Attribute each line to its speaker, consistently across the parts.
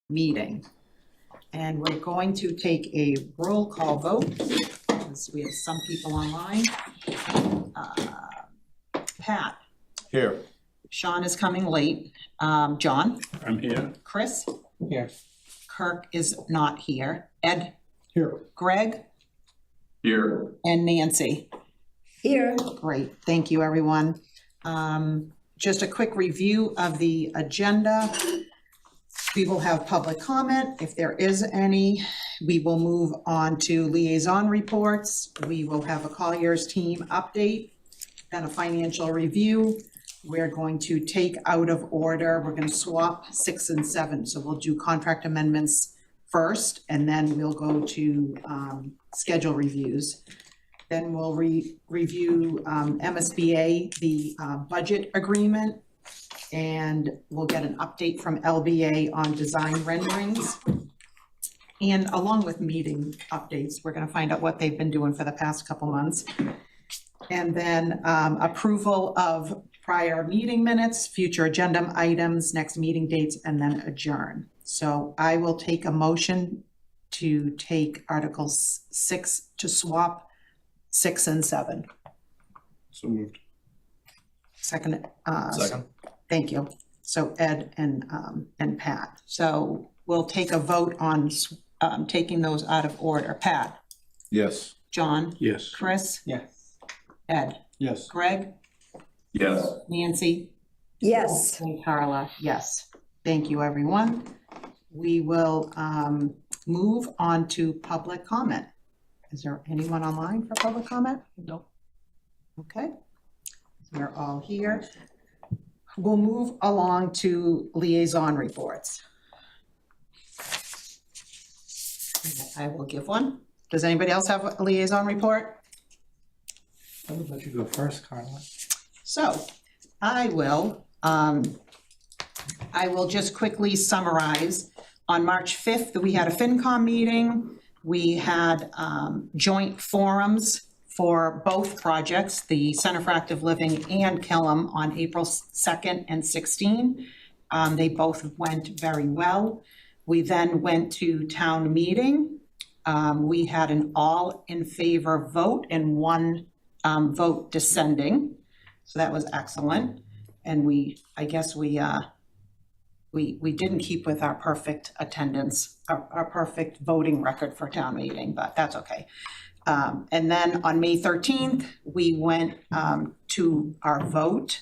Speaker 1: meeting. And we're going to take a roll call vote, because we have some people online. Pat.
Speaker 2: Here.
Speaker 1: Sean is coming late. John.
Speaker 2: I'm here.
Speaker 1: Chris.
Speaker 3: Here.
Speaker 1: Kirk is not here. Ed.
Speaker 3: Here.
Speaker 1: Greg.
Speaker 2: Here.
Speaker 1: And Nancy.
Speaker 4: Here.
Speaker 1: Great, thank you, everyone. Just a quick review of the agenda. We will have public comment. If there is any, we will move on to liaison reports. We will have a Collier's team update, then a financial review. We're going to take out of order, we're gonna swap 6 and 7. So we'll do contract amendments first, and then we'll go to schedule reviews. Then we'll review MSBA, the budget agreement, and we'll get an update from LBA on design renderings. And along with meeting updates, we're gonna find out what they've been doing for the past couple months. And then approval of prior meeting minutes, future agenda items, next meeting dates, and then adjourn. So I will take a motion to take Article 6 to swap 6 and 7.
Speaker 2: So moved.
Speaker 1: Second.
Speaker 2: Second.
Speaker 1: Thank you. So Ed and Pat. So we'll take a vote on taking those out of order. Pat.
Speaker 2: Yes.
Speaker 1: John.
Speaker 2: Yes.
Speaker 1: Chris.
Speaker 3: Yes.
Speaker 1: Ed.
Speaker 2: Yes.
Speaker 1: Greg.
Speaker 2: Yes.
Speaker 1: Nancy.
Speaker 4: Yes.
Speaker 1: And Carla. Yes. Thank you, everyone. We will move on to public comment. Is there anyone online for public comment?
Speaker 3: No.
Speaker 1: Okay. We're all here. We'll move along to liaison reports. I will give one. Does anybody else have a liaison report?
Speaker 3: I would let you go first, Carla.
Speaker 1: So I will just quickly summarize. On March 5th, we had a FinCom meeting. We had joint forums for both projects, the Center for Active Living and Killam, on April 2nd and 16. They both went very well. We then went to town meeting. We had an all in favor vote and one vote dissenting. So that was excellent. And I guess we didn't keep with our perfect attendance, our perfect voting record for town meeting, but that's okay. And then on May 13th, we went to our vote.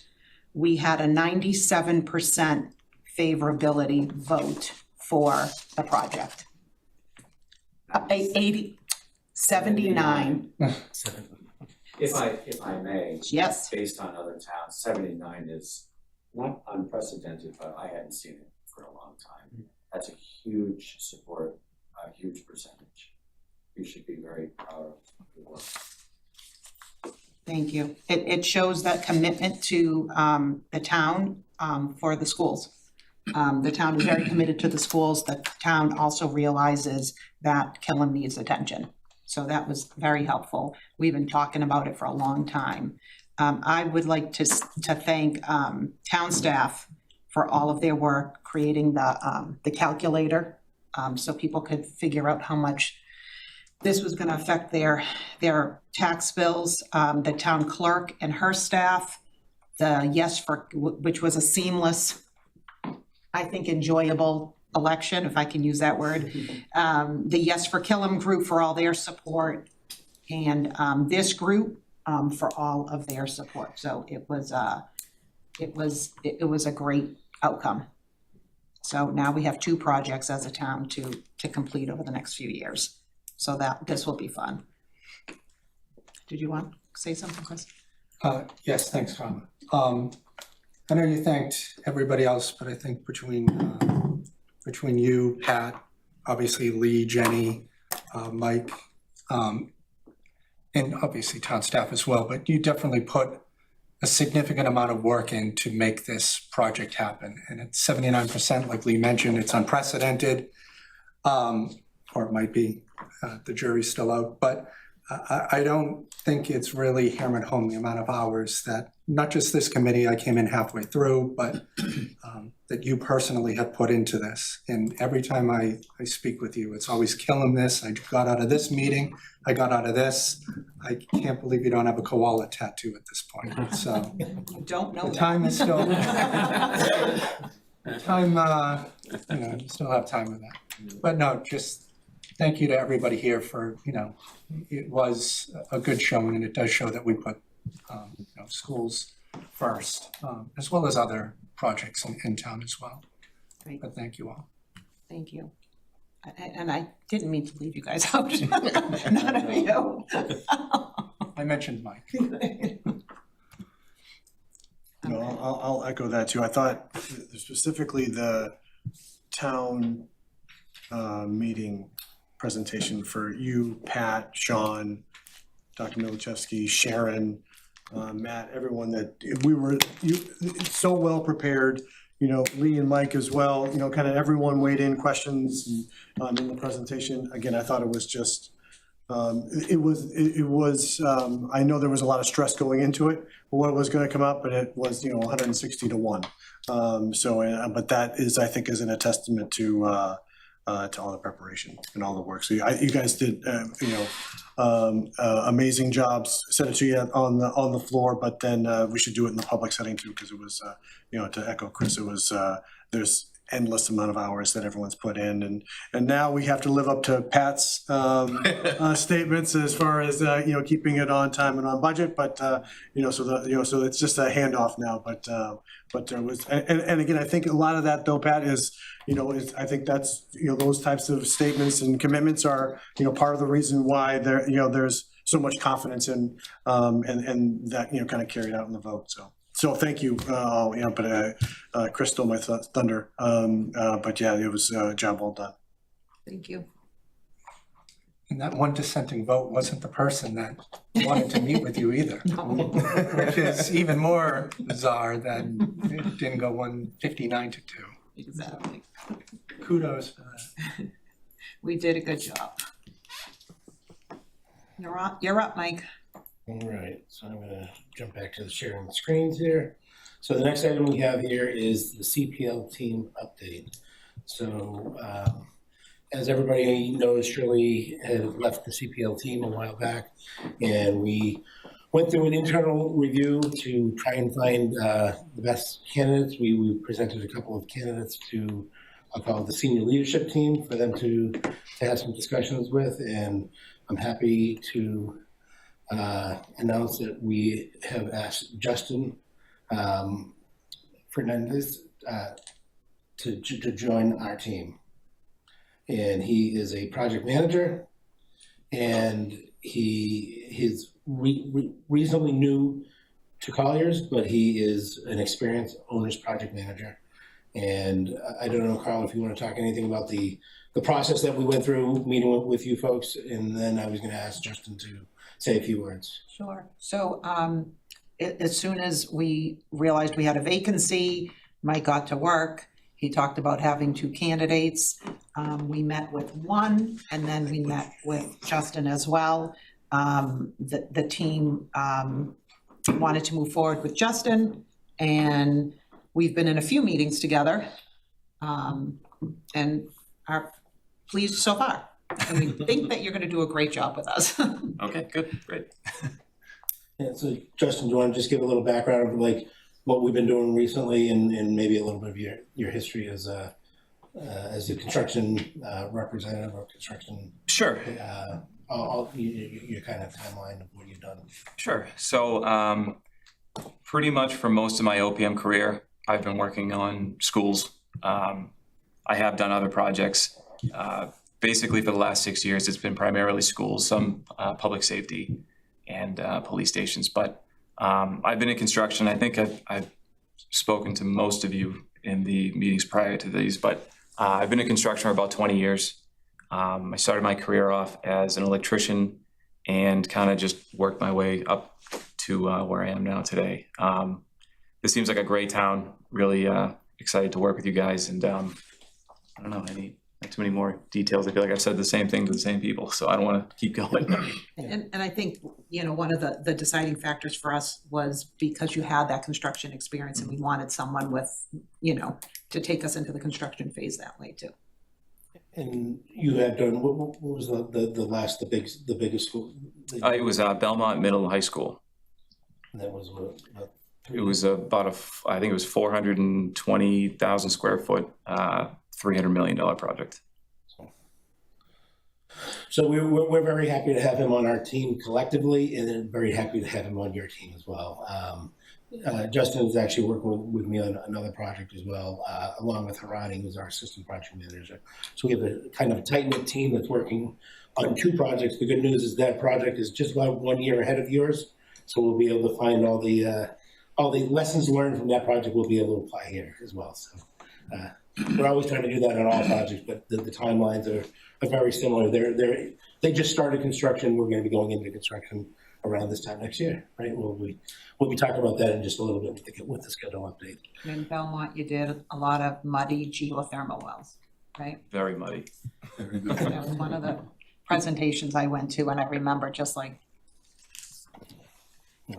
Speaker 1: We had a 97% favorability vote for the project. 79.
Speaker 5: If I may.
Speaker 1: Yes.
Speaker 5: Based on other towns, 79 is not unprecedented, but I hadn't seen it for a long time. That's a huge support, a huge percentage. You should be very proud of the work.
Speaker 1: Thank you. It shows that commitment to the town for the schools. The town is very committed to the schools. The town also realizes that Killam needs attention. So that was very helpful. We've been talking about it for a long time. I would like to thank town staff for all of their work creating the calculator so people could figure out how much this was going to affect their tax bills. The town clerk and her staff, which was a seamless, I think, enjoyable election, if I can use that word. The Yes for Killam group for all their support, and this group for all of their support. So it was a great outcome. So now we have 2 projects as a town to complete over the next few years. So this will be fun. Did you want to say something, Chris?
Speaker 3: Yes, thanks, Carla. I know you thanked everybody else, but I think between you, Pat, obviously Lee, Jenny, Mike, and obviously town staff as well, but you definitely put a significant amount of work in to make this project happen. And it's 79%, like Lee mentioned, it's unprecedented, or it might be, the jury's still out, but I don't think it's really hammered home the amount of hours that, not just this committee, I came in halfway through, but that you personally have put into this. And every time I speak with you, it's always killing this. I got out of this meeting, I got out of this. I can't believe you don't have a koala tattoo at this point, so.
Speaker 1: You don't know
Speaker 3: The
Speaker 1: that.
Speaker 3: time is still, time, you still have time with that. But no, just thank you to everybody here for, it was a good showing, and it does show that we put, schools first, as well as other projects in town as well.
Speaker 1: Great.
Speaker 3: But thank you all.
Speaker 1: Thank you. And I didn't mean to leave you guys out. None of you.
Speaker 3: I mentioned Mike.
Speaker 6: No, I'll echo that too. I thought specifically the town meeting presentation for you, Pat, Sean, Dr. Milichewski, Sharon, Matt, everyone, that we were so well prepared. Lee and Mike as well. Kind of everyone weighed in questions in the presentation. Again, I thought it was just. It was. I know there was a lot of stress going into it, but what was going to come up, but it was 160 to 1. But that is, I think, isn't a testament to all the preparation and all the work. So you guys did amazing jobs. Said it to you on the floor, but then we should do it in the public setting too, because it was to echo Chris, it was there's endless amount of hours that everyone's put in, and now we have to live up to Pat's statements as far as keeping it on time and on budget. But so it's just a handoff now. But there was, and again, I think a lot of that though, Pat, is I think that's those types of statements and commitments are part of the reason why there's so much confidence in and that kind of carried out in the vote. So thank you, but Chris stole my thunder. But yeah, it was a job well done.
Speaker 1: Thank you.
Speaker 3: And that one dissenting vote wasn't the person that wanted to meet with you either.
Speaker 1: No.
Speaker 3: Which is even more bizarre than it didn't go 159 to 2.
Speaker 1: Exactly.
Speaker 3: Kudos for that.
Speaker 1: We did a good job. You're up, Mike.
Speaker 7: All right, so I'm gonna jump back to the sharing the screens here. So the next item we have here is the CPL team update. So as everybody knows, Shirley had left the CPL team a while back, and we went through an internal review to try and find the best candidates. We presented a couple of candidates to, I'll call it the senior leadership team, for them to have some discussions with, and I'm happy to announce that we have asked Justin Fernandez to join our team. And he is a project manager, and he's reasonably new to Colliers, but he is an experienced owner's project manager. And I don't know, Carl, if you want to talk anything about the process that we went through meeting with you folks, and then I was going to ask Justin to say a few words.
Speaker 1: Sure. So as soon as we realized we had a vacancy, Mike got to work. He talked about having 2 candidates. We met with one, and then we met with Justin as well. The team wanted to move forward with Justin, and we've been in a few meetings together and are pleased so far. And we think that you're going to do a great job with us.
Speaker 2: Okay, good, great.
Speaker 7: Yeah, so Justin, do you want to just give a little background of like what we've been doing recently, and maybe a little bit of your history as a construction representative or construction?
Speaker 2: Sure.
Speaker 7: All your kind of timeline of what you've done.
Speaker 8: Sure. So pretty much for most of my OPM career, I've been working on schools. I have done other projects. Basically, for the last 6 years, it's been primarily schools, some public safety and police stations. But I've been in construction. I think I've spoken to most of you in the meetings prior to these, but I've been in construction for about 20 years. I started my career off as an electrician and kind of just worked my way up to where I am now today. This seems like a great town. Really excited to work with you guys. And I don't know, not too many more details. I feel like I've said the same thing to the same people, so I don't want to keep going.
Speaker 1: And I think, you know, one of the deciding factors for us was because you had that construction experience and we wanted someone with, you know, to take us into the construction phase that way too.
Speaker 7: And you had done, what was the biggest school?
Speaker 8: It was Belmont Middle High School.
Speaker 7: And that was what, about
Speaker 8: It was I think it was 420,000 square foot, $300 million project.
Speaker 7: So we're very happy to have him on our team collectively, and then very happy to have him on your team as well. Justin is actually working with me on another project as well, along with Harani, who's our assistant project manager. So we have a kind of a tight-knit team that's working on 2 projects. The good news is that project is just about 1 year ahead of yours, so we'll be able to find all the lessons learned from that project we'll be able to apply here as well. So we're always trying to do that on all projects, but the timelines are very similar. They just started construction. We're going to be going into construction around this time next year, right? We'll be talking about that in just a little bit with the schedule update.
Speaker 1: In Belmont, you did a lot of muddy geothermal wells, right?
Speaker 8: Very muddy.
Speaker 1: That was one of the presentations I went to, and I remember just like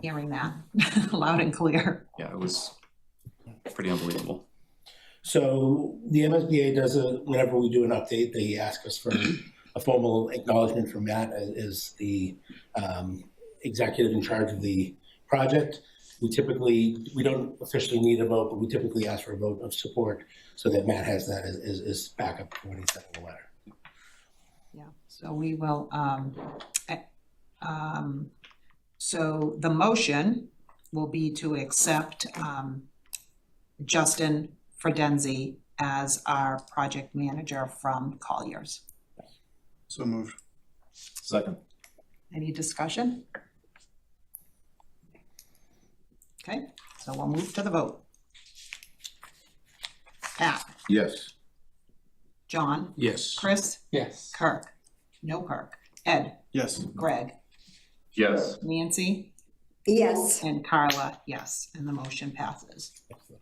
Speaker 1: hearing that loud and clear.
Speaker 8: Yeah, it was pretty unbelievable.
Speaker 7: So the MSBA does whenever we do an update, they ask us for a formal acknowledgement from Matt as the executive in charge of the project. We don't officially need a vote, but we typically ask for a vote of support so that Matt has that as backup when he's sending the letter.
Speaker 1: Yeah, so we will, so the motion will be to accept Justin Fredenzi as our project manager from Colliers.
Speaker 6: So moved.
Speaker 2: Second.
Speaker 1: Any discussion? Okay, so we'll move to the vote. Pat,
Speaker 2: Yes.
Speaker 1: John,
Speaker 2: Yes.
Speaker 1: Chris,
Speaker 3: Yes.
Speaker 1: Kirk, no Kirk, Ed,
Speaker 6: Yes.
Speaker 1: Greg,
Speaker 2: Yes.
Speaker 1: Nancy,
Speaker 4: Yes,
Speaker 1: and Carla, yes, and the motion passes.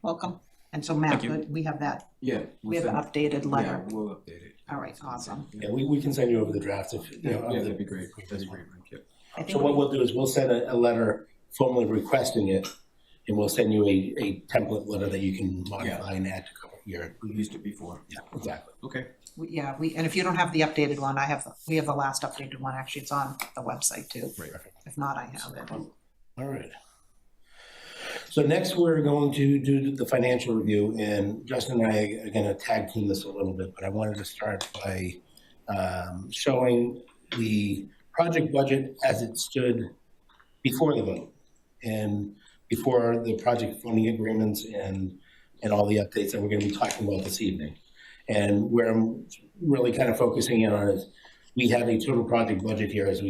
Speaker 1: Welcome. And so Matt,
Speaker 8: Thank you.
Speaker 1: we have that,
Speaker 2: Yeah.
Speaker 1: we have an updated letter.
Speaker 2: Yeah, we'll update it.
Speaker 1: All right, awesome.
Speaker 7: Yeah, we can send you over the draft if, you know.
Speaker 2: Yeah, that'd be great. That'd be great. Thank you.
Speaker 1: I think
Speaker 7: So what we'll do is we'll send a letter formally requesting it, and we'll send you a template letter that you can modify and add to cover your.
Speaker 2: We used it before.
Speaker 7: Yeah, exactly.
Speaker 2: Okay.
Speaker 1: and if you don't have the updated one, we have the last updated one. Actually, it's on the website too.
Speaker 2: Right.
Speaker 1: If not, I have it.
Speaker 7: All right. So next we're going to do the financial review, and Justin and I are going to tag team this a little bit, but I wanted to start by showing the project budget as it stood before the vote and before the project funding agreements and all the updates that we're going to be talking about this evening. And where I'm really kind of focusing in on is we have a total project budget here as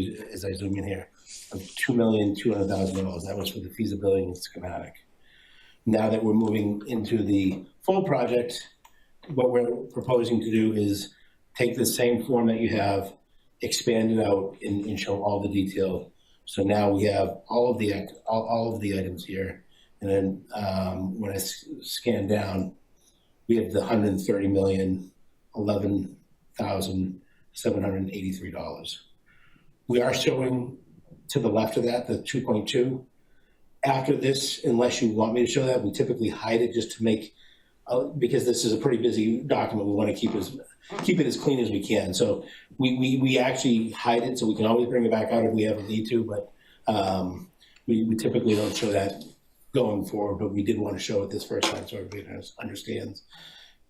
Speaker 7: I zoom in here of $2,200,000. That was for the feasibility and schematic. Now that we're moving into the full project, what we're proposing to do is take the same form that you have, expand it out and show all the detail. So now we have all of the items here. And then when I scan down, we have the $130,011,783. We are showing to the left of that, the 2.2. After this, unless you want me to show that, we typically hide it just to make, because this is a pretty busy document, we want to keep it as clean as we can. So we actually hide it, so we can always bring it back out if we ever need to, but we typically don't show that going forward, but we did want to show it this first time so everybody understands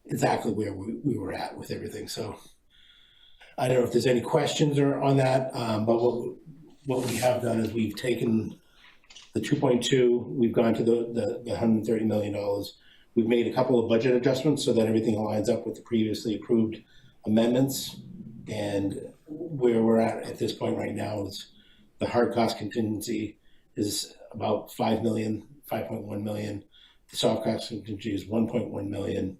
Speaker 7: exactly where we were at with everything. So I don't know if there's any questions on that, but what we have done is we've taken the 2.2, we've gone to the $130 million. We've made a couple of budget adjustments so that everything aligns up with the previously approved amendments. And where we're at this point right now is the hard cost contingency is about $5 million, 5.1 million. The soft cost contingency is 1.1 million.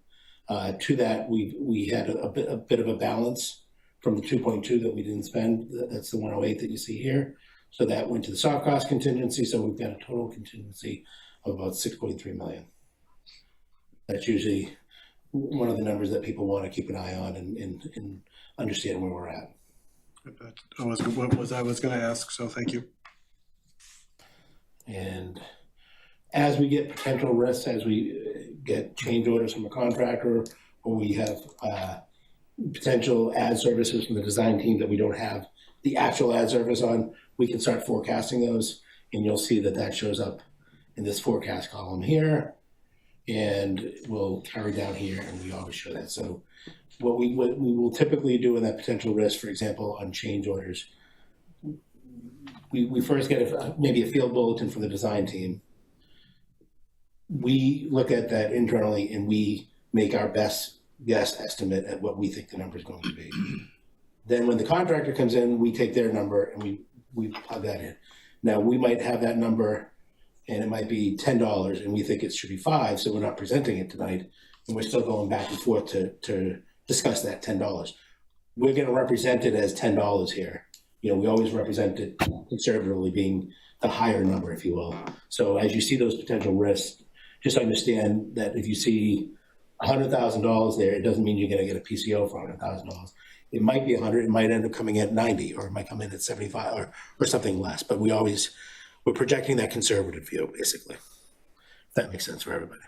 Speaker 7: To that, we had a bit of a balance from the 2.2 that we didn't spend. That's the 108 that you see here. So that went to the soft cost contingency. So we've got a total contingency of about 6.3 million. That's usually one of the numbers that people want to keep an eye on and understand where we're at.
Speaker 6: What was I was gonna ask, so thank you.
Speaker 7: And as we get potential risks, as we get change orders from a contractor, or we have potential ad services from the design team that we don't have the actual ad service on, we can start forecasting those, and you'll see that that shows up in this forecast column here, and we'll carry down here, and we always show that. So what we will typically do in that potential risk, for example, on change orders, we first get maybe a field bulletin from the design team. We look at that internally and we make our best guess estimate at what we think the number is going to be. Then when the contractor comes in, we take their number and we plug that in. Now we might have that number and it might be $10 and we think it should be $5, so we're not presenting it tonight, and we're still going back and forth to discuss that $10. We're going to represent it as $10 here. You know, we always represent it conservatively being the higher number, if you will. So as you see those potential risks, just understand that if you see $100,000 there, it doesn't mean you're going to get a PCO for $100,000. It might be 100, it might end up coming at 90, or it might come in at 75 or something less. But we're projecting that conservative view, basically. If that makes sense for everybody.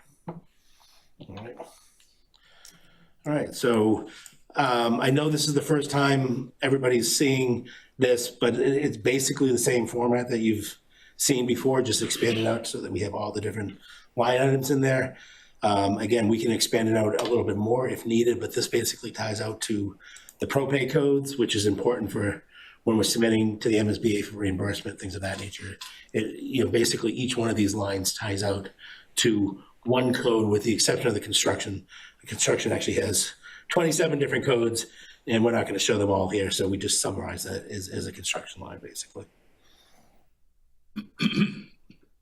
Speaker 7: All right, so I know this is the first time everybody's seeing this, but it's basically the same format that you've seen before, just expanded out so that we have all the different line items in there. Again, we can expand it out a little bit more if needed, but this basically ties out to the propay codes, which is important for when we're submitting to the MSBA for reimbursement, things of that nature. Basically each one of these lines ties out to one code, with the exception of the construction. The construction actually has 27 different codes, and we're not going to show them all here, so we just summarize that as a construction line, basically.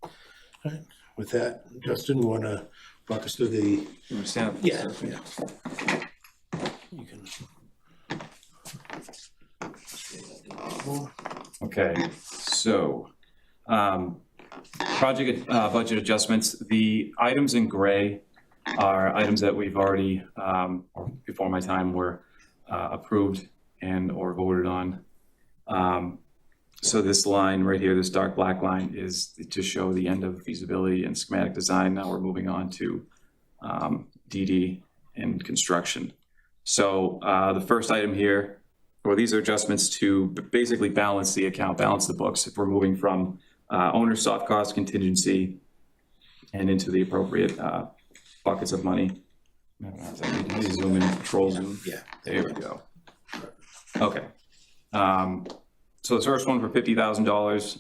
Speaker 7: All right. With that, Justin, you want to walk us through the...
Speaker 8: You want to stand up?
Speaker 7: Yeah. You can...
Speaker 8: Okay, so project budget adjustments. The items in gray are items that we've already, or before my time, were approved and or voted on. So this line right here, this dark black line, is to show the end of feasibility and schematic design. Now we're moving on to DD and construction. So the first item here, well, these are adjustments to basically balance the account, balance the books. If we're moving from owner's soft cost contingency and into the appropriate buckets of money. How do you zoom in, control zoom?
Speaker 7: Yeah.
Speaker 8: There we go. Okay. So the first one for $50,000,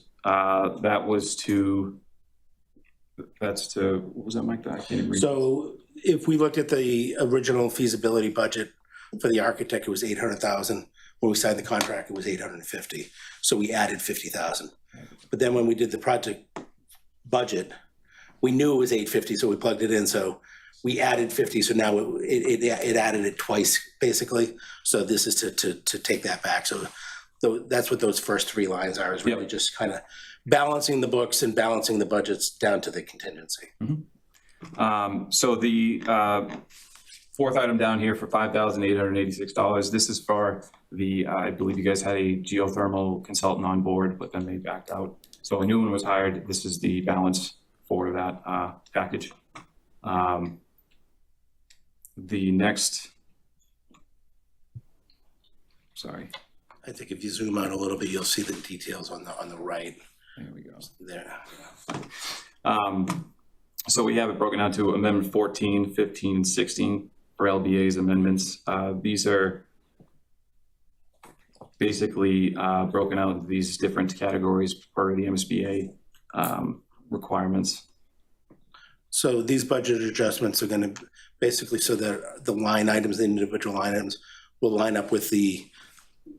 Speaker 8: that's to, what was that, Mike? I can't even read.
Speaker 7: So if we looked at the original feasibility budget for the architect, it was $800,000. When we signed the contract, it was $850,000. So we added $50,000. But then when we did the project budget, we knew it was $850,000, so we plugged it in. So we added 50, so now it added it twice, basically. So this is to take that back. So that's what those first three lines are, is really just kind of balancing the books and balancing the budgets down to the contingency.
Speaker 8: Mm-hmm. So the fourth item down here for $5,886, this is for the, I believe you guys had a geothermal consultant on board, but then they backed out. So a new one was hired. This is the balance for that package. The next, sorry.
Speaker 7: I think if you zoom out a little bit, you'll see the details on the right.
Speaker 8: There we go.
Speaker 7: There.
Speaker 8: So we have it broken down to Amendment 14, 15, and 16 for LBA's amendments. These are basically broken out into these different categories per the MSBA requirements.
Speaker 7: So these budget adjustments are going to basically, so that the line items, the individual line items, will line up with the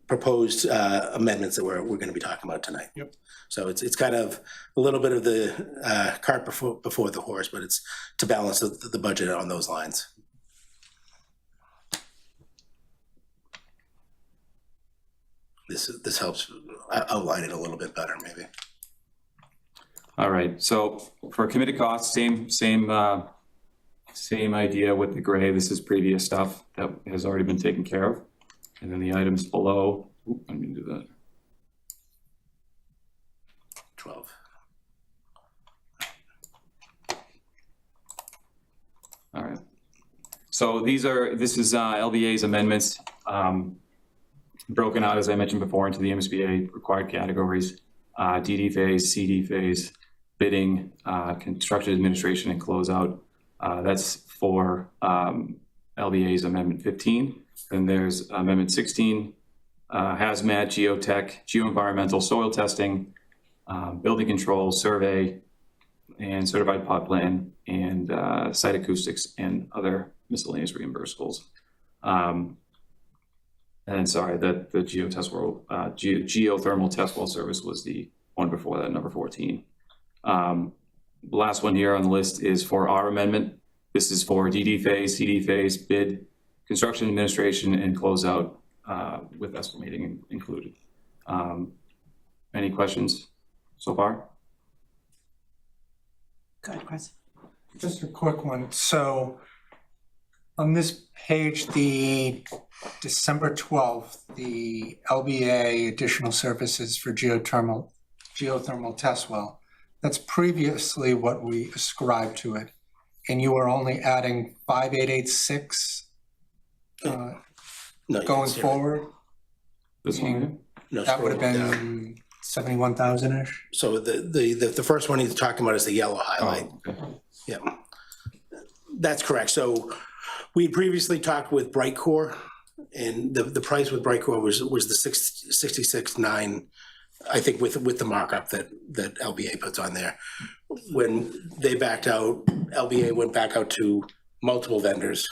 Speaker 7: proposed amendments that we're going to be talking about tonight.
Speaker 6: Yep.
Speaker 7: So it's kind of a little bit of the cart before the horse, but it's to balance the budget on those lines. This helps outline it a little bit better, maybe.
Speaker 8: All right. So for committed costs, same Same idea with the gray. This is previous stuff that has already been taken care of. And then the items below, let me do that.
Speaker 7: 12.
Speaker 8: All right. So this is LBA's amendments, broken out, as I mentioned before, into the MSBA required categories, DD phase, CD phase, bidding, construction administration, and closeout. That's for LBA's Amendment 15. Then there's Amendment 16, hazmat, geotech, geoenvironmental, soil testing, building control, survey, and certified plot plan, and site acoustics and other miscellaneous reimbursables. And sorry, the geothermal test well service was the one before that, number 14. The last one here on the list is for our amendment. This is for DD phase, CD phase, bid, construction administration, and closeout with estimating included. Any questions so far?
Speaker 1: Go ahead, Chris.
Speaker 3: Just a quick one. So on this page, the December 12th, the LBA additional services for geothermal test well, that's previously what we ascribed to it. And you are only adding 5886
Speaker 7: No,
Speaker 3: going forward?
Speaker 8: This one here?
Speaker 7: No,
Speaker 3: That would have
Speaker 7: scroll down.
Speaker 3: been 71,000-ish?
Speaker 7: So the first one he's talking about is the yellow highlight.
Speaker 8: Oh, okay.
Speaker 7: Yeah, that's correct. So we previously talked with Brightcore, and the price with Brightcore was the 66.9, I think, with the markup that LBA puts on there. When they backed out, LBA went back out to multiple vendors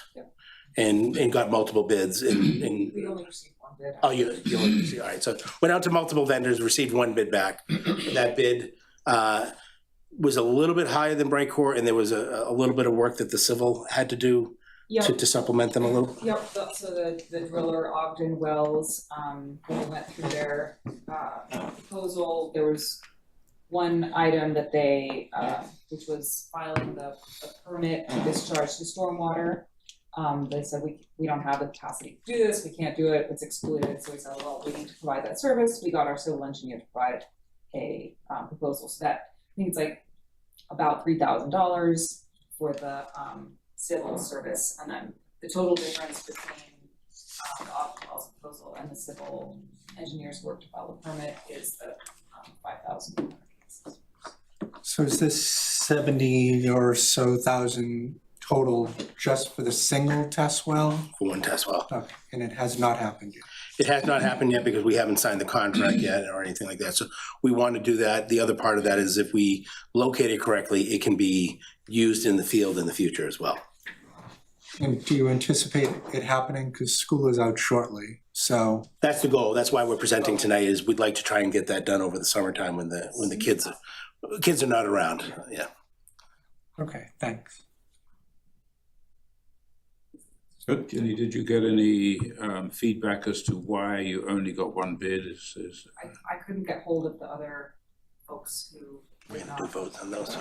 Speaker 7: and got multiple bids.
Speaker 9: We only received one bid.
Speaker 7: Oh, you only see, all right. So went out to multiple vendors, received one bid back. That bid was a little bit higher than Brightcore, and there was a little bit of work that the civil had to do
Speaker 9: Yep,
Speaker 7: to supplement them a little.
Speaker 9: yep, so the driller Ogden Wells, when we went through their proposal, there was one item that they, which was filing the permit to discharge the stormwater. They said, we don't have the capacity to do this, we can't do it, it's excluded, so we said, well, we need to provide that service. We got our civil engineer to provide a proposal, so that, I think it's like about $3,000 for the civil service, and then the total difference between the Ogden Wells proposal and the civil engineer's work to file the permit is the $5,000.
Speaker 3: So is this 70 or so thousand total just for the single test well?
Speaker 7: For one test well.
Speaker 3: Okay, and it has not happened yet?
Speaker 7: It has not happened yet because we haven't signed the contract yet or anything like that. So we want to do that. The other part of that is if we locate it correctly, it can be used in the field in the future as well.
Speaker 3: And do you anticipate it happening? Because school is out shortly, so.
Speaker 7: That's the goal. That's why we're presenting tonight, is we'd like to try and get that done over the summertime when the kids are not around. Yeah.
Speaker 3: Okay, thanks.
Speaker 2: Good.
Speaker 10: Jenny, did you get any feedback as to why you only got one bid?
Speaker 9: I couldn't get hold of the other folks who
Speaker 7: We're gonna do votes on those.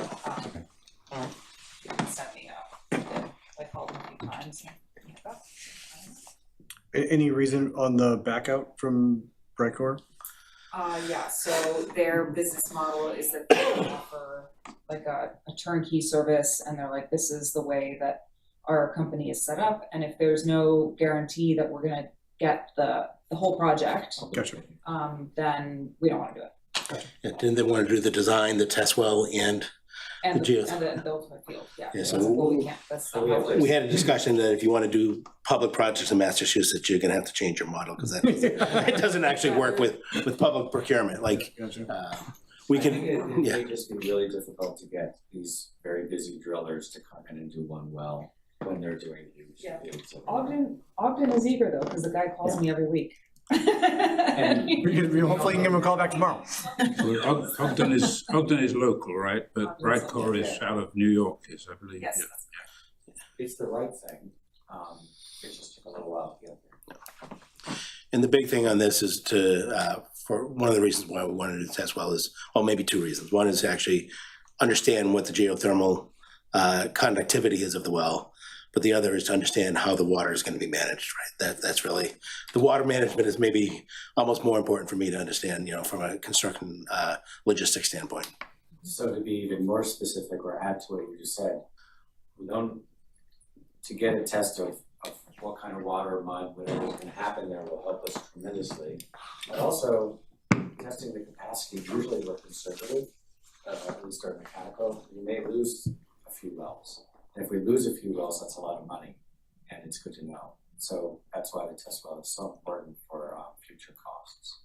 Speaker 9: sent me a bid. I called them a few times.
Speaker 6: Any reason on the back out from Brightcore?
Speaker 9: Yeah, so their business model is that they offer like a turnkey service, and they're like, this is the way that our company is set up, and if there's no guarantee that we're gonna get the whole project,
Speaker 6: Gotcha.
Speaker 9: then we don't wanna do it.
Speaker 7: Yeah, didn't they want to do the design, the test well, and
Speaker 9: And
Speaker 7: The
Speaker 9: the ultimate field, yeah.
Speaker 7: Yeah,
Speaker 9: That's
Speaker 7: so
Speaker 9: like, well, we can't, that's not how it works.
Speaker 7: we had a discussion that if you want to do public projects in Massachusetts, you're gonna have to change your model because it doesn't actually work with public procurement. Like,
Speaker 6: Gotcha.
Speaker 7: we
Speaker 5: I think it
Speaker 7: can, yeah.
Speaker 5: may just be really difficult to get these very busy drillers to come in and do one well when they're doing huge
Speaker 9: Yeah.
Speaker 5: fields. of-
Speaker 9: Ogden is eager though, because the guy calls me every week.
Speaker 6: We hopefully can give him a call back tomorrow.
Speaker 10: Well, Ogden is local, right? But Brightcore is out of New York, I believe.
Speaker 9: Yes,
Speaker 10: Yeah.
Speaker 9: that's
Speaker 5: It's the right thing, it just took a little while to get there.
Speaker 7: And the big thing on this is to, for one of the reasons why we wanted to test well is, well, maybe two reasons. One is to actually understand what the geothermal conductivity is of the well. but the other is to understand how the water is going to be managed, right? That's really, the water management is maybe almost more important for me to understand, from a construction logistics standpoint.
Speaker 5: So to be even more specific or add to what you just said, to get a test of what kind of water, mud, whatever is gonna happen there will help us tremendously. But also, testing the capacity, usually we're conservative, at least our mechanical, we may lose a few wells. And if we lose a few wells, that's a lot of money, and it's good to know. So that's why the test well is so important for future costs.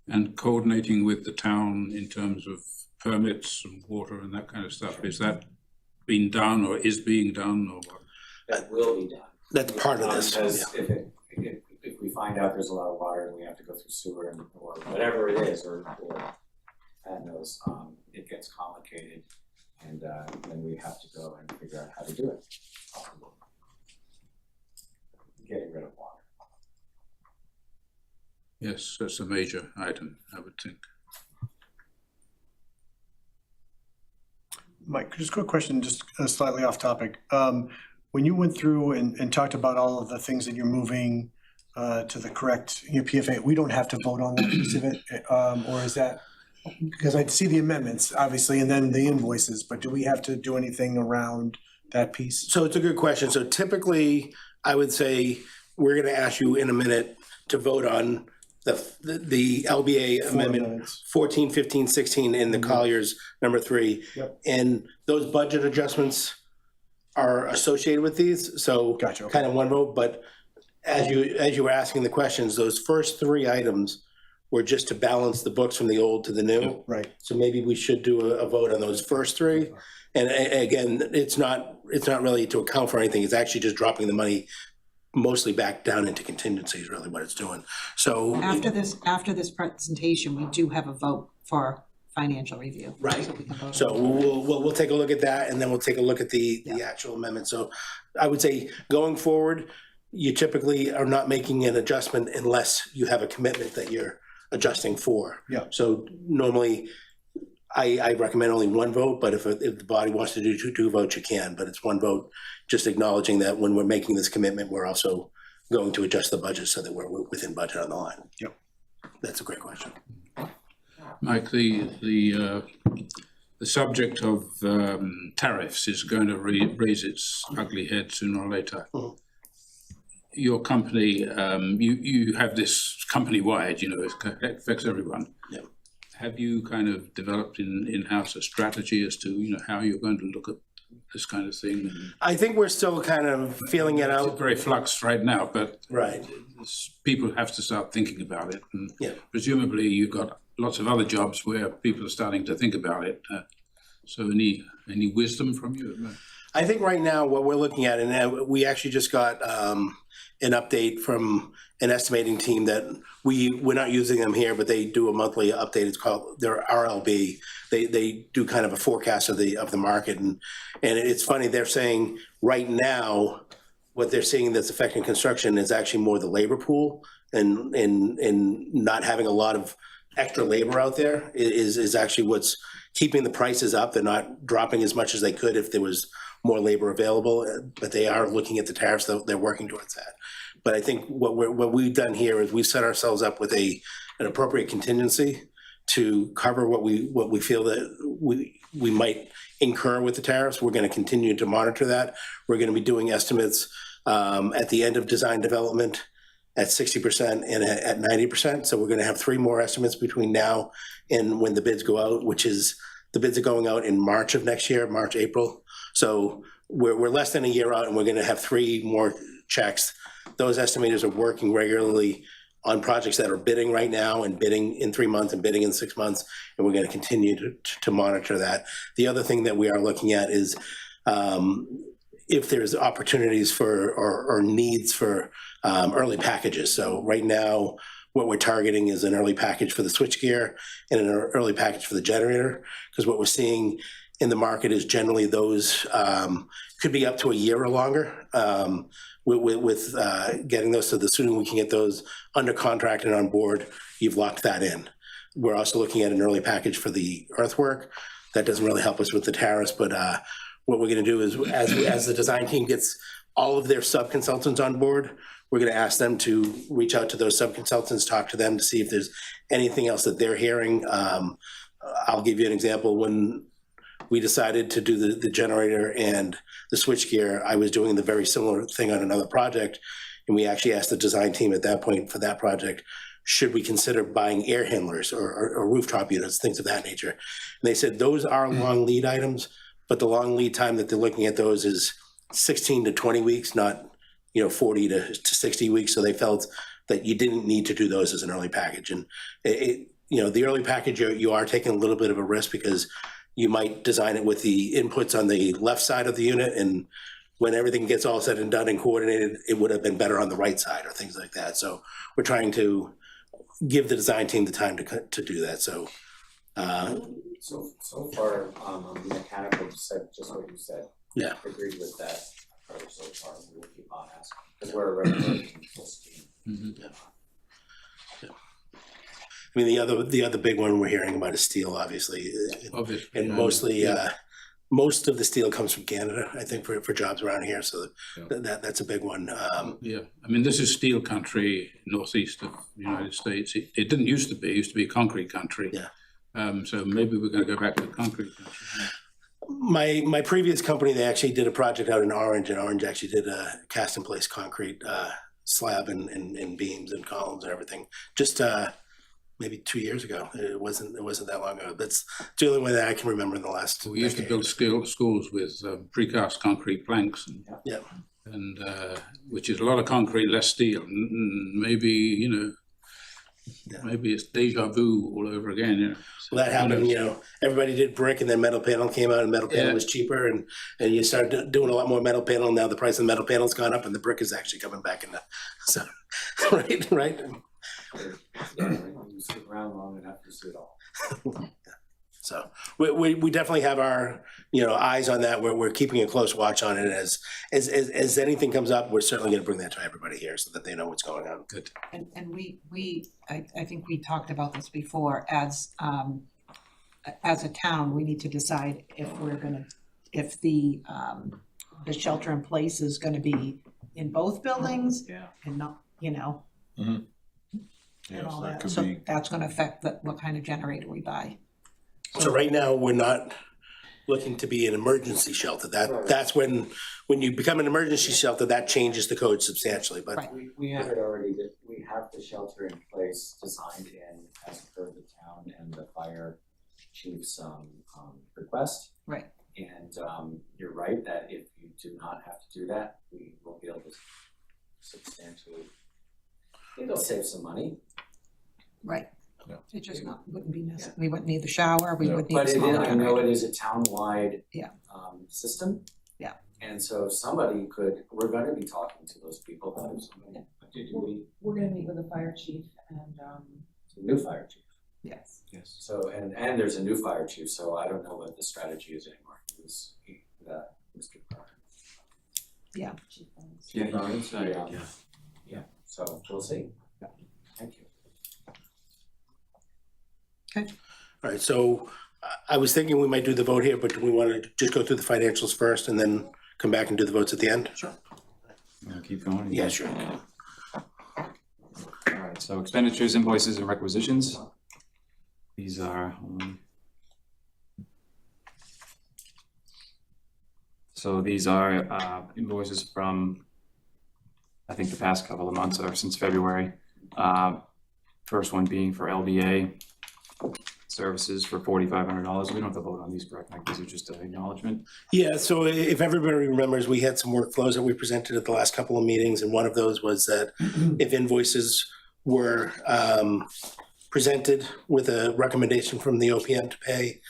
Speaker 10: And coordinating with the town in terms of permits and water and that kind of stuff, is that being done or is being done or what?
Speaker 5: That will be done.
Speaker 7: That's part of this.
Speaker 5: Because if we find out there's a lot of water and we have to go through sewer or whatever it is, or God knows, it gets complicated, and then we have to go and figure out how to do it. Getting rid of water.
Speaker 10: Yes, that's a major item, I would think.
Speaker 6: Mike, just a quick question, just slightly off topic. When you went through and talked about all of the things that you're moving to the correct PFA, we don't have to vote on that piece of it, or is that, because I'd see the amendments, obviously, and then the invoices, but do we have to do anything around that piece?
Speaker 7: So it's a good question. So typically, I would say, we're gonna ask you in a minute to vote on the LBA amendment 14, 15, 16 in the Colliers number 3.
Speaker 6: Yep.
Speaker 7: And those budget adjustments are associated with these, so
Speaker 6: Gotcha, okay.
Speaker 7: kind of one vote, but as you were asking the questions, those first 3 items were just to balance the books from the old to the new.
Speaker 6: Right.
Speaker 7: So maybe we should do a vote on those first 3. And again, it's not really to account for anything, it's actually just dropping the money mostly back down into contingency is really what it's doing. So
Speaker 1: After this presentation, we do have a vote for financial review.
Speaker 7: Right.
Speaker 1: So we can vote
Speaker 7: So
Speaker 1: on that.
Speaker 7: we'll take a look at that, and then we'll take a look at the actual amendment. So I would say going forward, you typically are not making an adjustment unless you have a commitment that you're adjusting for.
Speaker 6: Yeah.
Speaker 7: So normally, I recommend only 1 vote, but if the body wants to do 2 votes, you can, but it's 1 vote, just acknowledging that when we're making this commitment, we're also going to adjust the budget so that we're within budget on the line.
Speaker 6: Yep.
Speaker 7: That's a great question.
Speaker 10: Mike, the subject of tariffs is going to raise its ugly head sooner or later.
Speaker 7: Mhm.
Speaker 10: Your company, you have this company-wide, it affects everyone.
Speaker 7: Yeah.
Speaker 10: Have you kind of developed in-house a strategy as to, how you're going to look at this kind of thing?
Speaker 7: I think we're still kind of feeling it
Speaker 10: It's
Speaker 7: out.
Speaker 10: very flux right now, but
Speaker 7: Right.
Speaker 10: people have to start thinking about it. And
Speaker 7: Yeah.
Speaker 10: presumably you've got lots of other jobs where people are starting to think about it. So any wisdom from you?
Speaker 7: I think right now what we're looking at, and we actually just got an update from an estimating team that we're not using them here, but they do a monthly update. It's called their RLB. They do kind of a forecast of the market, and it's funny, they're saying right now what they're seeing that's affecting construction is actually more the labor pool and not having a lot of extra labor out there is actually what's keeping the prices up. They're not dropping as much as they could if there was more labor available, but they are looking at the tariffs, they're working towards that. But I think what we've done here is we've set ourselves up with an appropriate contingency to cover what we feel that we might incur with the tariffs. We're going to continue to monitor that. We're going to be doing estimates at the end of design development at 60% and at 90%. So we're going to have 3 more estimates between now and when the bids go out, which is the bids are going out in March of next year, March, April. So we're less than a year out, and we're going to have 3 more checks. Those estimators are working regularly on projects that are bidding right now and bidding in 3 months and bidding in 6 months, and we're going to continue to monitor that. The other thing that we are looking at is if there's opportunities for or needs for early packages. So right now, what we're targeting is an early package for the switchgear and an early package for the generator, because what we're seeing in the market is generally those could be up to a year or longer. With getting those, so the sooner we can get those under contract and on board, you've locked that in. We're also looking at an early package for the earthwork. That doesn't really help us with the tariffs, but what we're gonna do is, as the design team gets all of their sub-consultants on board, we're gonna ask them to reach out to those sub-consultants, talk to them to see if there's anything else that they're hearing. I'll give you an example. When we decided to do the generator and the switchgear, I was doing the very similar thing on another project. And we actually asked the design team at that point for that project, should we consider buying air handlers or rooftop units, things of that nature? And they said those are long lead items, but the long lead time that they're looking at those is 16 to 20 weeks, not 40 to 60 weeks. So they felt that you didn't need to do those as an early package. And the early package, you are taking a little bit of a risk because you might design it with the inputs on the left side of the unit, and when everything gets all said and done and coordinated, it would have been better on the right side or things like that. So we're trying to give the design team the time to do that. So
Speaker 5: So far, on the mechanical, just what you said.
Speaker 7: Yeah.
Speaker 5: Agreed with that approach so far. We'll keep on asking because we're a representing full steam.
Speaker 7: yeah. I mean, the other big one we're hearing about is steel, obviously, and mostly most of the steel comes from Canada, I think, for jobs around here. So that's a big one.
Speaker 10: Yeah, I mean, this is steel country, northeast of the United States. It didn't used to be. It used to be a concrete country.
Speaker 7: Yeah.
Speaker 10: So maybe we're going to go back to the concrete country.
Speaker 7: My previous company, they actually did a project out in Orange, and Orange actually did a cast in place concrete slab and beams and columns and everything. Just maybe 2 years ago. It wasn't that long ago. That's the only way that I can remember in the last.
Speaker 10: We used to build schools with precast concrete planks, and which is a lot of concrete, less steel. Maybe maybe it's deja vu all over again. So
Speaker 7: well, that happened. Everybody did brick, and then metal panel came out, and metal panel was cheaper, and you started doing a lot more metal panel. Now the price of the metal panel's gone up, and the brick is actually coming back in. So, right.
Speaker 5: Yeah, you stick around long enough to see it all.
Speaker 7: So we definitely have our eyes on that. We're keeping a close watch on it. As anything comes up, we're certainly going to bring that to everybody here so that they know what's going on. Good.
Speaker 1: And I think we talked about this before, as a town, we need to decide if the shelter in place is gonna be in both buildings.
Speaker 2: Yeah.
Speaker 1: And not,
Speaker 2: Mm-hmm. Yeah,
Speaker 1: and all
Speaker 2: so that
Speaker 1: that,
Speaker 2: could
Speaker 1: so
Speaker 2: be.
Speaker 1: that's gonna affect what kind of generator we buy.
Speaker 7: So right now, we're not looking to be an emergency shelter. That's when you become an emergency shelter, that changes the code substantially. But
Speaker 1: Right.
Speaker 5: We have it already, that we have the shelter in place designed in as per the town and the fire chief's request.
Speaker 1: Right.
Speaker 5: And you're right that if you do not have to do that, we will be able to substantially, it'll save some money.
Speaker 1: Right.
Speaker 2: Yeah.
Speaker 1: It just wouldn't be necessary. We wouldn't need the shower, we would need a
Speaker 5: But
Speaker 1: smaller
Speaker 5: I know
Speaker 1: generator.
Speaker 5: it is a town-wide
Speaker 1: Yeah.
Speaker 5: system.
Speaker 1: Yeah.
Speaker 5: And so if somebody we're gonna be talking to those people,
Speaker 9: We're gonna meet with the fire chief and,
Speaker 5: the new fire chief.
Speaker 9: yes.
Speaker 2: Yes.
Speaker 5: So, and there's a new fire chief, so I don't know what the strategy is anymore. It was Mr. Barnes.
Speaker 1: Yeah.
Speaker 9: Chief Barnes.
Speaker 5: Chief Barnes,
Speaker 2: Yeah.
Speaker 5: yeah, so we'll see. Thank you.
Speaker 7: all right, so I was thinking we might do the vote here, but do we want to just go through the financials first and then come back and do the votes at the end?
Speaker 1: Sure.
Speaker 8: Keep going.
Speaker 7: Yeah, sure.
Speaker 8: All right, so expenditures, invoices, and requisitions. These are, so these are invoices from, I think, the past couple of months or since February. First one being for LDA services for $4,500. We don't have to vote on these, correct, Mike? These are just an acknowledgement.
Speaker 7: Yeah, so if everybody remembers, we had some workflows that we presented at the last couple of meetings, and one of those was that if invoices were presented with a recommendation from the OPM to pay,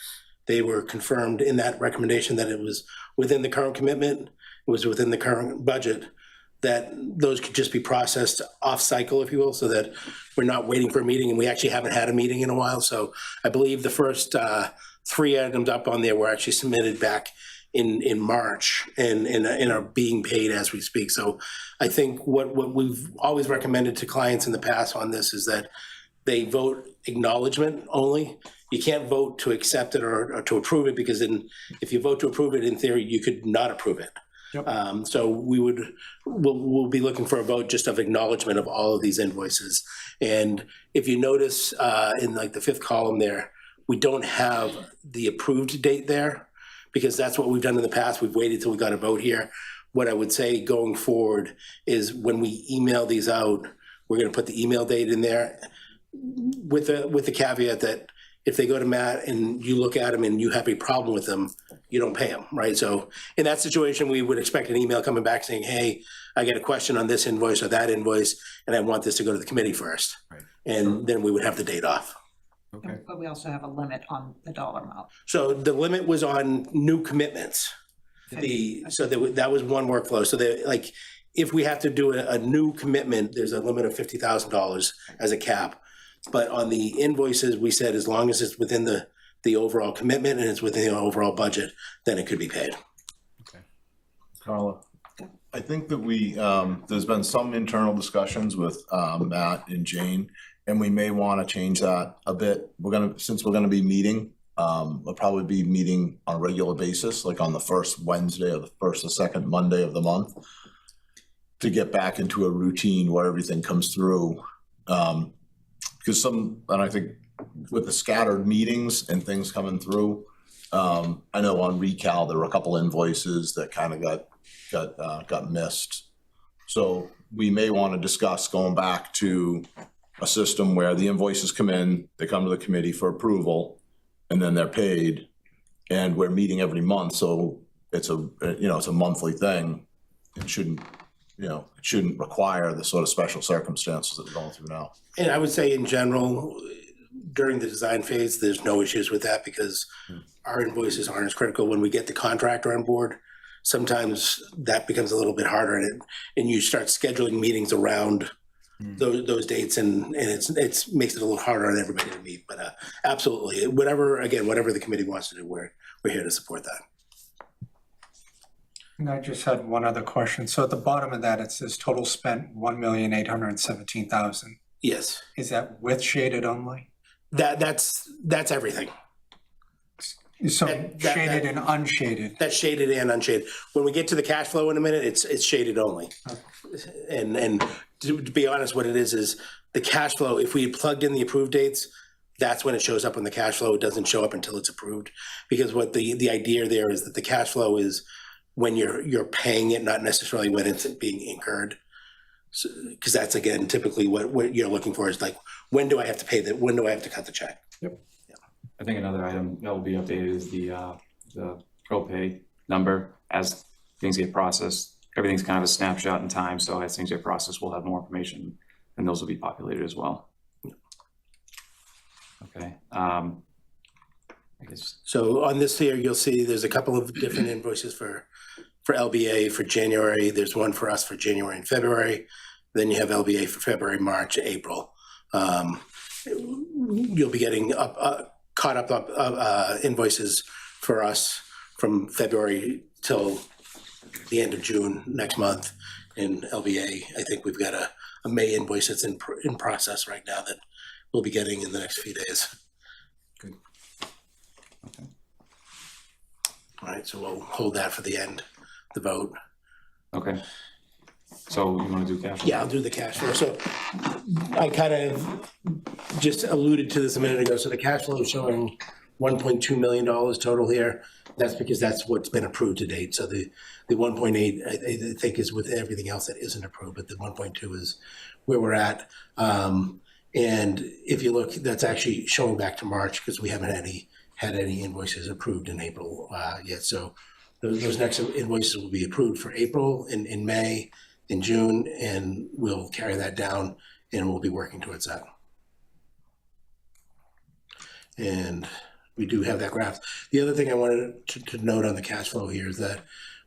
Speaker 7: they were confirmed in that recommendation that it was within the current commitment, it was within the current budget, that those could just be processed off cycle, if you will, so that we're not waiting for a meeting, and we actually haven't had a meeting in a while. So I believe the first 3 items up on there were actually submitted back in March and are being paid as we speak. So I think what we've always recommended to clients in the past on this is that they vote acknowledgement only. you can't vote to accept it or to approve it, because then if you vote to approve it, in theory, you could not approve it.
Speaker 3: Yep.
Speaker 7: So we'll be looking for a vote just of acknowledgement of all of these invoices. And if you notice in like the 5th column there, we don't have the approved date there, because that's what we've done in the past. We've waited till we got a vote here. What I would say going forward is when we email these out, we're gonna put the email date in there with the caveat that if they go to Matt and you look at them and you have a problem with them, you don't pay them, right? So in that situation, we would expect an email coming back saying, hey, I got a question on this invoice or that invoice, and I want this to go to the committee first.
Speaker 2: Right.
Speaker 7: And then we would have the date off.
Speaker 2: Okay.
Speaker 1: But we also have a limit on the dollar amount.
Speaker 7: So the limit was on new commitments. That was one workflow. So like, if we have to do a new commitment, there's a limit of $50,000 as a cap. But on the invoices, we said as long as it's within the overall commitment and it's within the overall budget, then it could be paid.
Speaker 2: Carla, I think that there's been some internal discussions with Matt and Jane, and we may want to change that a bit. Since we're gonna be meeting, we'll probably be meeting on a regular basis, like on the first Wednesday or the first or second Monday of the month, to get back into a routine where everything comes through. Because and I think with the scattered meetings and things coming through, I know on Recal, there were a couple invoices that kind of got missed. So we may want to discuss going back to a system where the invoices come in, they come to the committee for approval, and then they're paid. And we're meeting every month, so it's a monthly thing. It shouldn't require the sort of special circumstances that we're going through now.
Speaker 7: And I would say in general, during the design phase, there's no issues with that, because our invoices aren't as critical. When we get the contractor on board, sometimes that becomes a little bit harder, and you start scheduling meetings around those dates, and it makes it a little harder on everybody to meet. But absolutely, whatever the committee wants to do, we're here to support that.
Speaker 3: And I just had one other question. So at the bottom of that, it says total spent $1,817,000.
Speaker 7: Yes,
Speaker 3: Is that with shaded only?
Speaker 7: that's everything.
Speaker 3: So
Speaker 7: That-
Speaker 3: shaded and unshaded.
Speaker 7: That's shaded and unshaded. When we get to the cash flow in a minute, it's shaded only. And to be honest, what it is the cash flow, if we had plugged in the approved dates, that's when it shows up on the cash flow. It doesn't show up until it's approved. Because what the idea there is that the cash flow is when you're paying it, not necessarily when it's being incurred. Because that's, again, typically what you're looking for is like, when do I have to pay that? When do I have to cut the check?
Speaker 3: Yep.
Speaker 8: I think another item that will be updated is the propay number as things get processed. Everything's kind of a snapshot in time, so as things get processed, we'll have more information, and those will be populated as well. Okay. I guess.
Speaker 7: So on this here, you'll see there's a couple of different invoices for LBA for January. There's one for us for January and February. Then you have LBA for February, March, April. You'll be getting caught up invoices for us from February till the end of June next month. In LBA, I think we've got a May invoice that's in process right now that we'll be getting in the next few days.
Speaker 2: Good. Okay.
Speaker 7: All right, so we'll hold that for the end, the vote.
Speaker 8: Okay. So you want to do cash flow?
Speaker 7: Yeah, I'll do the cash flow. So I kind of just alluded to this a minute ago. So the cash flow is showing $1.2 million total here. That's because that's what's been approved to date. So the 1.8, I think, is with everything else that isn't approved, but the 1.2 is where we're at. And if you look, that's actually showing back to March because we haven't had any invoices approved in April yet. So those next invoices will be approved for April, in May, in June, and we'll carry that down and we'll be working towards that. And we do have that graph. The other thing I wanted to note on the cash flow here is that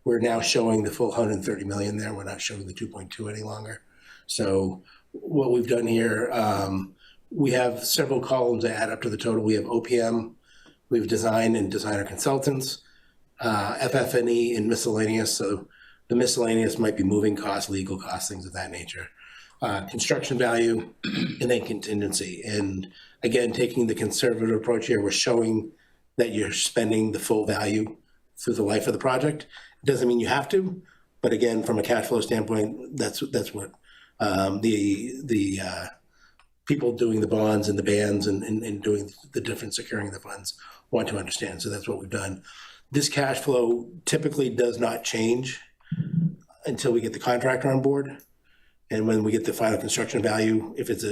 Speaker 7: we're now showing the full 130 million there. We're not showing the 2.2 any longer. So what we've done here, we have several columns that add up to the total. We have OPM, we have design and designer consultants, FF&E, and miscellaneous. So the miscellaneous might be moving costs, legal costs, things of that nature. Construction value, and then contingency. And again, taking the conservative approach here, we're showing that you're spending the full value through the life of the project. It doesn't mean you have to, but again, from a cash flow standpoint, that's what the people doing the bonds and the bands and doing the different securing the funds want to understand. So that's what we've done. This cash flow typically does not change until we get the contractor on board. And when we get the final construction value, if it's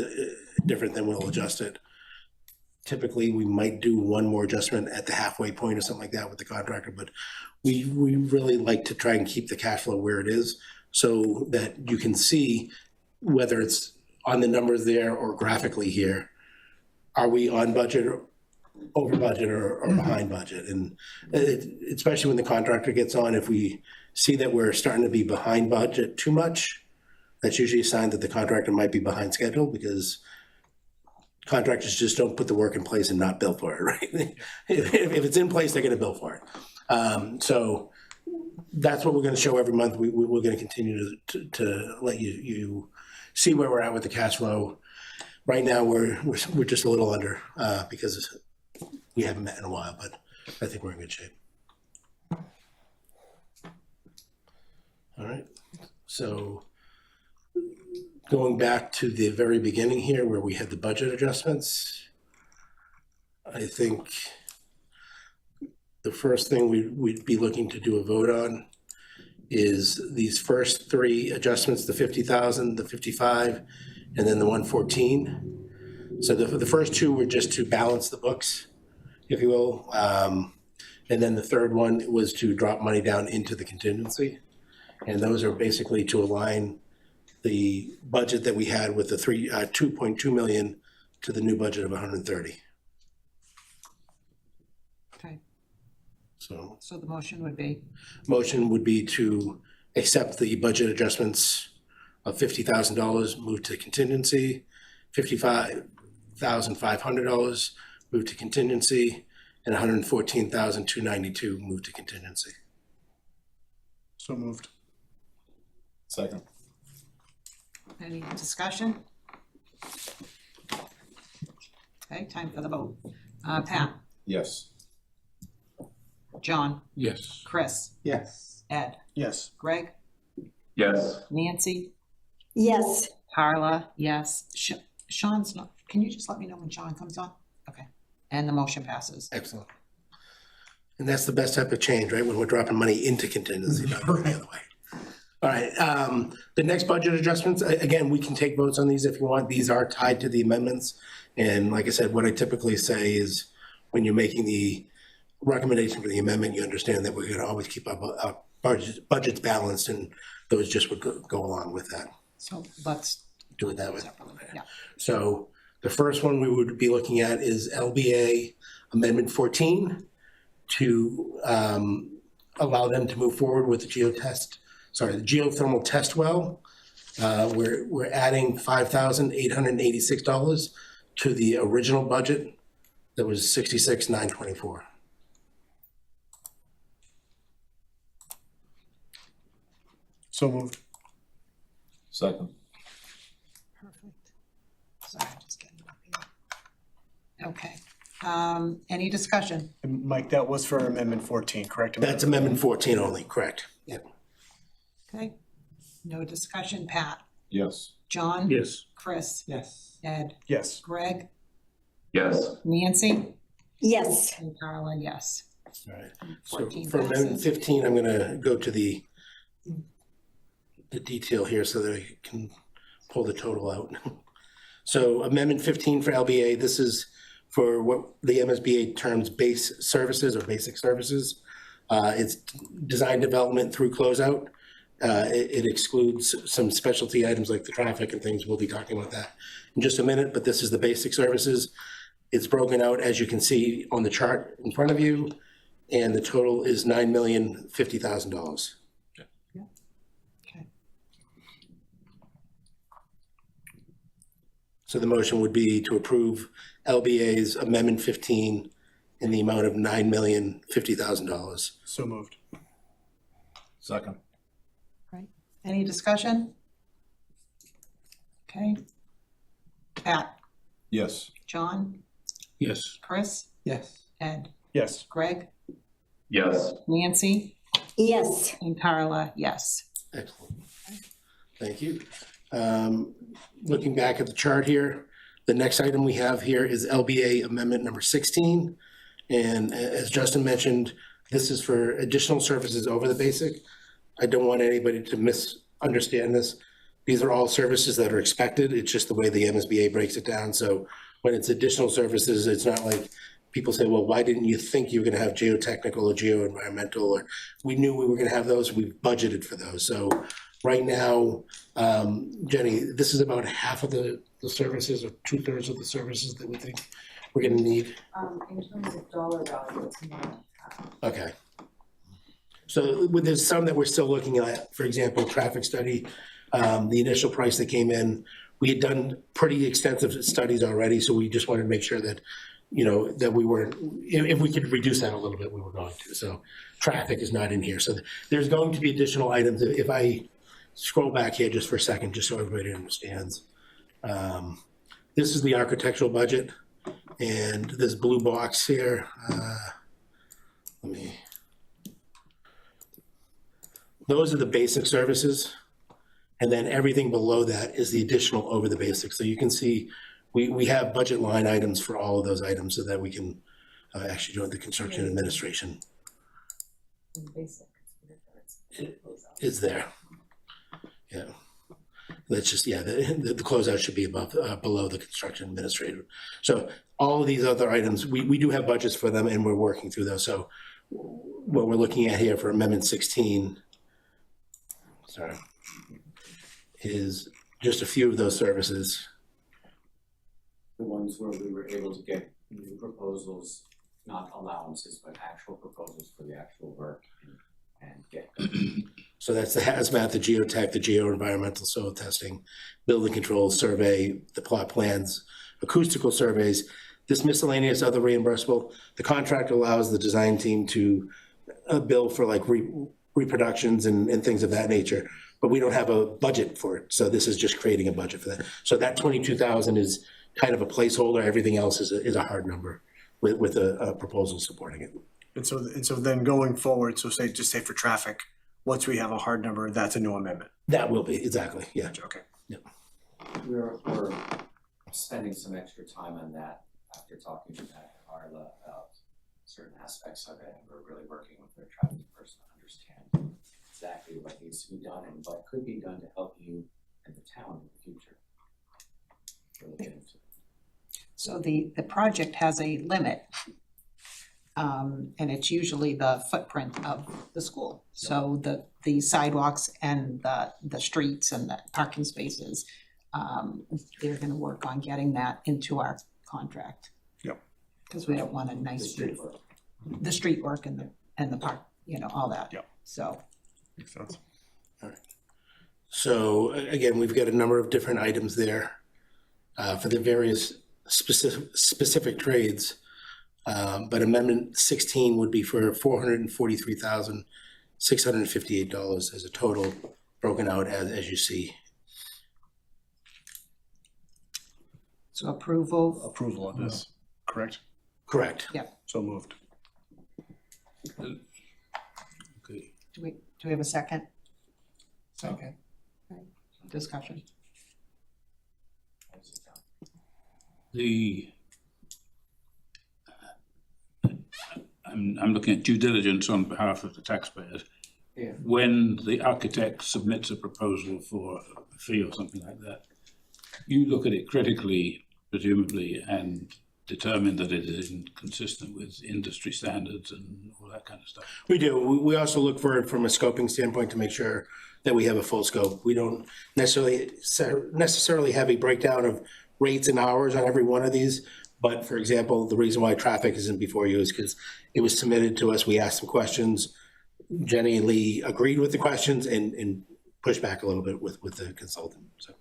Speaker 7: different, then we'll adjust it. Typically, we might do one more adjustment at the halfway point or something like that with the contractor, but we really like to try and keep the cash flow where it is so that you can see whether it's on the numbers there or graphically here, are we on budget or over budget or behind budget? And especially when the contractor gets on, if we see that we're starting to be behind budget too much, that's usually a sign that the contractor might be behind schedule, because contractors just don't put the work in place and not bill for it, right? If it's in place, they're gonna bill for it. So that's what we're gonna show every month. We're gonna continue to let you see where we're at with the cash flow. Right now, we're just a little under because we haven't met in a while, but I think we're in good shape. All right, so going back to the very beginning here where we had the budget adjustments, I think the first thing we'd be looking to do a vote on is these first three adjustments, the 50,000, the 55, and then the 114. So the first two were just to balance the books, if you will. And then the third one was to drop money down into the contingency. And those are basically to align the budget that we had with the 2.2 million to the new budget of 130.
Speaker 1: Okay,
Speaker 7: So
Speaker 1: so the motion would be,
Speaker 7: motion would be to accept the budget adjustments of $50,000 moved to contingency, $55,500 moved to contingency, and $114,292 moved to contingency.
Speaker 6: So moved.
Speaker 2: Second.
Speaker 1: any discussion? Okay, time for the vote. Pat,
Speaker 2: Yes.
Speaker 1: John,
Speaker 10: Yes.
Speaker 1: Chris,
Speaker 3: Yes.
Speaker 1: Ed,
Speaker 6: Yes.
Speaker 1: Greg,
Speaker 8: Yes.
Speaker 1: Nancy,
Speaker 4: Yes,
Speaker 1: Carla, yes. Sean's not, can you just let me know when Sean comes on? Okay, and the motion passes.
Speaker 7: Excellent. And that's the best type of change, right? When we're dropping money into contingency, not going the other way. All right, the next budget adjustments, again, we can take votes on these if you want. These are tied to the amendments. And like I said, what I typically say is when you're making the recommendation for the amendment, you understand that we're gonna always keep our budgets balanced, and those just would go along with that.
Speaker 1: So let's
Speaker 7: Do it that way.
Speaker 1: separately, yeah.
Speaker 7: So the first one we would be looking at is LBA Amendment 14 to allow them to move forward with the geothermal test well. We're adding $5,886 to the original budget that was $66,924.
Speaker 6: So moved.
Speaker 2: Second.
Speaker 1: Perfect. Sorry, just getting it up here. Okay, any discussion?
Speaker 6: And Mike, that was for Amendment 14, correct?
Speaker 7: That's Amendment 14 only, correct? Yep.
Speaker 1: Okay, no discussion. Pat,
Speaker 2: Yes.
Speaker 1: John?
Speaker 10: Yes.
Speaker 1: Chris?
Speaker 3: Yes.
Speaker 1: Ed?
Speaker 6: Yes.
Speaker 1: Greg?
Speaker 8: Yes.
Speaker 1: Nancy?
Speaker 4: yes,
Speaker 1: And Carla, yes.
Speaker 7: All right. So
Speaker 1: 14
Speaker 7: for Amendment
Speaker 1: passes.
Speaker 7: 15, I'm gonna go to the detail here so that I can pull the total out. So Amendment 15 for LBA, this is for what the MSBA terms base services or basic services. It's design development through closeout. It excludes some specialty items like the traffic and things. We'll be talking about that in just a minute, but this is the basic services. It's broken out, as you can see on the chart in front of you, and the total is $9,050,000.
Speaker 1: Okay,
Speaker 7: So the motion would be to approve LBA's Amendment 15 in the amount of $9,050,000.
Speaker 6: So moved.
Speaker 2: Second.
Speaker 1: right. Any discussion? Okay. Pat,
Speaker 2: Yes.
Speaker 1: John,
Speaker 10: Yes.
Speaker 1: Chris,
Speaker 3: Yes.
Speaker 1: Ed,
Speaker 6: Yes.
Speaker 1: Greg,
Speaker 8: Yes.
Speaker 1: Nancy,
Speaker 4: Yes.
Speaker 1: and Carla, yes.
Speaker 7: Excellent. Thank you. Looking back at the chart here, the next item we have here is LBA Amendment number 16. And as Justin mentioned, this is for additional services over the basic. I don't want anybody to misunderstand this. These are all services that are expected. It's just the way the MSBA breaks it down. So when it's additional services, it's not like people say, well, why didn't you think you were gonna have geotechnical or geoenvironmental? Or we knew we were gonna have those, we budgeted for those. So right now, Jenny, this is about half of the services or 2/3 of the services that we think we're gonna need.
Speaker 9: In terms of dollar value, it's more than half.
Speaker 7: Okay. So there's some that we're still looking at, for example, traffic study, the initial price that came in, we had done pretty extensive studies already, so we just wanted to make sure that, you know, that we were, if we could reduce that a little bit, we were going to. So traffic is not in here. So there's going to be additional items. If I scroll back here just for a second, just so everybody understands. This is the architectural budget, and this blue box here, those are the basic services, and then everything below that is the additional over the basic. So you can see we have budget line items for all of those items so that we can actually join the construction administration
Speaker 9: In basic.
Speaker 7: is there. Yeah. That's just, yeah, the closeout should be above, below the construction administrator. So all of these other items, we do have budgets for them and we're working through those. So what we're looking at here for Amendment 16, sorry, is just a few of those services.
Speaker 5: The ones where we were able to get new proposals, not allowances, but actual proposals for the actual work and get them.
Speaker 7: So that's the hazmat, the geotech, the geo-environmental soil testing, building control survey, the plot plans, acoustical surveys, this miscellaneous other reimbursable. The contract allows the design team to bill for like reproductions and things of that nature, but we don't have a budget for it. So this is just creating a budget for that. So that 22,000 is kind of a placeholder. Everything else is a hard number with a proposal supporting it.
Speaker 6: And so then going forward, so just say for traffic, once we have a hard number, that's a new amendment.
Speaker 7: That will be, exactly, yeah.
Speaker 6: Okay.
Speaker 7: Yeah.
Speaker 5: We're spending some extra time on that after talking to Carla about certain aspects of it. And we're really working with their traffic person to understand exactly what needs to be done and what could be done to help you and the town in the future. Really get into it.
Speaker 1: So the project has a limit. And it's usually the footprint of the school. So the sidewalks and the streets and the parking spaces, they're gonna work on getting that into our contract.
Speaker 6: Yep.
Speaker 1: Because we don't want a nice, beautiful, the street work and the park, you know, all that.
Speaker 6: Yep.
Speaker 1: So.
Speaker 6: Makes sense.
Speaker 7: All right. So again, we've got a number of different items there for the various specific trades. But Amendment 16 would be for $443,658 as a total, broken out as you see.
Speaker 1: So approval,
Speaker 6: Approval of this, correct?
Speaker 7: Correct.
Speaker 6: So moved.
Speaker 10: Okay.
Speaker 1: do we have a second? Second. Discussion.
Speaker 10: I'm looking at due diligence on behalf of the taxpayers.
Speaker 5: Yeah.
Speaker 10: When the architect submits a proposal for a fee or something like that, you look at it critically, presumably, and determine that it is consistent with industry standards and all that kind of stuff.
Speaker 7: We do. We also look for it from a scoping standpoint to make sure that we have a full scope. We don't necessarily have a breakdown of rates and hours on every one of these. But for example, the reason why traffic isn't before you is because it was submitted to us. We asked some questions. Jenny and Lee agreed with the questions and pushed back a little bit with the consultant. So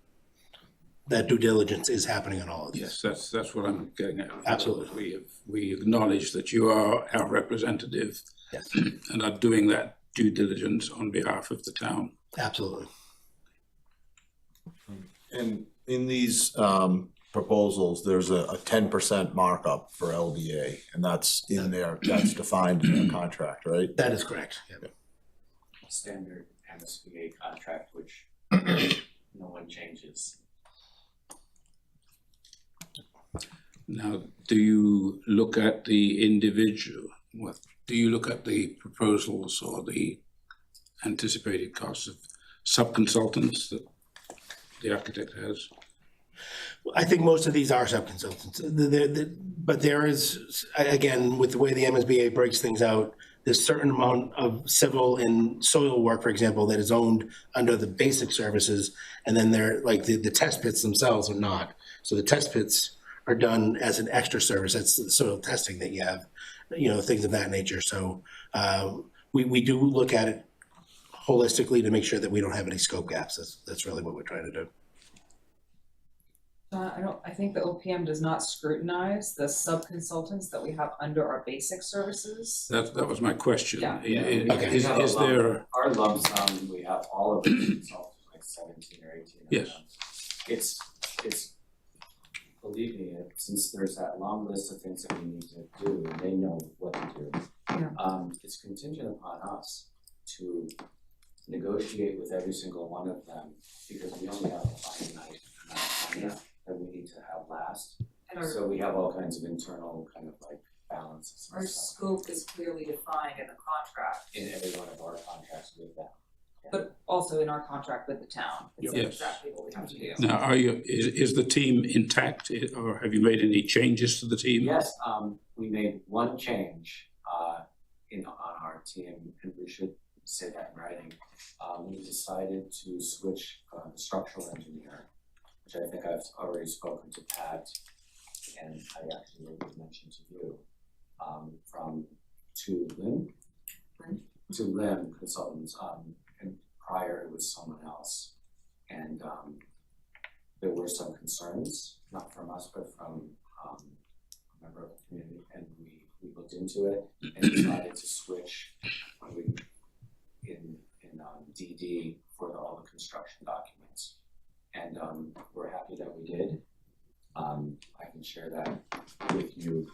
Speaker 7: that due diligence is happening on all of these.
Speaker 10: Yes, that's what I'm getting at.
Speaker 7: Absolutely.
Speaker 10: We acknowledge that you are our representative.
Speaker 7: Yes.
Speaker 10: And are doing that due diligence on behalf of the town.
Speaker 7: Absolutely.
Speaker 2: And in these proposals, there's a 10% markup for LDA, and that's in there, that's defined in the contract, right?
Speaker 7: That is correct. Yeah.
Speaker 5: Standard MSBA contract, which no one changes.
Speaker 10: Now, do you look at the individual, do you look at the proposals or the anticipated costs of sub-consultants that the architect has?
Speaker 7: I think most of these are sub-consultants, but there is, again, with the way the MSBA breaks things out, there's certain amount of civil and soil work, for example, that is owned under the basic services, and then they're like the test pits themselves are not. So the test pits are done as an extra service. That's the soil testing that you have, things of that nature. So we do look at it holistically to make sure that we don't have any scope gaps. That's really what we're trying to do.
Speaker 9: I think the OPM does not scrutinize the sub-consultants that we have under our basic services.
Speaker 10: That was my question.
Speaker 9: Yeah.
Speaker 10: Is there?
Speaker 5: Our lump sum, we have all of the consultants, like 17 or 18 of
Speaker 10: Yes.
Speaker 5: them. It's, believe me, since there's that long list of things that we need to do, and they know what to do.
Speaker 9: Yeah.
Speaker 5: It's contingent upon us to negotiate with every single one of them, because we only have a finite amount of time that we need to have last.
Speaker 9: And our,
Speaker 5: So we have all kinds of internal kind of like balances
Speaker 9: our
Speaker 5: and stuff
Speaker 9: scope is clearly defined in the contract,
Speaker 5: in every one of our contracts with them.
Speaker 9: but also in our contract with the town. It's
Speaker 10: Yes.
Speaker 9: exactly what we have to do.
Speaker 10: Now, is the team intact, or have you made any changes to the team?
Speaker 5: Yes, we made one change on our team, and we should say that in writing. We decided to switch the structural engineer, which I think I've already spoken to Pat, and I actually maybe mentioned to you, to Lim Consultants. And prior it was someone else, and there were some concerns, not from us, but from a member of the community, and we looked into it and decided to switch in DD for all the construction documents. And we're happy that we did. I can share that with you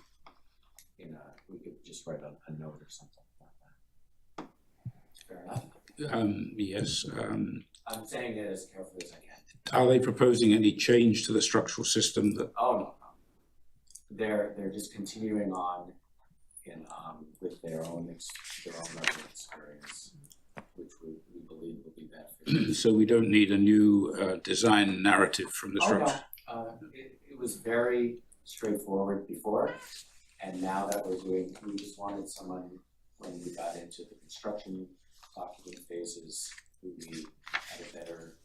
Speaker 5: we could just write a note or something like that. Fair enough?
Speaker 10: Yes.
Speaker 5: I'm saying it as carefully as I can.
Speaker 10: Are they proposing any change to the structural system that?
Speaker 5: Oh, no. They're just continuing on with their own learning experience, which we believe will be beneficial.
Speaker 10: So we don't need a new design narrative from the structure?
Speaker 5: Oh, no. It was very straightforward before, and now that we just wanted someone, when we got into the construction document phases, we had a better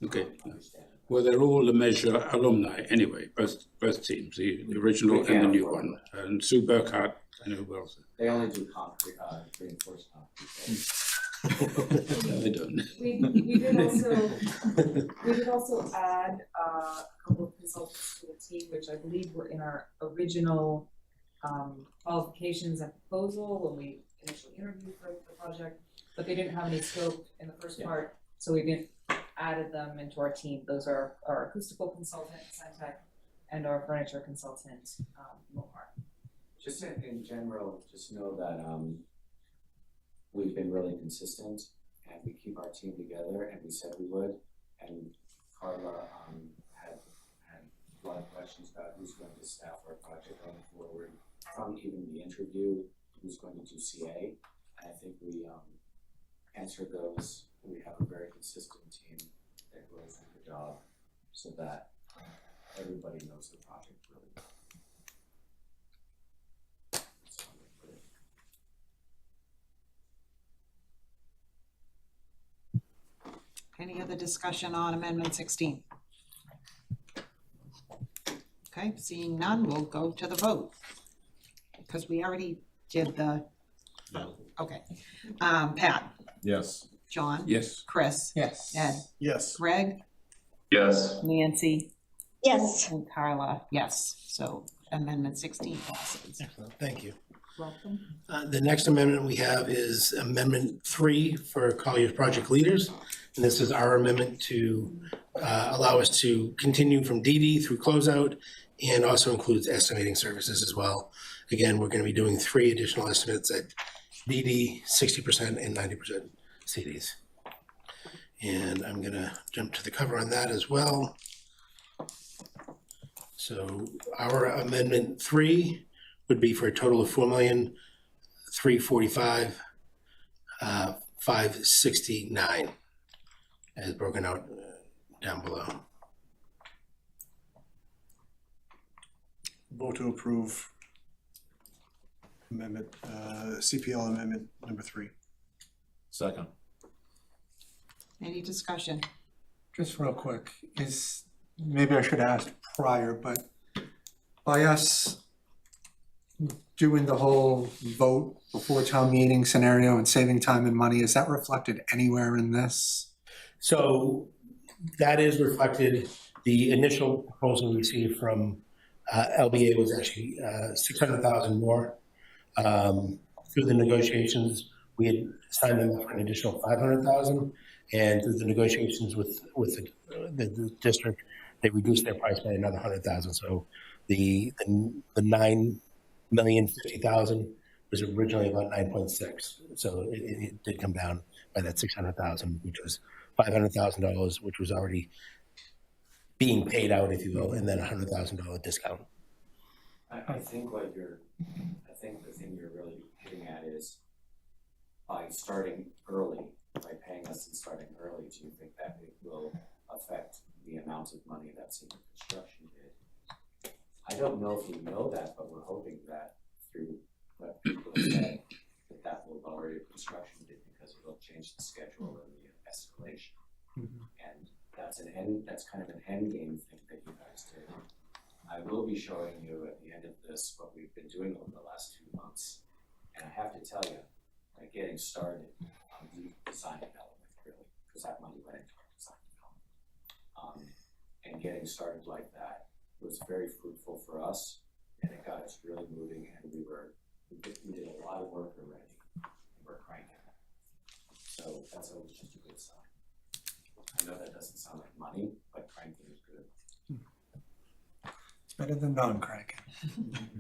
Speaker 5: understanding.
Speaker 10: Well, they're all the Measure alumni anyway, both teams, the original and the new one. And Sue Burkhardt, I know well.
Speaker 5: They only do concrete, reinforced concrete.
Speaker 10: No, they don't.
Speaker 9: We did also add a couple of consultants to the team, which I believe were in our original qualifications and proposal when we initially interviewed for the project, but they didn't have any scope in the first part, so we added them into our team. Those are our acoustical consultant, Centec, and our furniture consultant, Mohar.
Speaker 5: Just in general, just know that we've been really consistent, and we keep our team together, and we said we would. And Carla had a lot of questions about who's going to staff our project going forward, from even the interview, who's going to do CA. And I think we answered those. We have a very consistent team that goes through the job, so that everybody knows the project really well. That's how I put it.
Speaker 1: Any other discussion on Amendment 16? Okay, seeing none, we'll go to the vote. Because we already did the, okay. Pat,
Speaker 2: Yes.
Speaker 1: John?
Speaker 10: Yes.
Speaker 1: Chris?
Speaker 3: Yes.
Speaker 1: Ed?
Speaker 6: Yes.
Speaker 1: Greg?
Speaker 8: Yes.
Speaker 1: Nancy?
Speaker 4: Yes.
Speaker 1: And Carla, yes. So Amendment 16 passes.
Speaker 7: Excellent, thank you.
Speaker 1: Welcome.
Speaker 7: The next amendment we have is Amendment 3 for Collier's project leaders. And this is our amendment to allow us to continue from DD through closeout and also includes estimating services as well. Again, we're going to be doing 3 additional estimates at DD, 60% and 90% CDs. And I'm going to jump to the cover on that as well. So our amendment 3 would be for a total of $4,345,569 as broken out down below.
Speaker 6: Vote to approve amendment, CPL amendment number 3.
Speaker 2: Second.
Speaker 1: Any discussion?
Speaker 3: Just real quick, maybe I should ask prior, but by us doing the whole vote before town meeting scenario and saving time and money, is that reflected anywhere in this?
Speaker 7: So that is reflected. The initial proposal we received from LBA was actually 600,000 more. Through the negotiations, we had signed them for an additional 500,000, and through the negotiations with the district, they reduced their price by another 100,000. So the 9,050,000 was originally about 9.6. So it did come down by that 600,000, which was $500,000, which was already being paid out, if you will, and then a $100,000 discount.
Speaker 5: I think the thing you're really hitting at is by starting early, by paying us and starting early, do you think that it will affect the amount of money that's in the construction bid? I don't know if we know that, but we're hoping that through what people have said, that will lower your construction bid because it'll change the schedule and the escalation. And that's kind of an end game thing that you guys did. I will be showing you at the end of this what we've been doing over the last 2 months. And I have to tell you, like getting started on the design development, really, because that money went into our design development. And getting started like that was very fruitful for us, and it got us really moving, and we did a lot of work already, and we're cranking. So that's always just a good sign. I know that doesn't sound like money, but cranking is good.
Speaker 3: It's better than non-cranking.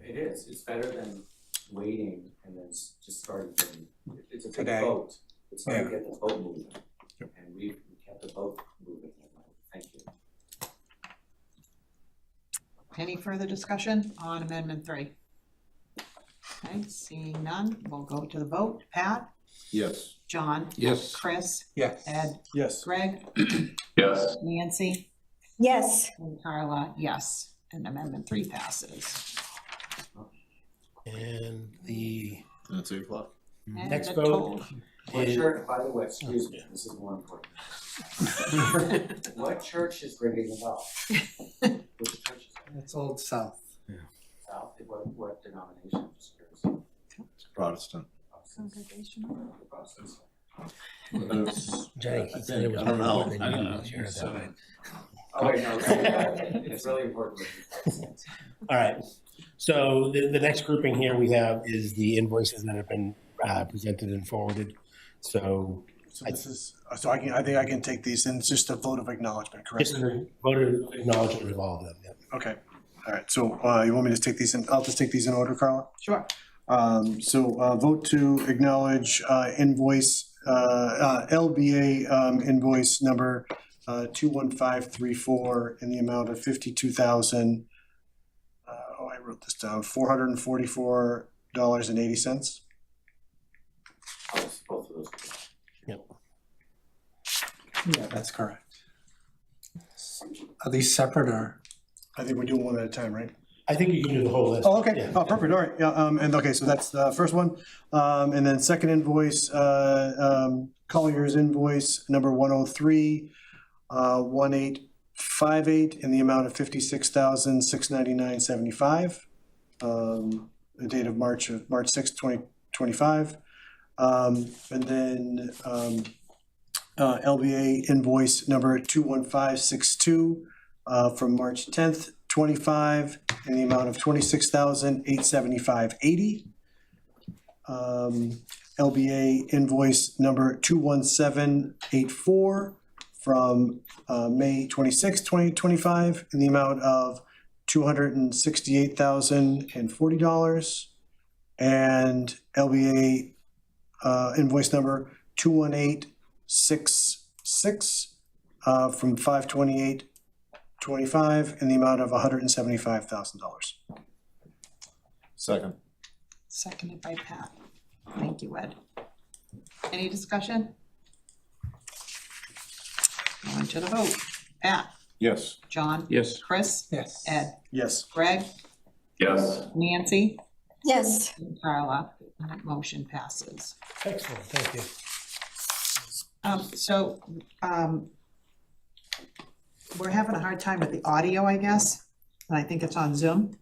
Speaker 5: It is. It's better than waiting and then just starting from, it's a big
Speaker 3: Today.
Speaker 5: boat. It's hard to
Speaker 3: Yeah.
Speaker 5: get the boat moving. And we kept the boat moving. Thank you.
Speaker 1: Any further discussion on amendment 3? Okay, seeing none, we'll go to the vote. Pat?
Speaker 2: Yes.
Speaker 1: John?
Speaker 10: Yes.
Speaker 1: Chris?
Speaker 3: Yes.
Speaker 1: Ed?
Speaker 6: Yes.
Speaker 1: Greg?
Speaker 8: Yes.
Speaker 1: Nancy?
Speaker 4: Yes.
Speaker 1: And Carla, yes. And amendment 3 passes.
Speaker 7: And the
Speaker 2: That's 8 o'clock.
Speaker 1: And
Speaker 7: next
Speaker 1: the
Speaker 7: vote
Speaker 1: total.
Speaker 5: What
Speaker 7: is,
Speaker 5: church, by the way, excuse me, this is more important. What church is bringing the bell? Which church is it?
Speaker 3: It's Old South.
Speaker 5: South, what denomination? Just curious.
Speaker 2: Protestant.
Speaker 5: Protestants.
Speaker 7: Jenny, he said it was
Speaker 2: I don't know.
Speaker 7: more than
Speaker 10: I don't know.
Speaker 7: Sure, that's
Speaker 10: So-
Speaker 7: right.
Speaker 5: Oh, wait, no, it's really important.
Speaker 7: All right, so the next grouping here we have is the invoices that have been presented and forwarded. So
Speaker 6: So this is, so I think I can take these, and it's just a vote of acknowledgement, correct?
Speaker 7: just a vote of acknowledgement of all of them, yeah.
Speaker 6: Okay, all right, so you want me to take these in, I'll just take these in order, Carla?
Speaker 1: Sure.
Speaker 6: Vote to acknowledge invoice, LBA invoice number 21534 in the amount of 52,000, I wrote this down, $444.80.
Speaker 5: Both of those.
Speaker 3: Yeah, that's correct. Are these separate or?
Speaker 6: I think we're doing one at a time, right?
Speaker 7: I think you can do the whole list.
Speaker 6: Oh, okay,
Speaker 7: Yeah.
Speaker 6: oh, perfect, all right, yeah, and okay, so that's the first one. And then second invoice, Collier's invoice number 103, 1858 in the amount of 56,699.75. The date of March 6th, 2025. And then LBA invoice number 21562 from March 10th, 25 in the amount of 26,875.80. LBA invoice number 21784 from May 26, 2025 in the amount of $268,040. And LBA invoice number 21866 from 5/28/25 in the amount of $175,000.
Speaker 2: Second.
Speaker 1: Seconded by Pat. Thank you, Ed. Any discussion? Going to the vote. Pat,
Speaker 2: Yes.
Speaker 1: John,
Speaker 10: Yes.
Speaker 1: Chris,
Speaker 3: Yes.
Speaker 1: Ed,
Speaker 6: Yes.
Speaker 1: Greg,
Speaker 2: Yes.
Speaker 1: Nancy,
Speaker 4: Yes.
Speaker 1: and Carla. And that motion passes.
Speaker 7: Excellent, thank you.
Speaker 1: We're having a hard time with the audio, I guess, and I think it's on Zoom.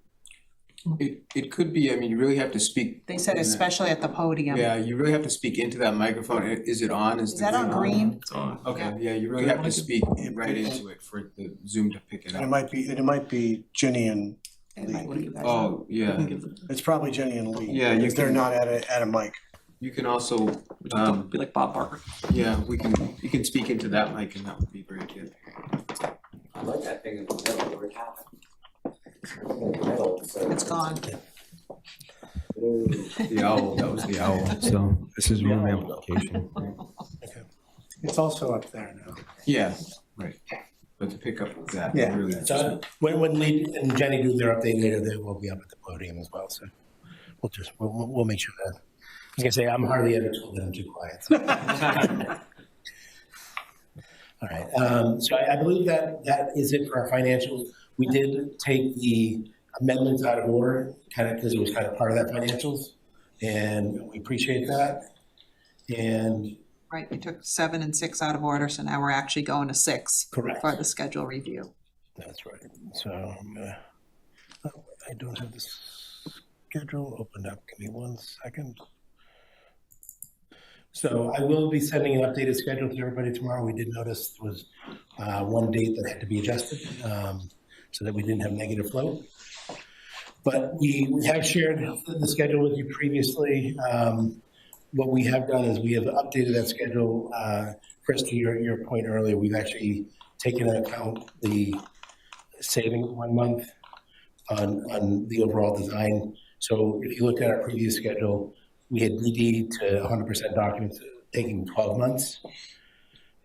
Speaker 11: It could be, I mean, you really have to speak.
Speaker 1: They said especially at the podium.
Speaker 11: Yeah, you really have to speak into that microphone. Is it on?
Speaker 1: Is that on green?
Speaker 8: It's on.
Speaker 11: Okay, yeah, you really have to speak right into it for the Zoom to pick it
Speaker 6: And
Speaker 11: up.
Speaker 6: it might be Jenny and
Speaker 1: It might be you guys.
Speaker 11: Oh, yeah,
Speaker 6: it's probably Jenny and Lee.
Speaker 11: Yeah, you
Speaker 6: because they're
Speaker 11: can-
Speaker 6: not at a mic.
Speaker 11: you can also,
Speaker 8: Be like Bob Barker.
Speaker 11: yeah, you can speak into that mic and that would be very good.
Speaker 5: I like that thing in the middle where it happened. In the middle, so-
Speaker 1: It's gone.
Speaker 11: The owl, that was the owl.
Speaker 12: So this is room amplification.
Speaker 3: It's also up there now.
Speaker 11: Yeah, right. But to pick up that,
Speaker 3: Yeah.
Speaker 11: really.
Speaker 7: So when Lee and Jenny do their update later, they will be up at the podium as well, so we'll make sure that. I was gonna say, I'm hardly ever told that I'm too quiet. So. All right, so I believe that is it for our financials. We did take the amendments out of order, kind of, because it was kind of part of that financials, and we appreciate that. And
Speaker 1: Right, we took 7 and 6 out of order, so now we're actually going to 6.
Speaker 7: Correct.
Speaker 1: For the schedule review.
Speaker 7: that's right, so I don't have the schedule opened up, give me 1 second. So I will be sending an updated schedule to everybody tomorrow. We did notice there was one date that had to be adjusted, so that we didn't have negative flow. But we have shared the schedule with you previously. What we have done is we have updated that schedule. Chris, to your point earlier, we've actually taken into account the saving 1 month on the overall design. So if you look at our previous schedule, we had DD to 100% documents taking 12 months.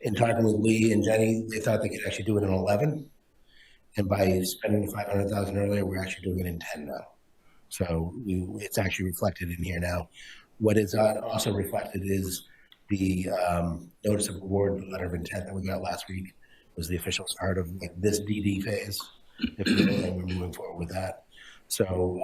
Speaker 7: In talking with Lee and Jenny, they thought they could actually do it in 11. And by spending $500,000 earlier, we're actually doing it in 10 now. So it's actually reflected in here now. What is also reflected is the notice of award, the letter of intent that we got last week was the official start of like this DD phase. If you know, and we're moving forward with that. So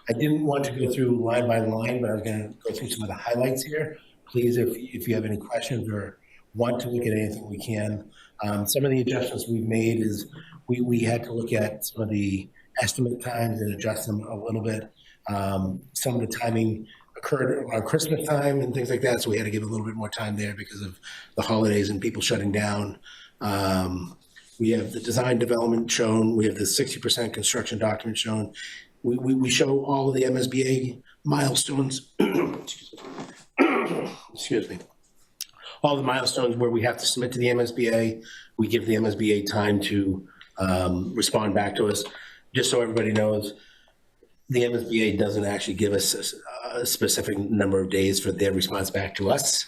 Speaker 7: I didn't want to go through line by line, but I was going to go through some of the highlights here. Please, if you have any questions or want to look at anything, we can. Some of the adjustments we've made is we had to look at some of the estimate times and adjust them a little bit. Some of the timing occurred around Christmas time and things like that, so we had to give a little bit more time there because of the holidays and people shutting down. We have the design development shown. We have the 60% construction document shown. We show all of the MSBA milestones. Excuse me. All the milestones where we have to submit to the MSBA. We give the MSBA time to respond back to us. Just so everybody knows, the MSBA doesn't actually give us a specific number of days for their response back to us,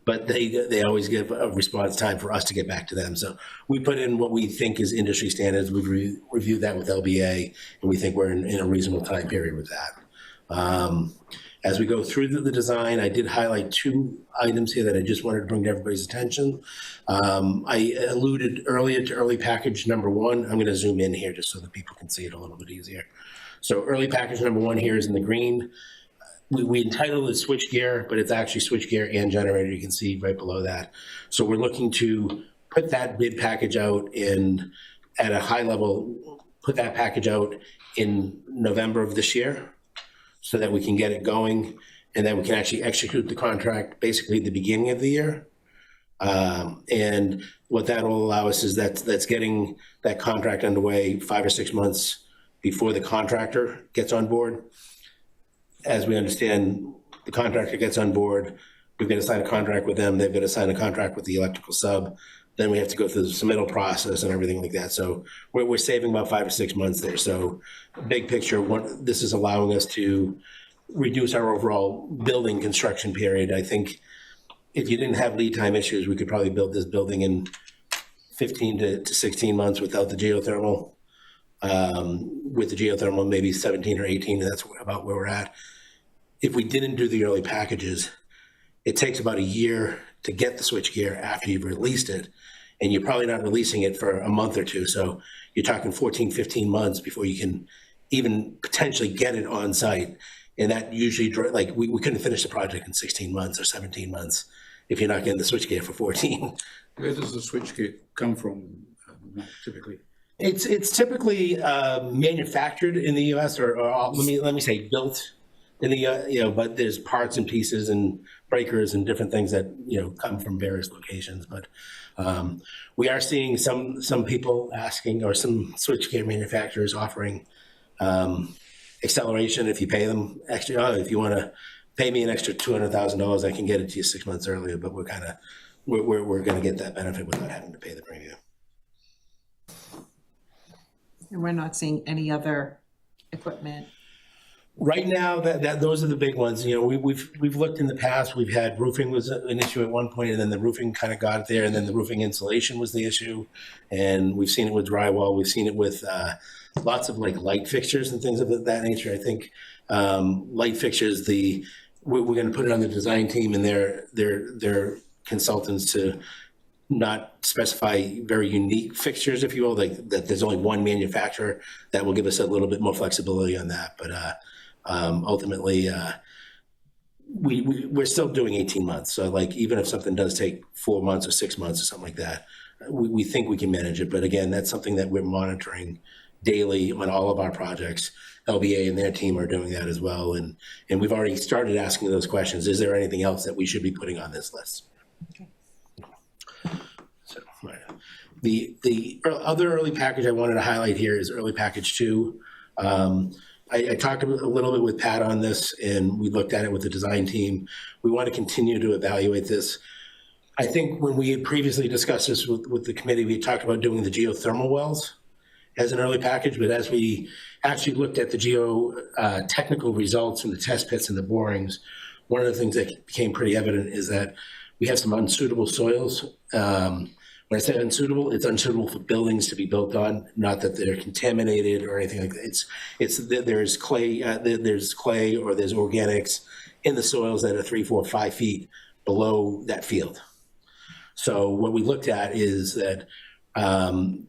Speaker 7: but they always give a response time for us to get back to them. So we put in what we think is industry standards. We've reviewed that with LBA, and we think we're in a reasonable time period with that. As we go through the design, I did highlight 2 items here that I just wanted to bring to everybody's attention. I alluded earlier to early package number 1. I'm going to zoom in here just so that people can see it a little bit easier. So early package number 1 here is in the green. We entitled it switchgear, but it's actually switchgear and generator. You can see right below that. So we're looking to put that bid package out at a high level, put that package out in November of this year so that we can get it going, and then we can actually execute the contract basically at the beginning of the year. And what that will allow us is that's getting that contract underway 5 or 6 months before the contractor gets on board. As we understand, the contractor gets on board, we've got to sign a contract with them, they've got to sign a contract with the electrical sub. Then we have to go through the submittal process and everything like that. So we're saving about 5 or 6 months there. So big picture, this is allowing us to reduce our overall building construction period. I think if you didn't have lead time issues, we could probably build this building in 15 to 16 months without the geothermal. With the geothermal, maybe 17 or 18, and that's about where we're at. If we didn't do the early packages, it takes about a year to get the switchgear after you've released it, and you're probably not releasing it for a month or two. So you're talking 14, 15 months before you can even potentially get it on site. And that usually, like, we couldn't finish the project in 16 months or 17 months if you're not getting the switchgear for 14.
Speaker 10: Where does the switchgear come from typically?
Speaker 7: It's typically manufactured in the U.S. or let me say built in the but there's parts and pieces and breakers and different things that come from various locations. But we are seeing some people asking, or some switchgear manufacturers offering acceleration if you pay them extra. Oh, if you want to pay me an extra $200,000, I can get it to you 6 months earlier. But we're going to get that benefit without having to pay the premium.
Speaker 1: And we're not seeing any other equipment.
Speaker 7: Right now, those are the big ones. We've looked in the past. We've had roofing was an issue at one point, and then the roofing kind of got it there, and then the roofing insulation was the issue. And we've seen it with drywall. We've seen it with lots of like light fixtures and things of that nature. I think light fixtures. We're going to put it on the design team and their consultants to not specify very unique fixtures, if you will, like that there's only one manufacturer. That will give us a little bit more flexibility on that. But ultimately, we're still doing 18 months. So like, even if something does take 4 months or 6 months or something like that, we think we can manage it. But again, that's something that we're monitoring daily on all of our projects. LBA and their team are doing that as well. And we've already started asking those questions. Is there anything else that we should be putting on this list?
Speaker 1: Okay.
Speaker 7: So, right. The other early package I wanted to highlight here is early package 2. I talked a little bit with Pat on this, and we looked at it with the design team. We want to continue to evaluate this. I think when we had previously discussed this with the committee, we talked about doing the geothermal wells as an early package, but as we actually looked at the technical results from the test pits and the borings, one of the things that became pretty evident is that we have some unsuitable soils. When I say unsuitable, it's unsuitable for buildings to be built on. Not that they're contaminated or anything like that. It's there's clay, or there's organics in the soils that are 3, 4, 5 feet below that field. So what we looked at is that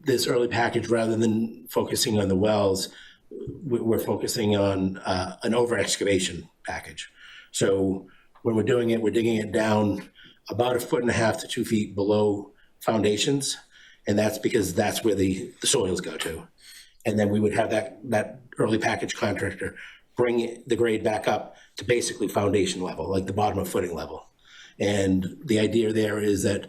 Speaker 7: this early package, rather than focusing on the wells, we're focusing on an over excavation package. So when we're doing it, we're digging it down about 1.5 to 2 feet below foundations, and that's because that's where the soils go to. And then we would have that early package contractor bring the grade back up to basically foundation level, like the bottom of footing level. And the idea there is that,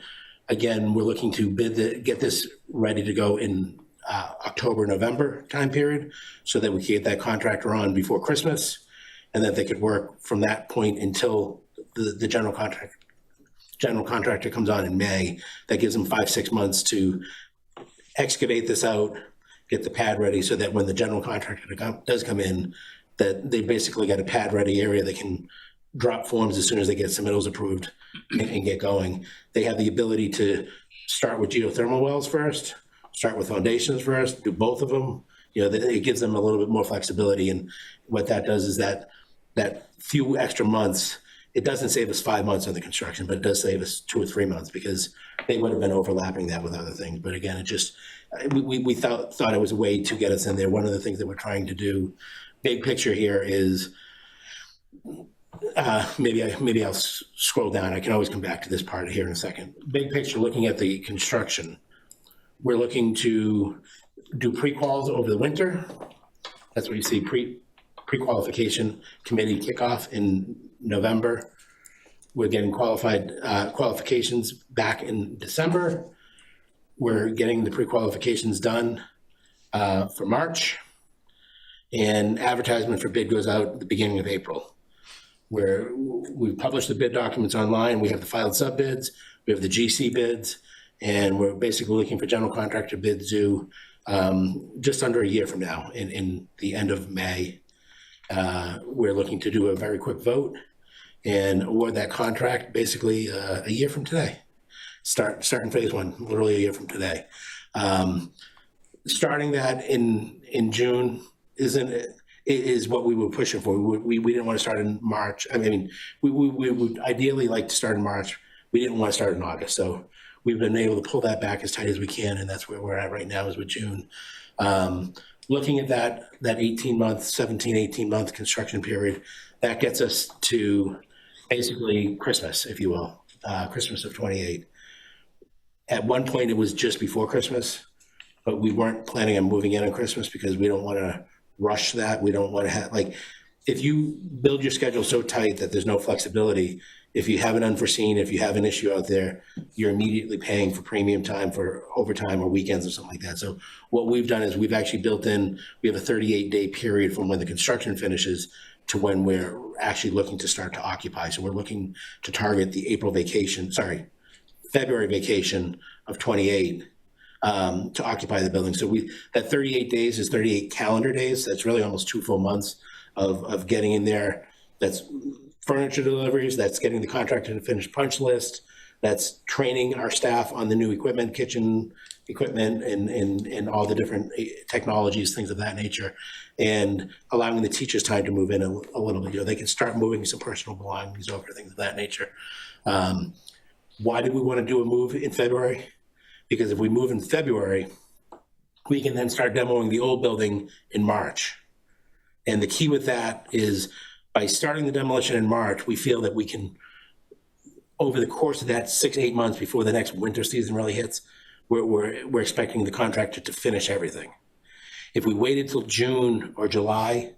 Speaker 7: again, we're looking to get this ready to go in October, November time period, so that we can get that contractor on before Christmas, and that they could work from that point until the general contractor comes on in May. That gives them 5-6 months to excavate this out, get the pad ready, so that when the general contractor does come in, that they basically got a pad ready area. They can drop forms as soon as they get submittals approved and get going. They have the ability to start with geothermal wells first, start with foundations first, do both of them. It gives them a little bit more flexibility. And what that does is that few extra months, it doesn't save us 5 months on the construction, but it does save us 2 or 3 months, because they would have been overlapping that with other things. But again, it just, we thought it was a way to get us in there. One of the things that we're trying to do, big picture here, is maybe I'll scroll down. I can always come back to this part here in a second. Big picture, looking at the construction, we're looking to do pre-quals over the winter. That's what you see, pre-qualification committee kickoff in November. We're getting qualifications back in December. We're getting the pre-qualifications done for March, and advertisement for bid goes out at the beginning of April, where we publish the bid documents online. We have the filed sub bids, we have the GC bids, And we're basically looking for general contractor bids due just under a year from now, in the end of May. We're looking to do a very quick vote and award that contract basically a year from today. Starting phase one, literally a year from today. Starting that in June is what we were pushing for. We didn't want to start in March. I mean, we would ideally like to start in March. We didn't want to start in August. So we've been able to pull that back as tight as we can, and that's where we're at right now is with June. Looking at that 18-month, 18-month construction period, that gets us to basically Christmas, if you will, Christmas of 28. At one point, it was just before Christmas, but we weren't planning on moving in on Christmas because we don't want to rush that. We don't want to have, like, if you build your schedule so tight that there's no flexibility, if you have an unforeseen, if you have an issue out there, you're immediately paying for premium time for overtime or weekends or something like that. So what we've done is we've actually built in, we have a 38-day period from when the construction finishes to when we're actually looking to start to occupy. So we're looking to target the February vacation of 28 to occupy the building. So that 38 days is 38 calendar days. That's really almost 2 full months of getting in there. That's furniture deliveries, that's getting the contractor to finish punch list, that's training our staff on the new equipment, kitchen equipment, and all the different technologies, things of that nature, and allowing the teachers time to move in a little bit. They can start moving some personal belongings over, things of that nature. Why did we want to do a move in February? Because if we move in February, we can then start demoing the old building in March. And the key with that is by starting the demolition in March, we feel that we can, over the course of that 6-8 months before the next winter season really hits, we're expecting the contractor to finish everything. If we waited till June or July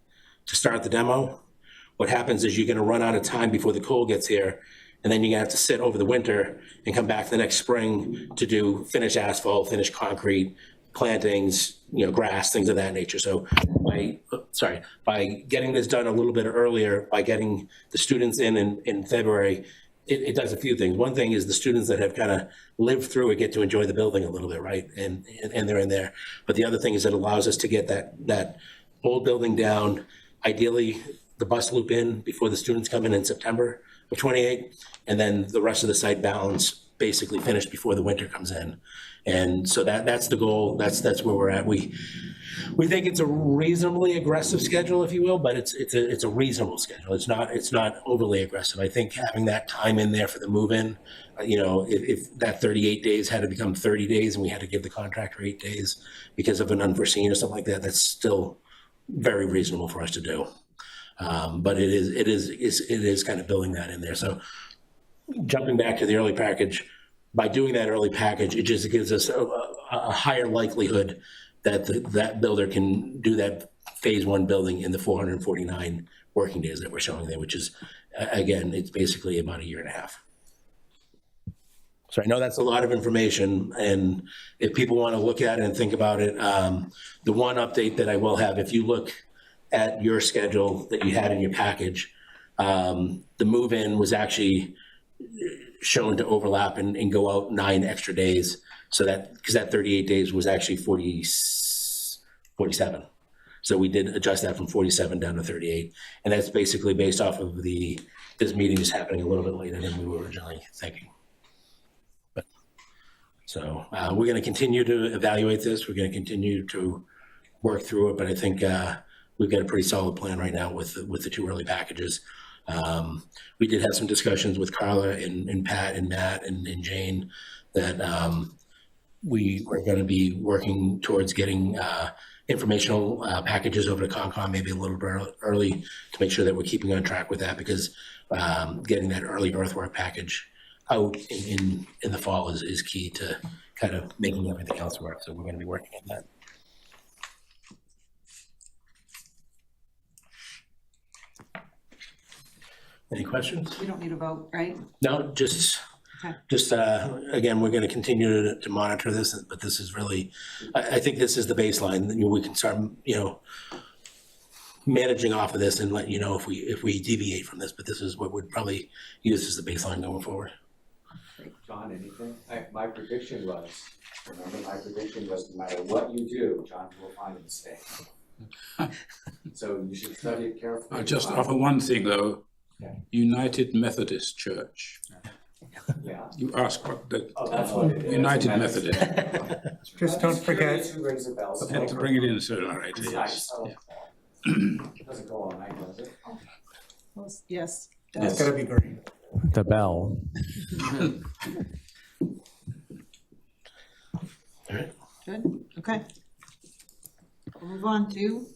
Speaker 7: to start the demo, what happens is you're going to run out of time before the cold gets here, and then you're going to have to sit over the winter and come back the next spring to do finished asphalt, finished concrete, plantings, grass, things of that nature. So by getting this done a little bit earlier, by getting the students in February, it does a few things. One thing is the students that have kind of lived through it get to enjoy the building a little bit, right? And they're in there. But the other thing is it allows us to get that old building down, ideally the bus loop in before the students come in September of 28, and then the rest of the site balance basically finished before the winter comes in. And so that's the goal. That's where we're at. We think it's a reasonably aggressive schedule, if you will, but it's a reasonable schedule. It's not overly aggressive. I think having that time in there for the move-in, if that 38 days had to become 30 days and we had to give the contractor 8 days because of an unforeseen or something like that, that's still very reasonable for us to do. But it is kind of building that in there. So jumping back to the early package, by doing that early package, it just gives us a higher likelihood that that builder can do that phase one building in the 449 working days that we're showing there, which is, again, it's basically about a year and a half. So I know that's a lot of information, and if people want to look at it and think about it, the one update that I will have, if you look at your schedule that you had in your package, the move-in was actually shown to overlap and go out 9 extra days. So because that 38 days was actually 47. So we did adjust that from 47 down to 38. And that's basically based off of this meeting is happening a little bit later than we were originally thinking. So we're going to continue to evaluate this. We're going to continue to work through it, but I think we've got a pretty solid plan right now with the 2 early packages. We did have some discussions with Carla and Pat and Matt and Jane that we were going to be working towards getting informational packages over to Concom maybe a little bit early to make sure that we're keeping on track with that, because getting that early earthwork package out in the fall is key to kind of making everything else work. So we're going to be working on that. Any questions?
Speaker 1: We don't need a vote, right?
Speaker 7: No, just again, we're going to continue to monitor this, but this is really, I think this is the baseline. We can start, managing off of this and let you know if we deviate from this, but this is what we'd probably use as the baseline going forward.
Speaker 5: John, anything? My prediction was, remember, my prediction was no matter what you do, John will find a mistake. So you should study it carefully.
Speaker 10: I'll just offer one thing though.
Speaker 5: Yeah.
Speaker 10: United Methodist Church.
Speaker 5: Yeah.
Speaker 10: You ask what the
Speaker 5: Oh, that's what it is.
Speaker 10: United Methodist.
Speaker 3: Just don't forget.
Speaker 5: Who rings the bells?
Speaker 10: I had to bring it in sooner or later,
Speaker 5: It's
Speaker 10: yes.
Speaker 5: nice. Oh,
Speaker 10: Yeah.
Speaker 5: doesn't go all night, does it?
Speaker 1: Yes.
Speaker 3: It's gotta be green.
Speaker 12: The bell.
Speaker 1: Good, okay. We'll move on to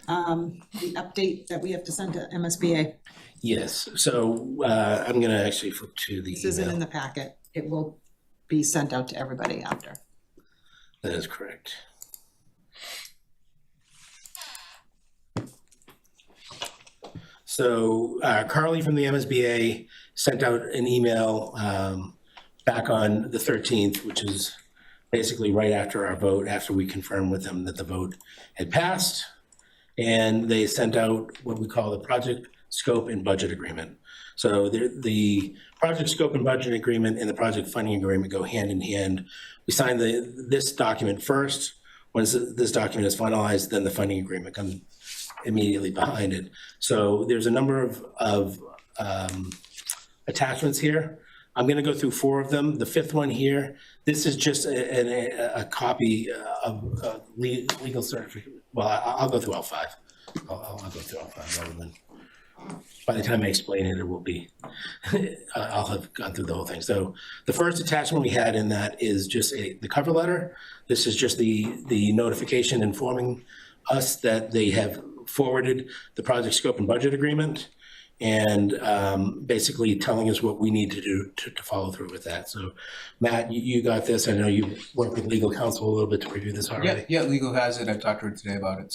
Speaker 1: the update that we have to send to MSBA.
Speaker 7: Yes, so I'm gonna actually flip to the
Speaker 1: This isn't in
Speaker 7: email.
Speaker 1: the packet. It will be sent out to everybody after.
Speaker 7: That is correct. So Carly from the MSBA sent out an email back on the 13th, which is basically right after our vote, after we confirmed with them that the vote had passed. And they sent out what we call the project scope and budget agreement. So the project scope and budget agreement and the project funding agreement go hand in hand. We signed this document first. Once this document is finalized, then the funding agreement comes immediately behind it. So there's a number of attachments here. I'm going to go through 4 of them. The 5th one here, this is just a copy of legal certificate. Well, I'll go through all 5. I'll go through all 5 rather than, by the time I explain it, it will be, I'll have gone through the whole thing. So the first attachment we had in that is just the cover letter. This is just the notification informing us that they have forwarded the project scope and budget agreement, and basically telling us what we need to do to follow through with that. So Matt, you got this. I know you worked with legal counsel a little bit to review this already.
Speaker 11: Yeah, legal has it. I talked to her today about it.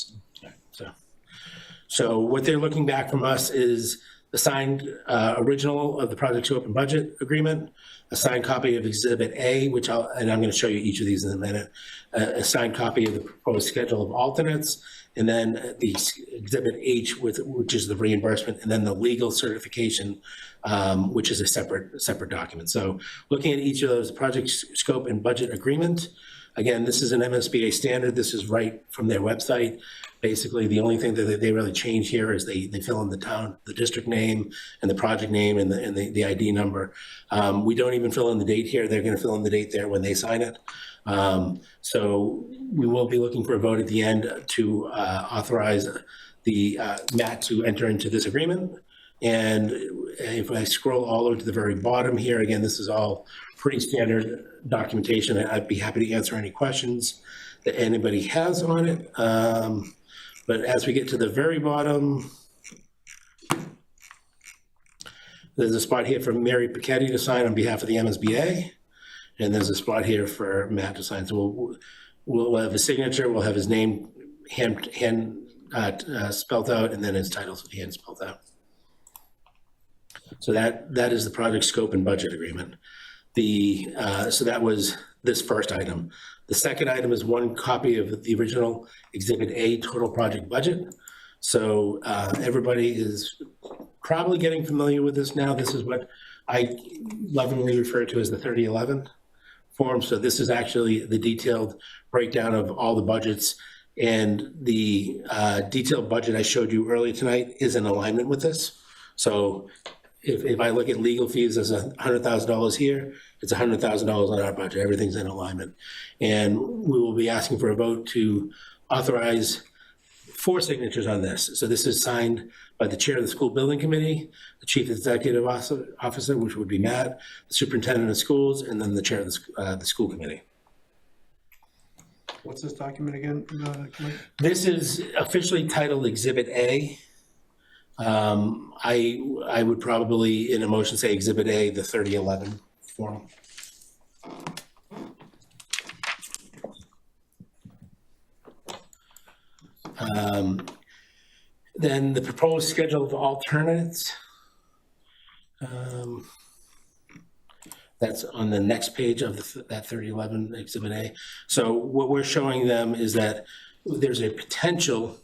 Speaker 7: So what they're looking back from us is the signed original of the project scope and budget agreement, a signed copy of Exhibit A, and I'm going to show you each of these in a minute, a signed copy of the proposed schedule of alternates, and then the Exhibit H, which is the reimbursement, and then the legal certification, which is a separate document. So looking at each of those, project scope and budget agreement, again, this is an MSBA standard. This is right from their website. Basically, the only thing that they really change here is they fill in the district name and the project name and the ID number. We don't even fill in the date here. They're going to fill in the date there when they sign it. So we will be looking for a vote at the end to authorize the Matt to enter into this agreement. And if I scroll all the way to the very bottom here, again, this is all pretty standard documentation. I'd be happy to answer any questions that anybody has on it. But as we get to the very bottom, there's a spot here for Mary Piketty to sign on behalf of the MSBA. And there's a spot here for Matt to sign. So we'll have his signature, we'll have his name hand spelled out, and then his title hand spelled out. So that is the project scope and budget agreement. So that was this first item. The second item is one copy of the original Exhibit A total project budget. So everybody is probably getting familiar with this now. This is what I lovingly refer to as the 3011 form. So this is actually the detailed breakdown of all the budgets, and the detailed budget I showed you earlier tonight is in alignment with this. So if I look at legal fees as $100,000 here, it's $100,000 on our budget. Everything's in alignment. And we will be asking for a vote to authorize 4 signatures on this. So this is signed by the chair of the school building committee, the chief executive officer, which would be Matt, the superintendent of schools, and then the chair of the school committee.
Speaker 6: What's this document again, Mike?
Speaker 7: This is officially titled Exhibit A. I would probably, in a motion, say Exhibit A, the 3011 form. Then the proposed schedule of alternates. That's on the next page of that 3011 Exhibit A. So what we're showing them is that there's a potential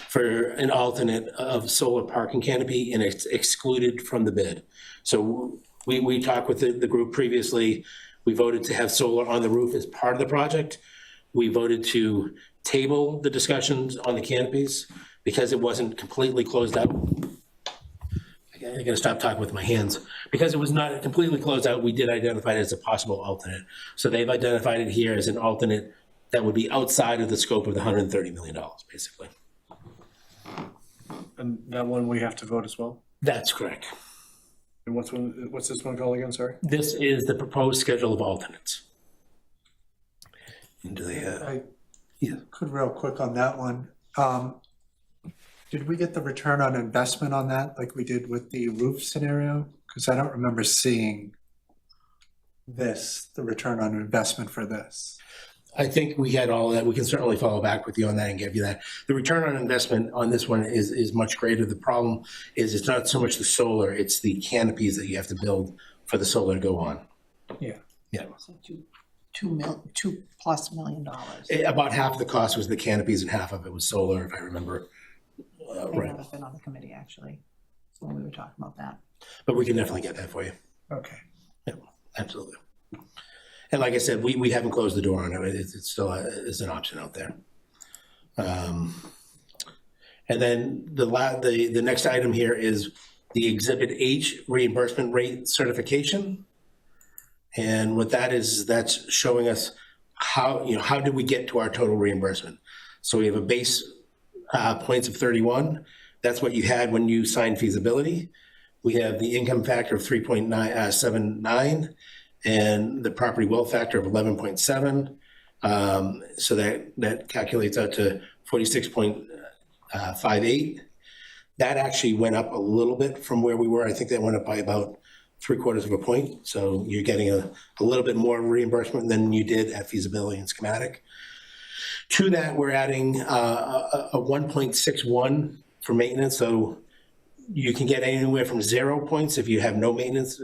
Speaker 7: for an alternate of solar parking canopy, and it's excluded from the bid. So we talked with the group previously. We voted to have solar on the roof as part of the project. We voted to table the discussions on the canopies because it wasn't completely closed out. I gotta stop talking with my hands. Because it was not completely closed out, we did identify it as a possible alternate. So they've identified it here as an alternate that would be outside of the scope of the $130 million, basically.
Speaker 6: And that one we have to vote as well?
Speaker 7: That's correct.
Speaker 6: And what's this one called again, sorry?
Speaker 7: This is the proposed schedule of alternates. And do they have?
Speaker 3: I
Speaker 7: Yeah.
Speaker 3: could real quick on that one. Did we get the return on investment on that like we did with the roof scenario? Because I don't remember seeing this, the return on investment for this.
Speaker 7: I think we had all that. We can certainly follow back with you on that and give you that. The return on investment on this one is much greater. The problem is it's not so much the solar, it's the canopies that you have to build for the solar to go on.
Speaker 3: Yeah.
Speaker 7: Yeah.
Speaker 1: So $2+ million.
Speaker 7: About half the cost was the canopies and half of it was solar, if I remember
Speaker 1: They
Speaker 7: right.
Speaker 1: haven't been on the committee, actually, when we were talking about that.
Speaker 7: But we can definitely get that for you.
Speaker 3: Okay.
Speaker 7: Yeah, absolutely. And like I said, we haven't closed the door on it. It's still it's an option out there. And then the next item here is the Exhibit H reimbursement rate certification. And what that is, that's showing us how did we get to our total reimbursement. So we have a base points of 31. That's what you had when you signed feasibility. We have the income factor of 3.79 and the property wealth factor of 11.7. So that calculates out to 46.58. That actually went up a little bit from where we were. I think that went up by about 3/4 of a point. So you're getting a little bit more reimbursement than you did at feasibility and schematic. To that, we're adding a 1.61 for maintenance. So you can get anywhere from 0 points if you have no maintenance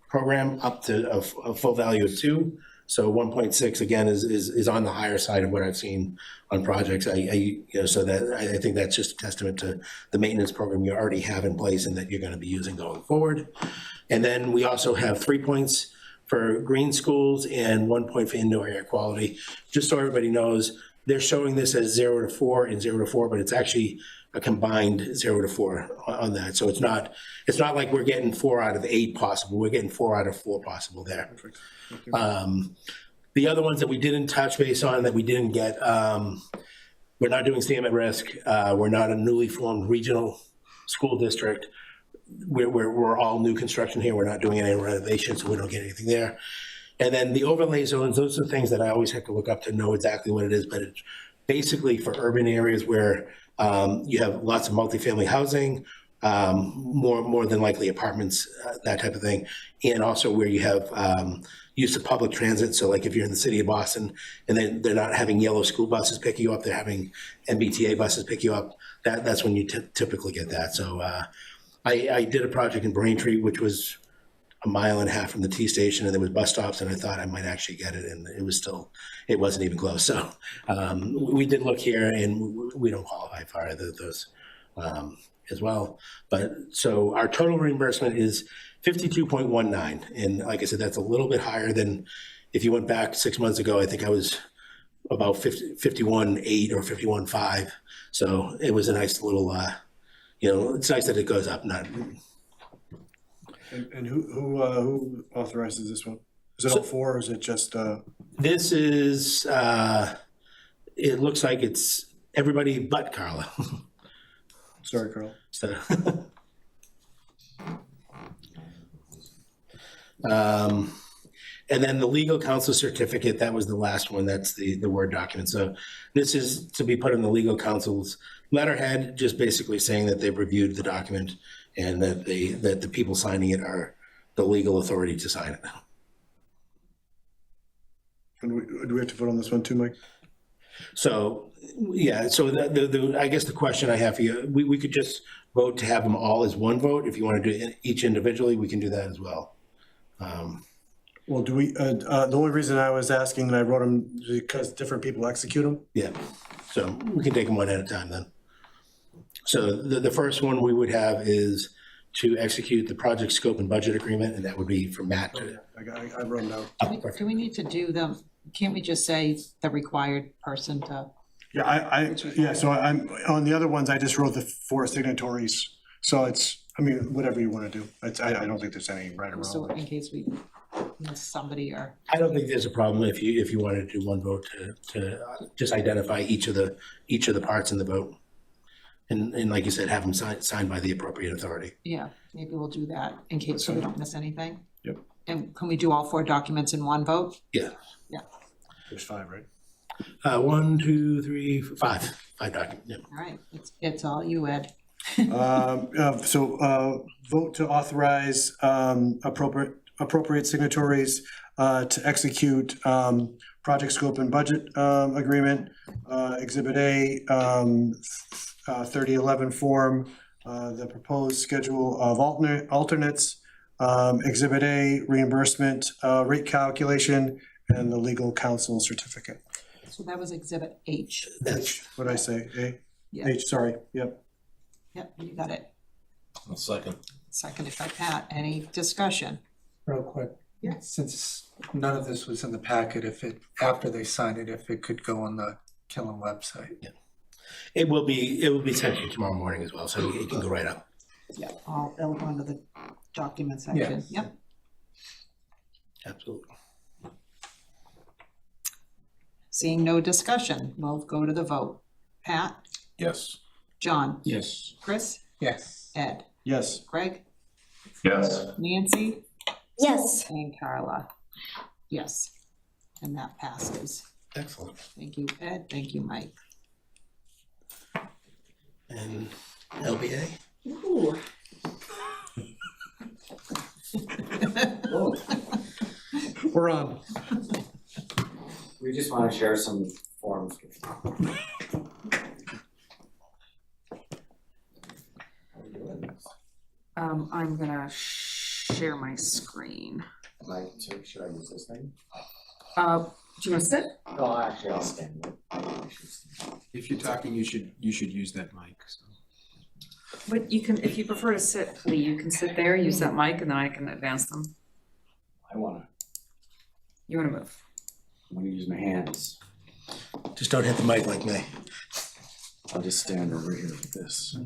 Speaker 7: program up to a full value of 2. So 1.6 again is on the higher side of what I've seen on projects. So that I think that's just a testament to the maintenance program you already have in place and that you're going to be using going forward. And then we also have 3 points for green schools and 1 point for indoor air quality. Just so everybody knows, they're showing this as 0 to 4 and 0 to 4, but it's actually a combined 0 to 4 on that. So it's not like we're getting 4 out of 8 possible. We're getting 4 out of 4 possible there.
Speaker 6: Perfect.
Speaker 7: The other ones that we didn't touch base on that we didn't get, we're not doing SAM at risk. We're not a newly formed regional school district. We're all new construction here. We're not doing any renovations, so we don't get anything there. And then the overlay zones, those are things that I always have to look up to know exactly what it is, but it's basically for urban areas where you have lots of multifamily housing, more than likely apartments, that type of thing, and also where you have use of public transit. So like if you're in the city of Boston and then they're not having yellow school buses pick you up, they're having MBTA buses pick you up, that's when you typically get that. So I did a project in Braintree, which was a mile and a half from the T station, and there was bus stops, and I thought I might actually get it, and it wasn't even close. So we did look here, and we don't qualify for either of those as well. But so our total reimbursement is 52.19, and like I said, that's a little bit higher than if you went back 6 months ago. I think I was about 51.8 or 51.5. So it was a nice little, it's nice that it goes up, not.
Speaker 6: And who authorizes this one? Is it all 4 or is it just?
Speaker 7: This is, it looks like it's everybody but Carla.
Speaker 6: Sorry, Carl.
Speaker 7: So, and then the legal counsel certificate, that was the last one. That's the Word document. So this is to be put in the legal counsel's letterhead, just basically saying that they've reviewed the document and that the people signing it are the legal authority to sign it.
Speaker 6: And do we have to vote on this one too, Mike?
Speaker 7: So, yeah, so I guess the question I have for you, we could just vote to have them all as one vote. If you want to do each individually, we can do that as well.
Speaker 6: Well, do we, the only reason I was asking and I wrote them because different people execute them?
Speaker 7: Yeah, so we can take them one at a time then. So the first one we would have is to execute the project scope and budget agreement, and that would be for Matt to.
Speaker 6: I wrote down.
Speaker 1: Do we need to do them, can't we just say the required person to?
Speaker 6: Yeah, so I'm, on the other ones, I just wrote the 4 signatories. So it's, I mean, whatever you want to do. I don't think there's any right or
Speaker 1: So
Speaker 6: wrong.
Speaker 1: in case we miss somebody or,
Speaker 7: I don't think there's a problem if you wanted to do one vote to just identify each of the parts in the vote. And like you said, have them signed by the appropriate authority.
Speaker 1: yeah, maybe we'll do that in case so we don't miss anything.
Speaker 6: Yep.
Speaker 1: And can we do all 4 documents in one vote?
Speaker 7: Yeah.
Speaker 6: There's 5, right?
Speaker 7: 1, 2, 3, 5 documents. Yeah.
Speaker 1: All right, it's all you, Ed.
Speaker 6: So vote to authorize appropriate signatories to execute project scope and budget agreement, Exhibit A, 3011 form, the proposed schedule of alternates, Exhibit A, reimbursement rate calculation, and the legal counsel certificate.
Speaker 1: So that was Exhibit H.
Speaker 6: H, what'd I say? A?
Speaker 1: Yeah.
Speaker 6: H, sorry, yep.
Speaker 1: Yep, you got it.
Speaker 2: I'll second.
Speaker 1: Seconded by Pat. Any discussion?
Speaker 3: Real quick.
Speaker 1: Yeah.
Speaker 3: Since none of this was in the packet, after they sign it, if it could go on the Killam website.
Speaker 7: Yeah. It will be sent to you tomorrow morning as well, so it can go right up.
Speaker 1: Yeah, it'll go into the document section. Yep.
Speaker 7: Absolutely.
Speaker 1: Seeing no discussion, we'll go to the vote. Pat?
Speaker 2: Yes.
Speaker 1: John?
Speaker 10: Yes.
Speaker 1: Chris?
Speaker 3: Yes.
Speaker 1: Ed?
Speaker 6: Yes.
Speaker 1: Greg?
Speaker 8: Yes.
Speaker 1: Nancy?
Speaker 4: Yes.
Speaker 1: And Carla? Yes. And that passes.
Speaker 7: Excellent.
Speaker 1: Thank you, Ed. Thank you, Mike.
Speaker 7: And LBA?
Speaker 5: Ooh.
Speaker 3: We're on.
Speaker 5: We just want to share some forms with you. How are you doing this?
Speaker 9: I'm gonna share my screen.
Speaker 5: Should I use this thing?
Speaker 9: Do you wanna sit?
Speaker 5: No, actually, I'll stand.
Speaker 11: If you're talking, you should use that mic, so.
Speaker 9: But you can, if you prefer to sit, Lee, you can sit there, use that mic, and then I can advance them. You wanna move?
Speaker 5: I'm gonna use my hands.
Speaker 7: Just don't hit the mic like me.
Speaker 5: I'll just stand over here like this.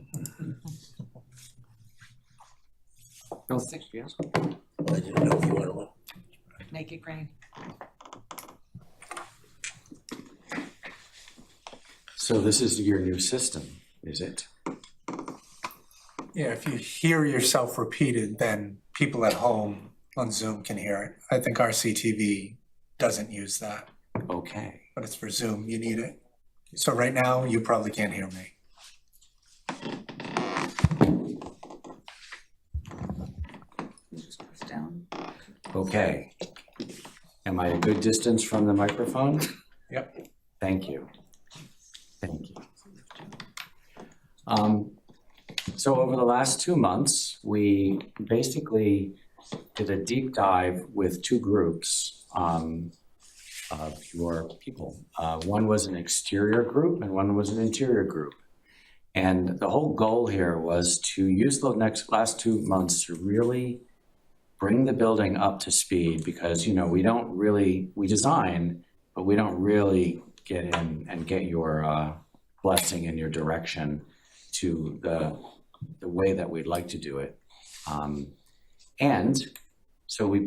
Speaker 9: Go 6 feet.
Speaker 7: I didn't know if you wanted one.
Speaker 1: Make it green.
Speaker 5: So this is your new system, is it?
Speaker 3: Yeah, if you hear yourself repeated, then people at home on Zoom can hear it. I think RCTV doesn't use that,
Speaker 5: Okay.
Speaker 3: but it's for Zoom, you need it. So right now, you probably can't hear me.
Speaker 9: Just press down.
Speaker 5: Okay. Am I a good distance from the microphone?
Speaker 3: Yep.
Speaker 5: Thank you. Thank you. So over the last 2 months, we basically did a deep dive with 2 groups of your people. One was an exterior group and one was an interior group. And the whole goal here was to use the last 2 months to really bring the building up to speed, because, you know, we design, but we don't really get in and get your blessing and your direction to the way that we'd like to do it. And so we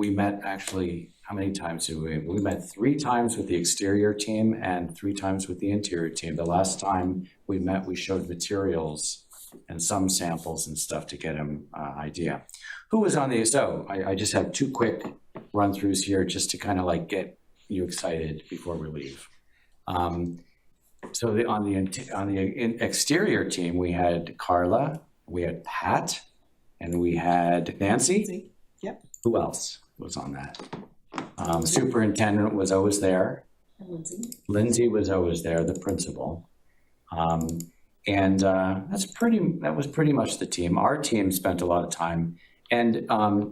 Speaker 5: met actually, how many times did we met 3 times with the exterior team and 3 times with the interior team. The last time we met, we showed materials and some samples and stuff to get an idea. Who was on so I just have 2 quick run throughs here just to kind of like get you excited before we leave. So on the exterior team, we had Carla, we had Pat, and we had Nancy.
Speaker 1: Yep.
Speaker 5: Who else was on that? Superintendent was always there. Lindsay was always there, the principal. And that was pretty much the team. Our team spent a lot of time. And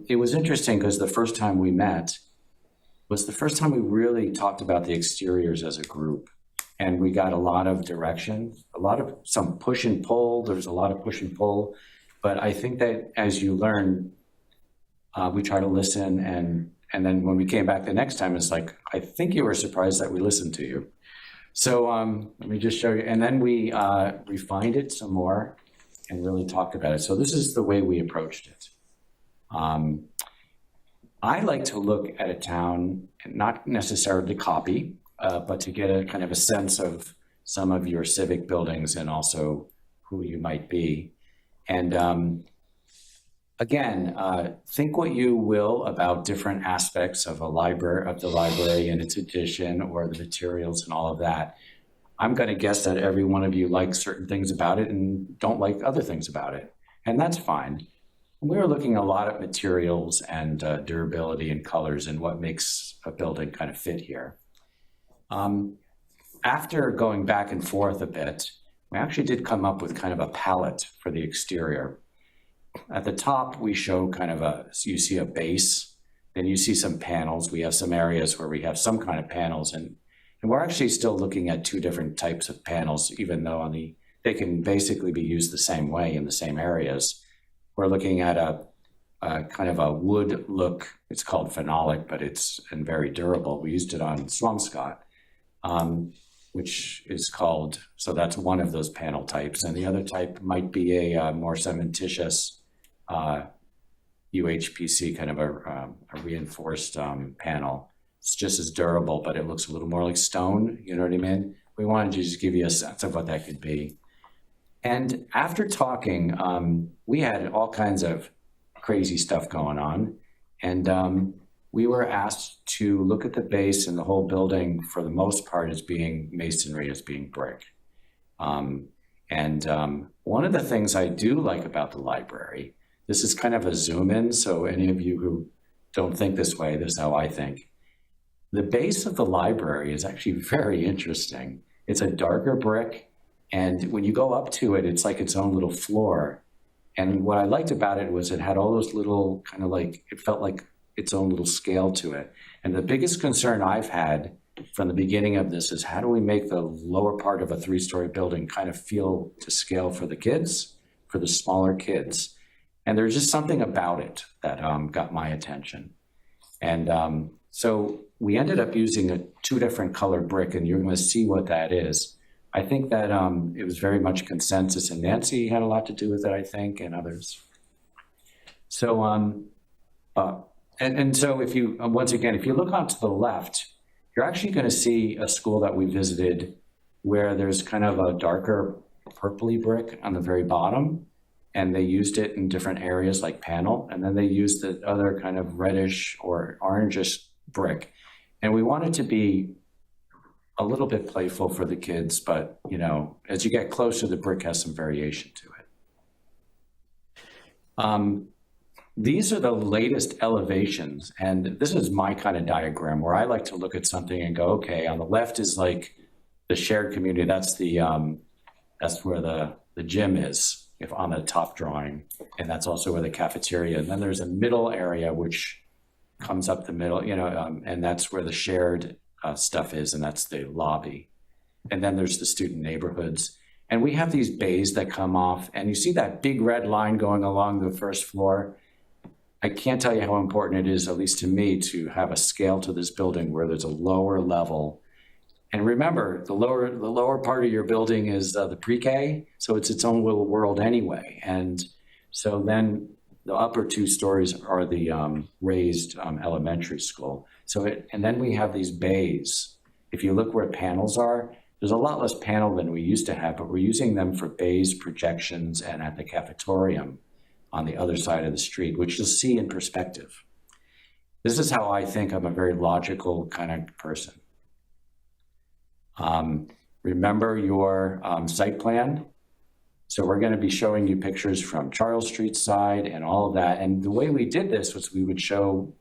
Speaker 5: it was interesting because the first time we met was the first time we really talked about the exteriors as a group. And we got a lot of direction, some push and pull. There was a lot of push and pull. But I think that as you learn, we try to listen, and then when we came back the next time, it's like, I think you were surprised that we listened to you. So let me just show you, and then we refined it some more and really talked about it. So this is the way we approached it. I like to look at a town and not necessarily copy, but to get a kind of a sense of some of your civic buildings and also who you might be. And again, think what you will about different aspects of the library and its edition or the materials and all of that. I'm going to guess that every one of you likes certain things about it and don't like other things about it, and that's fine. We were looking a lot at materials and durability and colors and what makes a building kind of fit here. After going back and forth a bit, we actually did come up with kind of a palette for the exterior. At the top, we show kind of you see a base, then you see some panels. We have some areas where we have some kind of panels, and we're actually still looking at two different types of panels, even though they can basically be used the same way in the same areas. We're looking at a kind of a wood look. It's called phenolic, but it's very durable. We used it on Swampscott, which is called, so that's one of those panel types. And the other type might be a more cementitious UHPC, kind of a reinforced panel. It's just as durable, but it looks a little more like stone, you know what I mean? We wanted to just give you a sense of what that could be. And after talking, we had all kinds of crazy stuff going on. And we were asked to look at the base and the whole building for the most part as being masonry, as being brick. One of the things I do like about the library, this is kind of a zoom in, so any of you who don't think this way, this is how I think. The base of the library is actually very interesting. It's a darker brick, and when you go up to it, it's like its own little floor. And what I liked about it was it had all those little kind of like, it felt like its own little scale to it. And the biggest concern I've had from the beginning of this is how do we make the lower part of a 3-story building kind of feel to scale for the kids, for the smaller kids. And there's just something about it that got my attention. And so we ended up using a 2 different color brick, and you're going to see what that is. I think that it was very much consensus, and Nancy had a lot to do with it, I think, and others. So, and so if you, once again, if you look onto the left, you're actually going to see a school that we visited where there's kind of a darker purpley brick on the very bottom, and they used it in different areas like panel, and then they used the other kind of reddish or orangish brick. And we wanted to be a little bit playful for the kids, but you know, as you get closer, the brick has some variation to it. These are the latest elevations, and this is my kind of diagram where I like to look at something and go, okay, on the left is like the shared community. That's the that's where the gym is, if on the top drawing, and that's also where the cafeteria. And then there's a middle area which comes up the middle, you know, and that's where the shared stuff is, and that's the lobby. And then there's the student neighborhoods. And we have these bays that come off, and you see that big red line going along the first floor. I can't tell you how important it is, at least to me, to have a scale to this building where there's a lower level. And remember, the lower part of your building is the pre-K, so it's its own little world anyway. And so then the upper 2 stories are the raised elementary school. And then we have these bays. If you look where panels are, there's a lot less panel than we used to have, but we're using them for bays, projections, and at the cafetorium on the other side of the street, which you'll see in perspective. This is how I think I'm a very logical kind of person. Remember your site plan. So we're going to be showing you pictures from Charles Street side and all of that. And the way we did this was we would show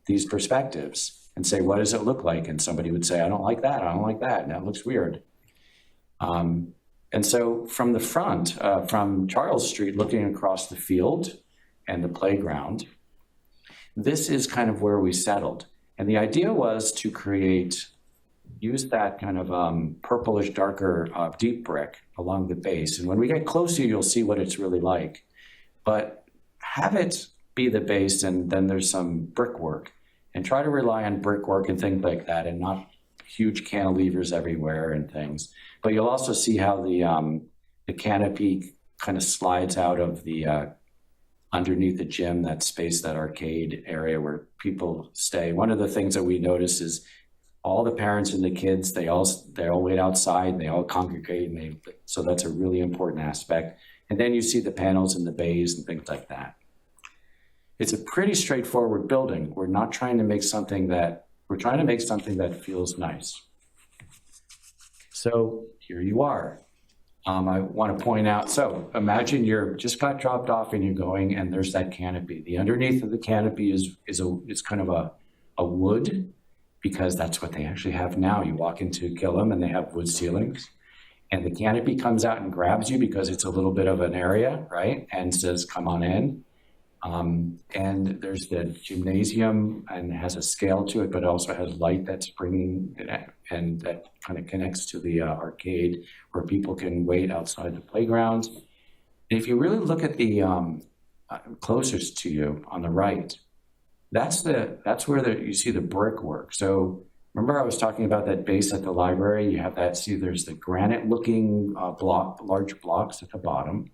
Speaker 5: these perspectives and say, what does it look like? And somebody would say, I don't like that. I don't like that. And that looks weird. And so from the front, from Charles Street, looking across the field and the playground, this is kind of where we settled. And the idea was to use that kind of purplish, darker, deep brick along the base. And when we get closer, you'll see what it's really like. but have it be the base and then there's some brickwork, and try to rely on brickwork and things like that, and not huge cantilevers everywhere and things. But you'll also see how the canopy kind of slides out of the underneath the gym, that space, that arcade area where people stay. One of the things that we notice is all the parents and the kids, they all wait outside, they all congregate, and so that's a really important aspect. And then you see the panels and the bays and things like that. It's a pretty straightforward building. We're trying to make something that feels nice. So here you are. I want to point out, so imagine you're just got dropped off and you're going, and there's that canopy. The underneath of the canopy is kind of a wood, because that's what they actually have now. You walk into Killam and they have wood ceilings, and the canopy comes out and grabs you because it's a little bit of an area, right? And says, come on in. And there's the gymnasium, and it has a scale to it, but it also has light that's bringing it, and that kind of connects to the arcade where people can wait outside the playground. And if you really look at the closest to you on the right, that's where you see the brickwork. So remember I was talking about that base at the library? You have that, see there's the granite looking large blocks at the bottom.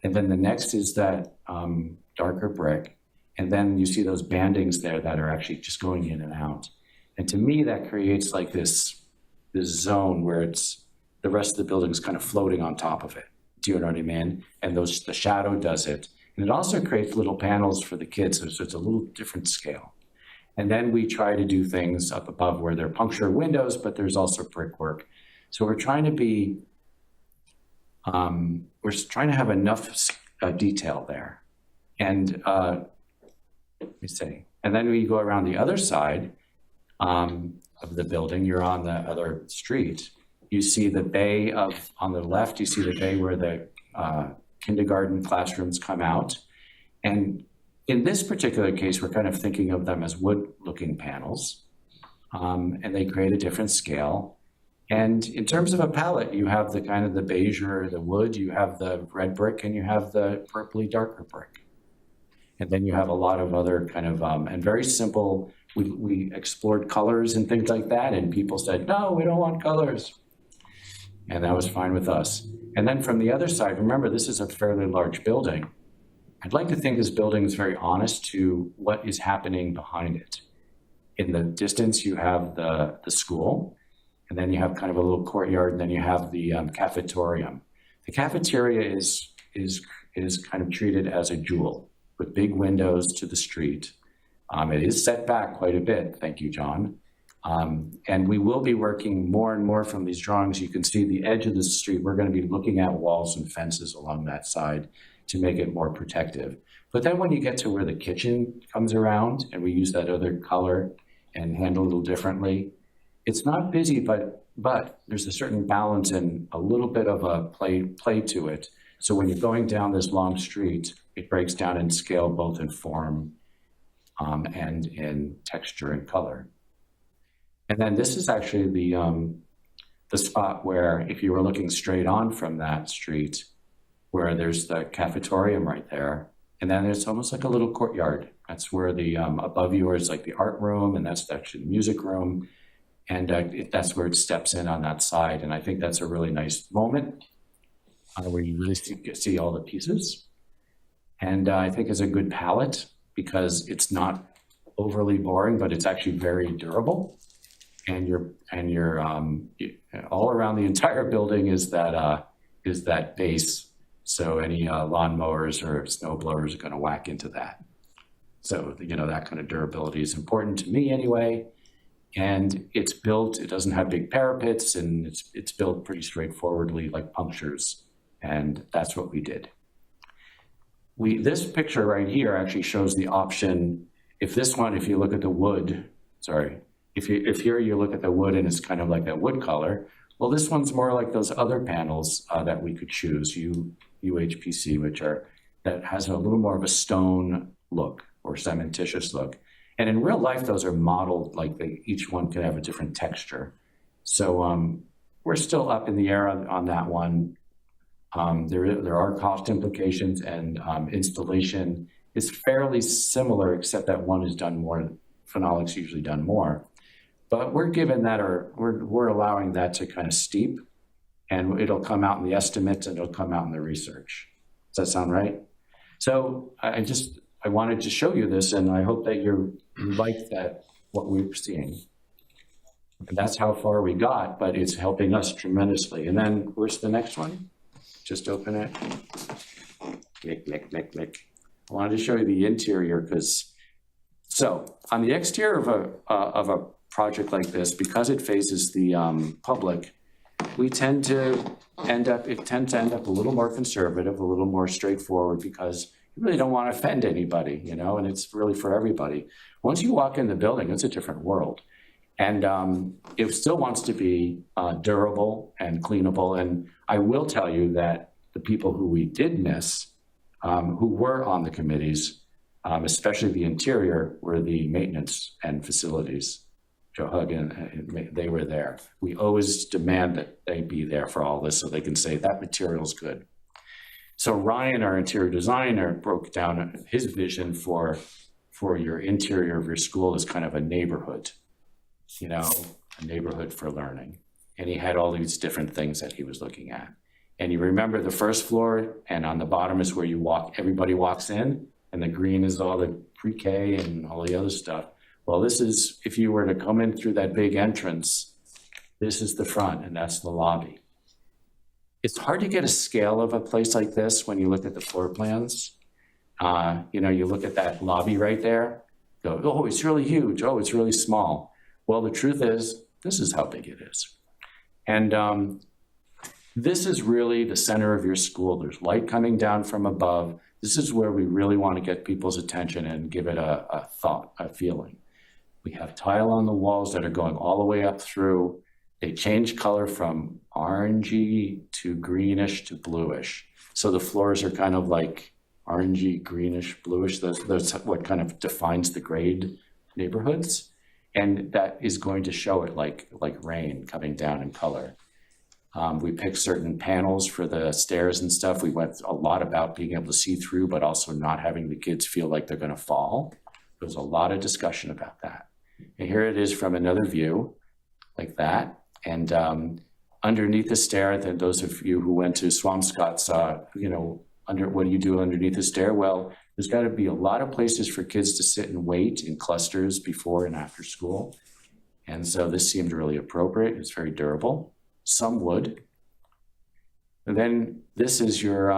Speaker 5: And then the next is that darker brick. And then you see those bandings there that are actually just going in and out. And to me, that creates like this zone where the rest of the building's kind of floating on top of it. Do you know what I mean? And the shadow does it. And it also creates little panels for the kids, so it's a little different scale. And then we try to do things up above where there are puncture windows, but there's also brickwork. So we're trying to have enough detail there. And let me see. And then when you go around the other side of the building, you're on the other street. You see the bay on the left, you see the bay where the kindergarten classrooms come out. And in this particular case, we're kind of thinking of them as wood-looking panels, and they create a different scale. And in terms of a palette, you have the kind of the beige or the wood, you have the red brick, and you have the purpley darker brick. And then you have a lot of other kind of, and very simple, we explored colors and things like that, and people said, no, we don't want colors. And that was fine with us. And then from the other side, remember, this is a fairly large building. I'd like to think this building is very honest to what is happening behind it. In the distance, you have the school, and then you have kind of a little courtyard, and then you have the cafetorium. The cafeteria is kind of treated as a jewel with big windows to the street. It is set back quite a bit, thank you, John. And we will be working more and more from these drawings. You can see the edge of the street. We're going to be looking at walls and fences along that side to make it more protective. But then when you get to where the kitchen comes around, and we use that other color and handle it a little differently, it's not busy, but there's a certain balance and a little bit of a play to it. So when you're going down this long street, it breaks down in scale, both in form and in texture and color. And then this is actually the spot where, if you were looking straight on from that street, where there's the cafetorium right there, and then it's almost like a little courtyard. That's where the above you is like the art room, and that's actually the music room, and that's where it steps in on that side. And I think that's a really nice moment where you really see all the pieces. And I think it's a good palette because it's not overly boring, but it's actually very durable. And you're all around the entire building is that base. So any lawnmowers or snow blowers are going to whack into that. So that kind of durability is important to me anyway. And it's built. It doesn't have big parapets, and it's built pretty straightforwardly, like punctures. And that's what we did. This picture right here actually shows the option. If you look at the wood, if here you look at the wood and it's kind of like that wood color, well, this one's more like those other panels that we could choose, UHPC, that has a little more of a stone look or cementitious look. And in real life, those are modeled like each one can have a different texture. So we're still up in the air on that one. There are cost implications, and installation is fairly similar, except that one is done more, phenolics usually done more. But we're given that, or we're allowing that to kind of steep, and it'll come out in the estimates and it'll come out in the research. Does that sound right? So I wanted to show you this, and I hope that you like that, what we're seeing. And that's how far we got, but it's helping us tremendously. And then where's the next one? Just open it. Click, click, click, click. I wanted to show you the interior so on the exterior of a project like this, because it faces the public, we tend to end up a little more conservative, a little more straightforward, because you really don't want to offend anybody, and it's really for everybody. Once you walk in the building, it's a different world. And it still wants to be durable and cleanable. And I will tell you that the people who we did miss, who were on the committees, especially the interior, were the maintenance and facilities. Joe Huggan, they were there. We always demand that they be there for all this so they can say that material's good. So Ryan, our interior designer, broke down his vision for your interior of your school as kind of a neighborhood. A neighborhood for learning. And he had all these different things that he was looking at. And you remember the first floor, and on the bottom is where you walk, everybody walks in, and the green is all the pre-K and all the other stuff. Well, this is, if you were to come in through that big entrance, this is the front, and that's the lobby. It's hard to get a scale of a place like this when you look at the floor plans. You look at that lobby right there, go, oh, it's really huge, oh, it's really small. Well, the truth is, this is how big it is. And this is really the center of your school. There's light coming down from above. This is where we really want to get people's attention and give it a thought, a feeling. We have tile on the walls that are going all the way up through. They change color from orangey to greenish to bluish. So the floors are kind of like orangey, greenish, bluish. That's what kind of defines the grade neighborhoods. And that is going to show it like rain coming down in color. We picked certain panels for the stairs and stuff. We went a lot about being able to see through, but also not having the kids feel like they're going to fall. There was a lot of discussion about that. And here it is from another view, like that. And underneath the stair, then those of you who went to Swampscott's, what do you do underneath the stair? Well, there's got to be a lot of places for kids to sit and wait in clusters before and after school. And so this seemed really appropriate. It's very durable. Some wood. And then this is your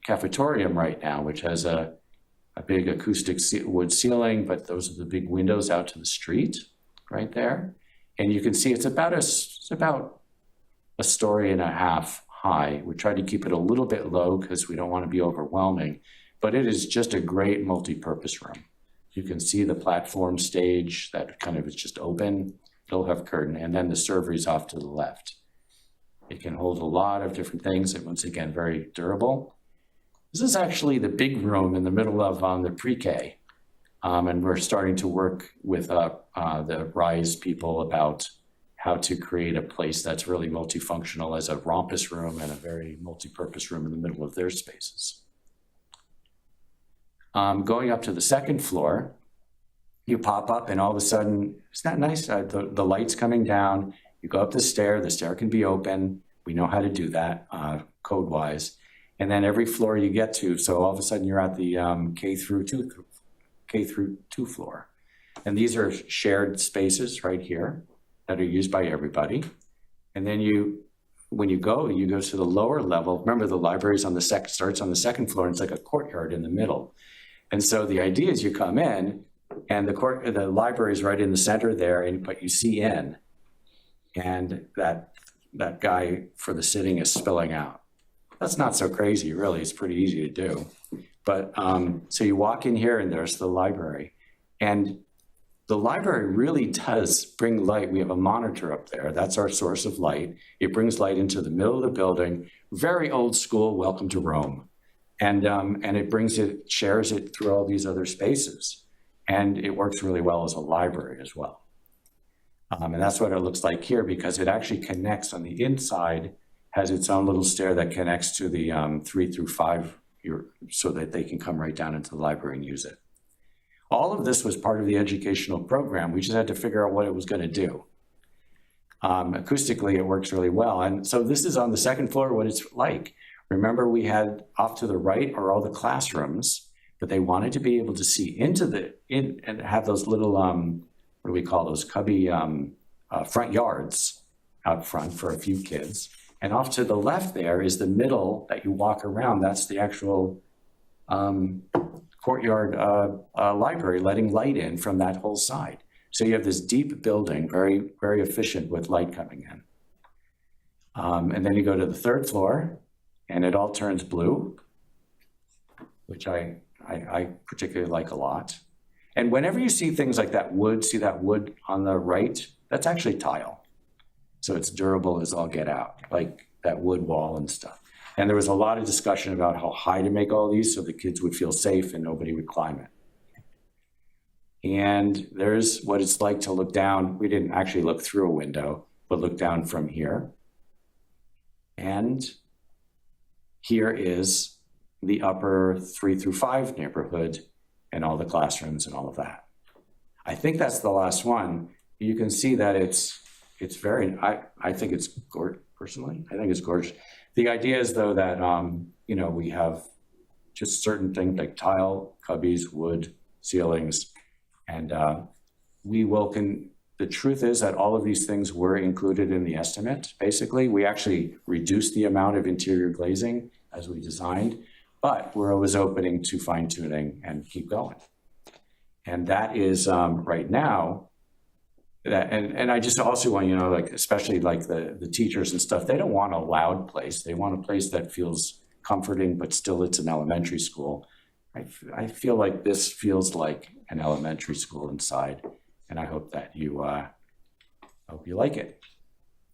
Speaker 5: cafetorium right now, which has a big acoustic wood ceiling, but those are the big windows out to the street right there. And you can see it's about a story and a half high. We tried to keep it a little bit low because we don't want to be overwhelming, but it is just a great multi-purpose room. You can see the platform stage that kind of is just open. It'll have curtain, and then the servery's off to the left. It can hold a lot of different things, and once again, very durable. This is actually the big room in the middle of the pre-K, and we're starting to work with the RISE people about how to create a place that's really multifunctional as a rompus room and a very multi-purpose room in the middle of their spaces. Going up to the second floor, you pop up and all of a sudden, isn't that nice? The light's coming down, you go up the stair can be open. We know how to do that code-wise. And then every floor you get to, so all of a sudden you're at the K through two floor. And these are shared spaces right here that are used by everybody. And then when you go to the lower level. Remember, the library's starts on the second floor, and it's like a courtyard in the middle. And so the idea is you come in, and the library is right in the center there, but you see in, and that guy for the sitting is spilling out. That's not so crazy, really. It's pretty easy to do. But so you walk in here, and there's the library, and the library really does bring light. We have a monitor up there. That's our source of light. It brings light into the middle of the building. Very old school, welcome to Rome. And it shares it through all these other spaces. And it works really well as a library as well. And that's what it looks like here, because it actually connects on the inside. has its own little stair that connects to the 3 through 5 so that they can come right down into the library and use it. All of this was part of the educational program. We just had to figure out what it was going to do. Acoustically, it works really well. And so this is on the second floor, what it's like. Remember, we had off to the right are all the classrooms, but they wanted to be able to see into and have those little, what do we call those, cubby front yards out front for a few kids. And off to the left there is the middle that you walk around. That's the actual courtyard library, letting light in from that whole side. So you have this deep building, very, very efficient with light coming in. And then you go to the third floor and it all turns blue, which I particularly like a lot. And whenever you see things like that wood, see that wood on the right, that's actually tile. So it's durable as all get out, like that wood wall and stuff. And there was a lot of discussion about how high to make all these so the kids would feel safe and nobody would climb it. And there's what it's like to look down. We didn't actually look through a window, but look down from here. And here is the upper 3 through 5 neighborhood and all the classrooms and all of that. I think that's the last one. You can see that it's very, I think it's gorgeous, personally. I think it's gorgeous. The idea is though that, you know, we have just certain things like tile, cubbies, wood, ceilings, and the truth is that all of these things were included in the estimate. Basically, we actually reduced the amount of interior glazing as we designed, but we're always opening to fine tuning and keep going. And that is right now, and I just also want, you know, like, especially like the teachers and stuff, they don't want a loud place. They want a place that feels comforting, but still it's an elementary school. I feel like this feels like an elementary school inside, and I hope that you like it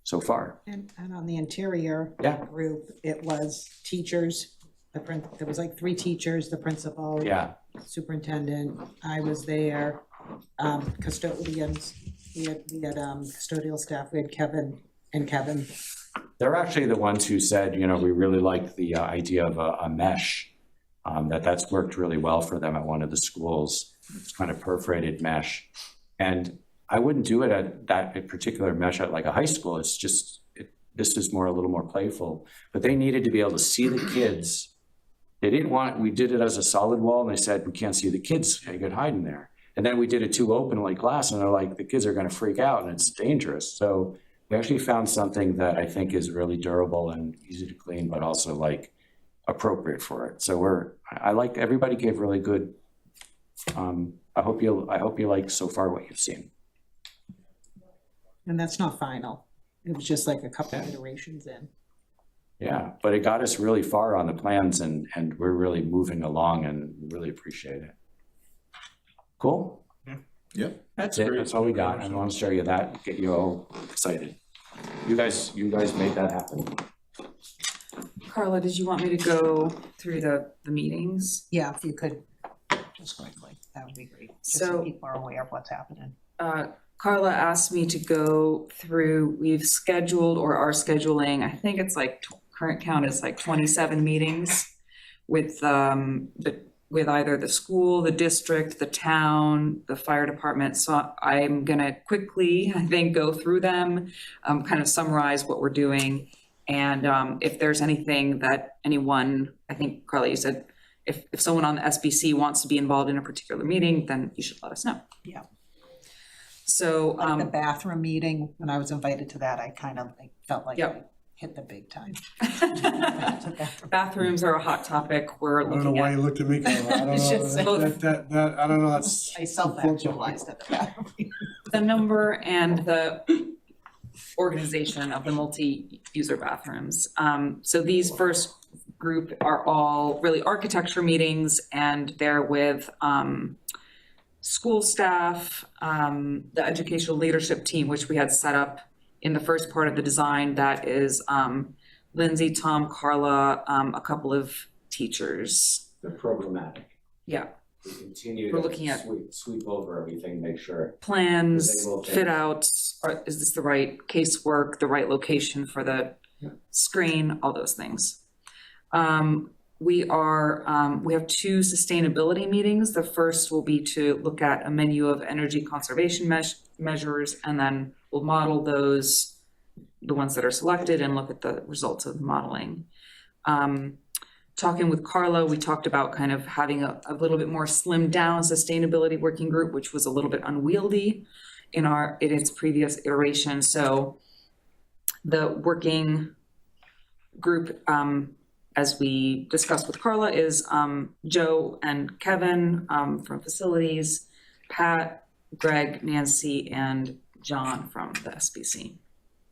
Speaker 5: so far.
Speaker 1: And on the interior group, it was teachers. There was like 3 teachers, the principal, superintendent. I was there, custodians. We had custodial staff. We had Kevin.
Speaker 5: They're actually the ones who said, you know, we really like the idea of a mesh. That's worked really well for them at one of the schools. It's kind of perforated mesh. And I wouldn't do it at that particular mesh at like a high school. It's just, this is a little more playful. But they needed to be able to see the kids. They didn't want, we did it as a solid wall and they said, we can't see the kids, you could hide in there. And then we did it too open like glass and they're like, the kids are gonna freak out and it's dangerous. So we actually found something that I think is really durable and easy to clean, but also like appropriate for it. So I like, everybody gave really good, I hope you like so far what you've seen.
Speaker 1: And that's not final. It was just like a couple of iterations in.
Speaker 5: Yeah, but it got us really far on the plans and we're really moving along and really appreciate it. Cool?
Speaker 2: Yeah.
Speaker 5: That's it, that's all we got. I want to show you that, get you all excited. You guys made that happen.
Speaker 9: Carla, did you want me to go through the meetings?
Speaker 1: Yeah, if you could, just quickly, that would be great. Just so
Speaker 9: So-
Speaker 1: people are aware of what's happening.
Speaker 9: Carla asked me to go through, we've scheduled or are scheduling, I think it's like, current count is like 27 meetings with either the school, the district, the town, the fire department. So I'm gonna quickly, I think, go through them, kind of summarize what we're doing. And if there's anything that anyone, I think Carla, you said, if someone on the SBC wants to be involved in a particular meeting, then you should let us know.
Speaker 1: Yeah.
Speaker 9: So
Speaker 1: Like the bathroom meeting, when I was invited to that, I kind of felt like I hit the big time.
Speaker 9: bathrooms are a hot topic. We're
Speaker 6: I don't know
Speaker 9: looking
Speaker 6: why
Speaker 9: at.
Speaker 6: you looked at me, Carla. I don't
Speaker 1: It's
Speaker 6: know,
Speaker 1: just-
Speaker 6: that, I don't know, that's.
Speaker 1: I self-actualized at the bathroom.
Speaker 9: The number and the organization of the multi-user bathrooms. So these first group are all really architecture meetings, and they're with school staff, the educational leadership team, which we had set up in the first part of the design. That is Lindsay, Tom, Carla, a couple of teachers.
Speaker 5: They're programmatic.
Speaker 9: Yeah.
Speaker 5: We continue
Speaker 9: We're
Speaker 5: to
Speaker 9: looking at
Speaker 5: sweep over everything, make sure.
Speaker 9: plans,
Speaker 5: They will
Speaker 9: fit out, is this the right casework, the right location for the screen, all those things. We have 2 sustainability meetings. The first will be to look at a menu of energy conservation measures, and then we'll model those, the ones that are selected, and look at the results of the modeling. Talking with Carla, we talked about kind of having a little bit more slimmed down sustainability working group, which was a little bit unwieldy in its previous iteration. So the working group, as we discussed with Carla, is Joe and Kevin from facilities, Pat, Greg, Nancy, and John from the SBC.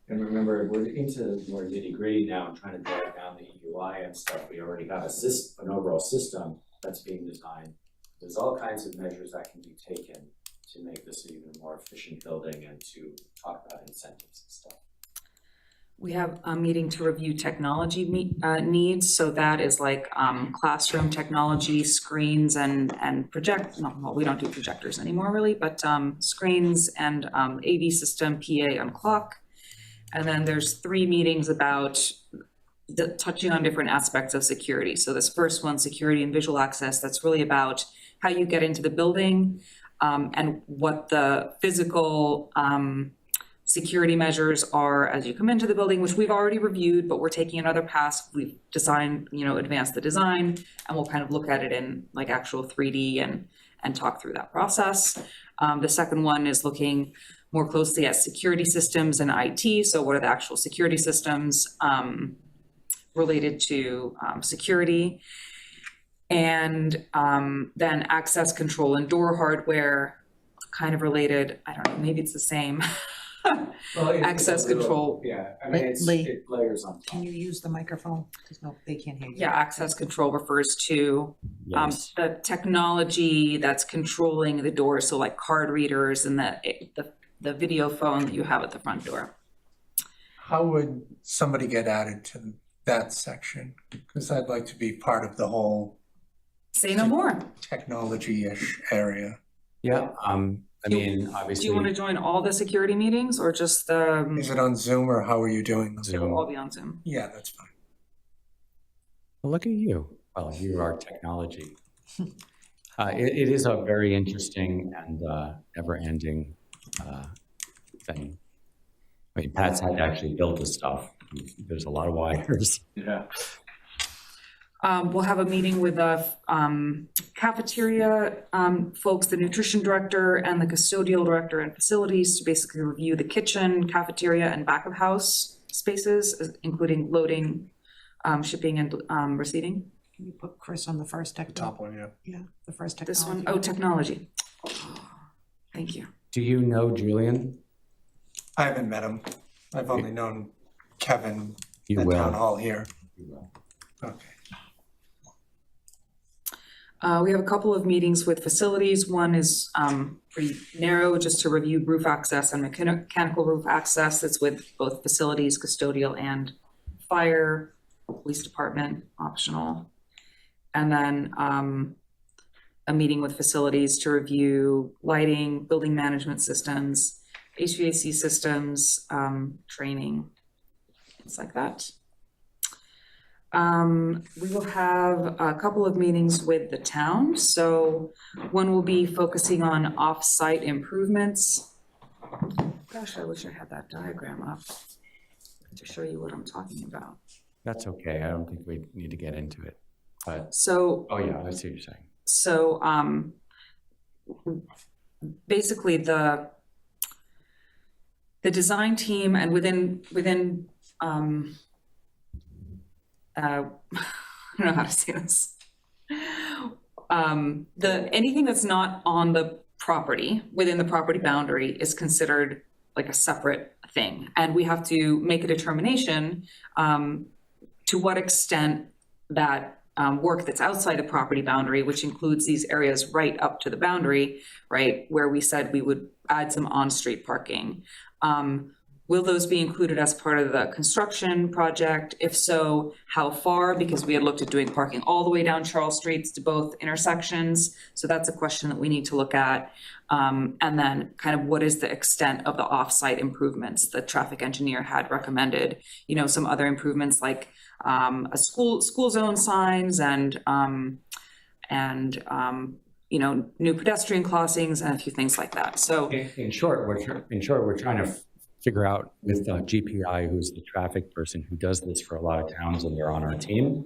Speaker 5: And remember, we're into more nitty-gritty now and trying to drive down the EUI and stuff. We already have an overall system that's being designed. There's all kinds of measures that can be taken to make this an even more efficient building and to talk about incentives and stuff.
Speaker 9: We have a meeting to review technology needs, so that is like classroom technology, screens and we don't do projectors anymore really, but screens and AV system, PA and clock. And then there's 3 meetings about touching on different aspects of security. So this first one, security and visual access, that's really about how you get into the building and what the physical security measures are as you come into the building, which we've already reviewed, but we're taking another pass. We've designed, advanced the design, and we'll kind of look at it in like actual 3D and talk through that process. The second one is looking more closely at security systems and IT. So what are the actual security systems related to security? And then access control and door hardware, kind of related, I don't know, maybe it's the same. Access control.
Speaker 5: Yeah, I mean, it layers on top.
Speaker 1: Can you use the microphone? Because no, they can't hear you.
Speaker 9: Yeah, access control refers to the technology that's controlling the door. So like card readers and the video phone that you have at the front door.
Speaker 3: How would somebody get added to that section? Because I'd like to be part of the whole
Speaker 9: Say no more.
Speaker 3: technology-ish area.
Speaker 11: Yeah, I mean,
Speaker 9: Do
Speaker 11: obviously.
Speaker 9: you want to join all the security meetings or just the?
Speaker 3: Is it on Zoom or how are you doing them?
Speaker 9: It will all be on Zoom.
Speaker 3: Yeah, that's fine.
Speaker 11: Well, look at you. Well, you are technology. It is a very interesting and ever-ending thing. I mean, Pat's had to actually build this stuff. There's a lot of wires.
Speaker 5: Yeah.
Speaker 9: We'll have a meeting with the cafeteria folks, the nutrition director and the custodial director and facilities to basically review the kitchen, cafeteria, and back of house spaces, including loading, shipping, and receiving.
Speaker 1: Can you put Chris on the first
Speaker 6: The top one, yeah.
Speaker 1: Yeah, the first technology.
Speaker 9: This one, oh, technology. Thank you.
Speaker 11: Do you know Julian?
Speaker 3: I haven't met him. I've only known Kevin
Speaker 11: You
Speaker 3: at
Speaker 11: will.
Speaker 3: Town Hall here.
Speaker 11: You will.
Speaker 3: Okay.
Speaker 9: We have a couple of meetings with facilities. One is pretty narrow, just to review roof access and mechanical roof access. It's with both facilities, custodial, and fire, police department, optional. And then a meeting with facilities to review lighting, building management systems, HVAC systems, training, things like that. We will have a couple of meetings with the town. So one will be focusing on off-site improvements. Gosh, I wish I had that diagram up to show you what I'm talking about.
Speaker 11: That's okay. I don't think we need to get into it. But
Speaker 9: So,
Speaker 11: oh yeah, I see what you're saying.
Speaker 9: so basically the design team and within I don't know how to say this. Anything that's not on the property, within the property boundary, is considered like a separate thing. And we have to make a determination to what extent that work that's outside the property boundary, which includes these areas right up to the boundary, right, where we said we would add some on-street parking. will those be included as part of the construction project? If so, how far? Because we had looked at doing parking all the way down Charles Streets to both intersections. So that's a question that we need to look at. And then kind of what is the extent of the off-site improvements the traffic engineer had recommended? You know, some other improvements like a school zone signs and you know, new pedestrian crossings and a few things like that. So
Speaker 11: In short, we're trying to figure out with GPI, who's the traffic person who does this for a lot of towns, and they're on our team.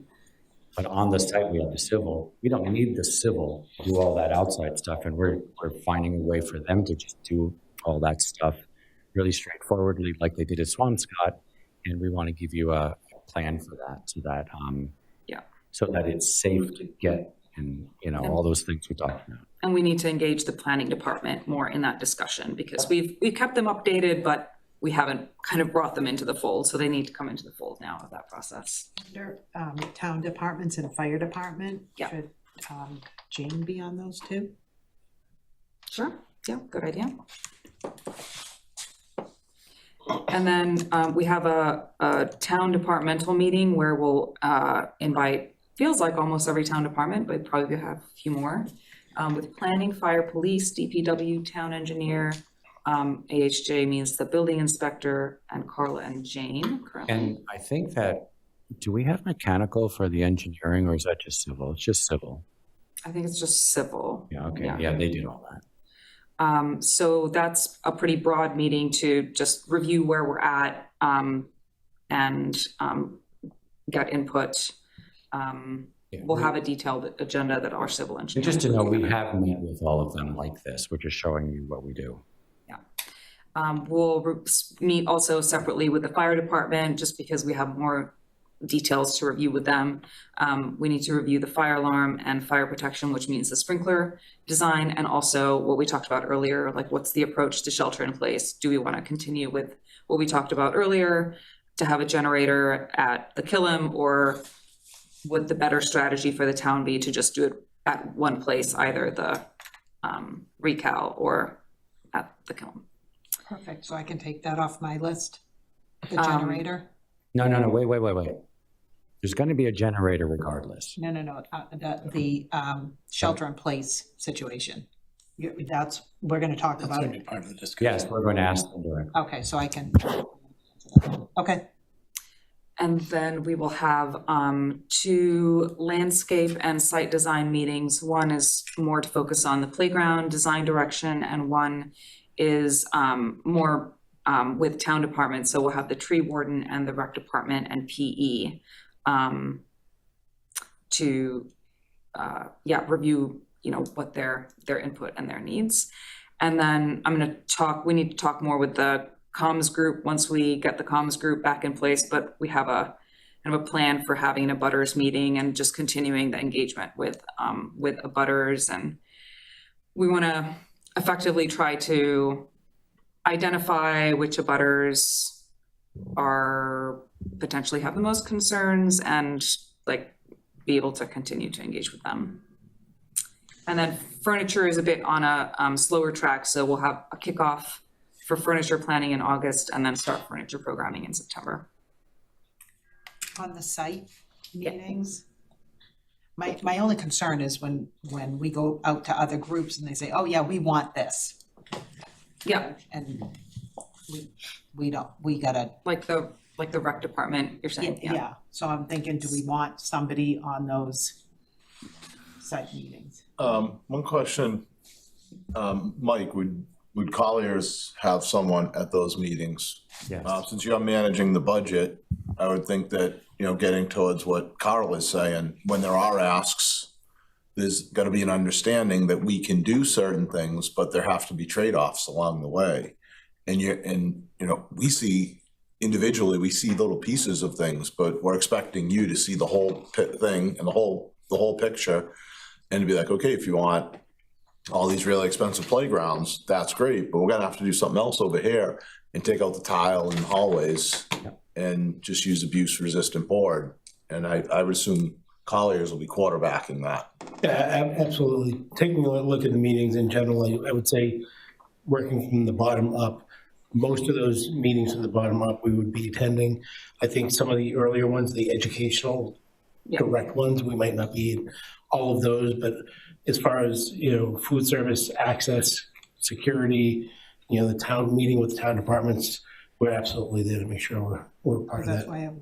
Speaker 11: But on the site, we have the civil. We don't need the civil to do all that outside stuff, and we're finding a way for them to just do all that stuff really straightforwardly, like they did at Swampscott. And we want to give you a plan for that, so that it's safe to get, and you know, all those things we talked about.
Speaker 9: and we need to engage the planning department more in that discussion because we've kept them updated, but we haven't kind of brought them into the fold. So they need to come into the fold now of that process.
Speaker 1: Under town departments and fire department,
Speaker 9: Yeah.
Speaker 1: should Jane be on those too?
Speaker 9: Sure, yeah, good idea. And then we have a town departmental meeting where we'll invite, feels like almost every town department, but probably have a few more, with planning, fire, police, DPW, town engineer, AHJ means the building inspector, and Carla and Jane currently.
Speaker 11: And I think that, do we have mechanical for the engineering, or is that just civil? It's just civil.
Speaker 9: I think it's just civil.
Speaker 11: Yeah, okay, yeah, they did all that.
Speaker 9: So that's a pretty broad meeting to just review where we're at and get input. We'll have a detailed agenda that our civil
Speaker 11: And
Speaker 9: engineer.
Speaker 11: just to know, we have met with all of them like this. We're just showing you what we do.
Speaker 9: We'll meet also separately with the fire department, just because we have more details to review with them. We need to review the fire alarm and fire protection, which means the sprinkler design, and also what we talked about earlier, like what's the approach to shelter in place? Do we want to continue with what we talked about earlier, to have a generator at the Killam, or would the better strategy for the town be to just do it at one place, either the Recal or at the Killam?
Speaker 1: Perfect, so I can take that off my list, the generator?
Speaker 11: No, wait. There's gonna be a generator regardless.
Speaker 1: No, the shelter in place situation. We're gonna talk
Speaker 7: That's
Speaker 1: about
Speaker 7: gonna
Speaker 1: it.
Speaker 7: be part of the discussion.
Speaker 11: Yes, we're going to ask them directly.
Speaker 1: Okay, so I can, okay,
Speaker 9: And then we will have 2 landscape and site design meetings. One is more to focus on the playground design direction, and one is more with town departments. So we'll have the tree warden and the rec department and PE to review, you know, what their input and their needs. And then we need to talk more with the comms group once we get the comms group back in place, but we have a kind of a plan for having a butters meeting and just continuing the engagement with abutters. And we want to effectively try to identify which abutters are potentially have the most concerns and like be able to continue to engage with them. And then furniture is a bit on a slower track, so we'll have a kickoff for furniture planning in August and then start furniture programming in September.
Speaker 1: on the site meetings. My only concern is when we go out to other groups and they say, oh yeah, we want this.
Speaker 9: Yeah,
Speaker 1: And we don't, we gotta,
Speaker 9: like the rec department, you're saying, yeah.
Speaker 1: yeah, so I'm thinking, do we want somebody on those site meetings?
Speaker 2: One question, Mike, would Colliers have someone at those meetings?
Speaker 11: Yes.
Speaker 2: Since you're managing the budget, I would think that, you know, getting towards what Carl is saying, when there are asks, there's gotta be an understanding that we can do certain things, but there have to be trade-offs along the way. And you know, we see individually, we see little pieces of things, but we're expecting you to see the whole thing and the whole picture. And to be like, okay, if you want all these really expensive playgrounds, that's great, but we're gonna have to do something else over here and take out the tile in the hallways and just use abuse-resistant board. And I would assume Colliers will be quarterbacking that.
Speaker 7: Yeah, absolutely. Taking a look at the meetings in general, I would say, working from the bottom up, most of those meetings from the bottom up, we would be attending. I think some of the earlier ones, the educational direct ones, we might not be in all of those, but as far as, food service, access, security, the town meeting with the town departments, we're absolutely there to make sure we're part of
Speaker 1: That's
Speaker 7: that.
Speaker 1: why I'm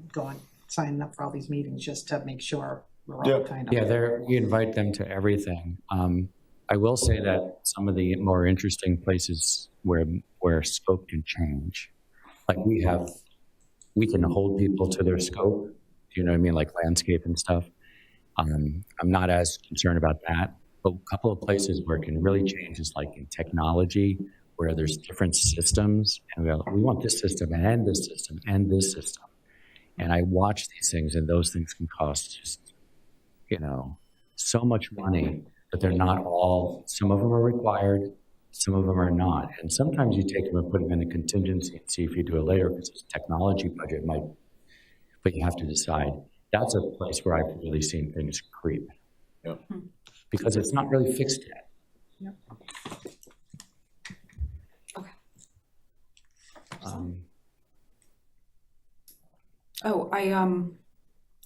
Speaker 1: signing up for all these meetings, just to make sure we're all kind of.
Speaker 11: Yeah, we invite them to everything. I will say that some of the more interesting places where scope can change, like we can hold people to their scope, you know what I mean, like landscape and stuff. I'm not as concerned about that, but a couple of places where it can really change is like in technology, where there's different systems, and we want this system and this system and this system. And I watch these things, and those things can cost just, so much money that they're not all, some of them are required, some of them are not. And sometimes you take them and put them in a contingency and see if you do it later, because this technology budget might, but you have to decide. That's a place where I've really seen things creep.
Speaker 2: Yep.
Speaker 11: Because it's not really fixed yet.
Speaker 1: Yep.
Speaker 9: Okay.
Speaker 11: Um,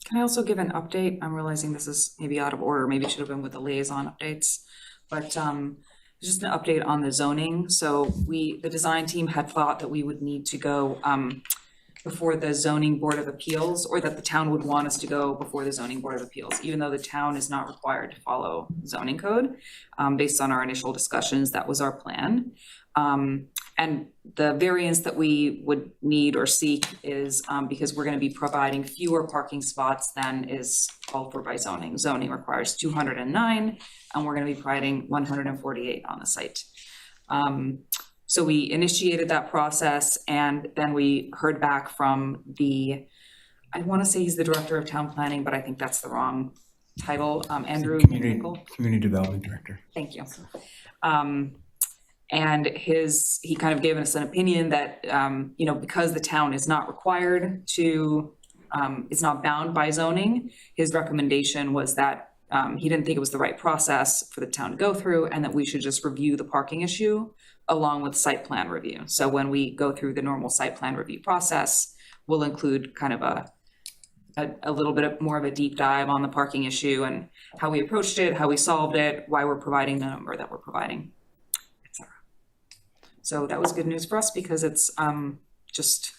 Speaker 9: Can I also give an update? I'm realizing this is maybe out of order, maybe it should have been with the liaison updates. But just an update on the zoning. So the design team had thought that we would need to go before the zoning board of appeals, or that the town would want us to go before the zoning board of appeals, even though the town is not required to follow zoning code. Based on our initial discussions, that was our plan. And the variance that we would need or seek is because we're going to be providing fewer parking spots than is called for by zoning. Zoning requires 209, and we're going to be providing 148 on the site. So we initiated that process, and then we heard back from I want to say he's the director of town planning, but I think that's the wrong title, Andrew.
Speaker 12: Community Development Director.
Speaker 9: Thank you. And he kind of gave us an opinion that, because the town is not required to, is not bound by zoning, his recommendation was that he didn't think it was the right process for the town to go through, and that we should just review the parking issue along with site plan review. So when we go through the normal site plan review process, we'll include kind of a little bit more of a deep dive on the parking issue and how we approached it, how we solved it, why we're providing the number that we're providing, etc. So that was good news for us, because it's just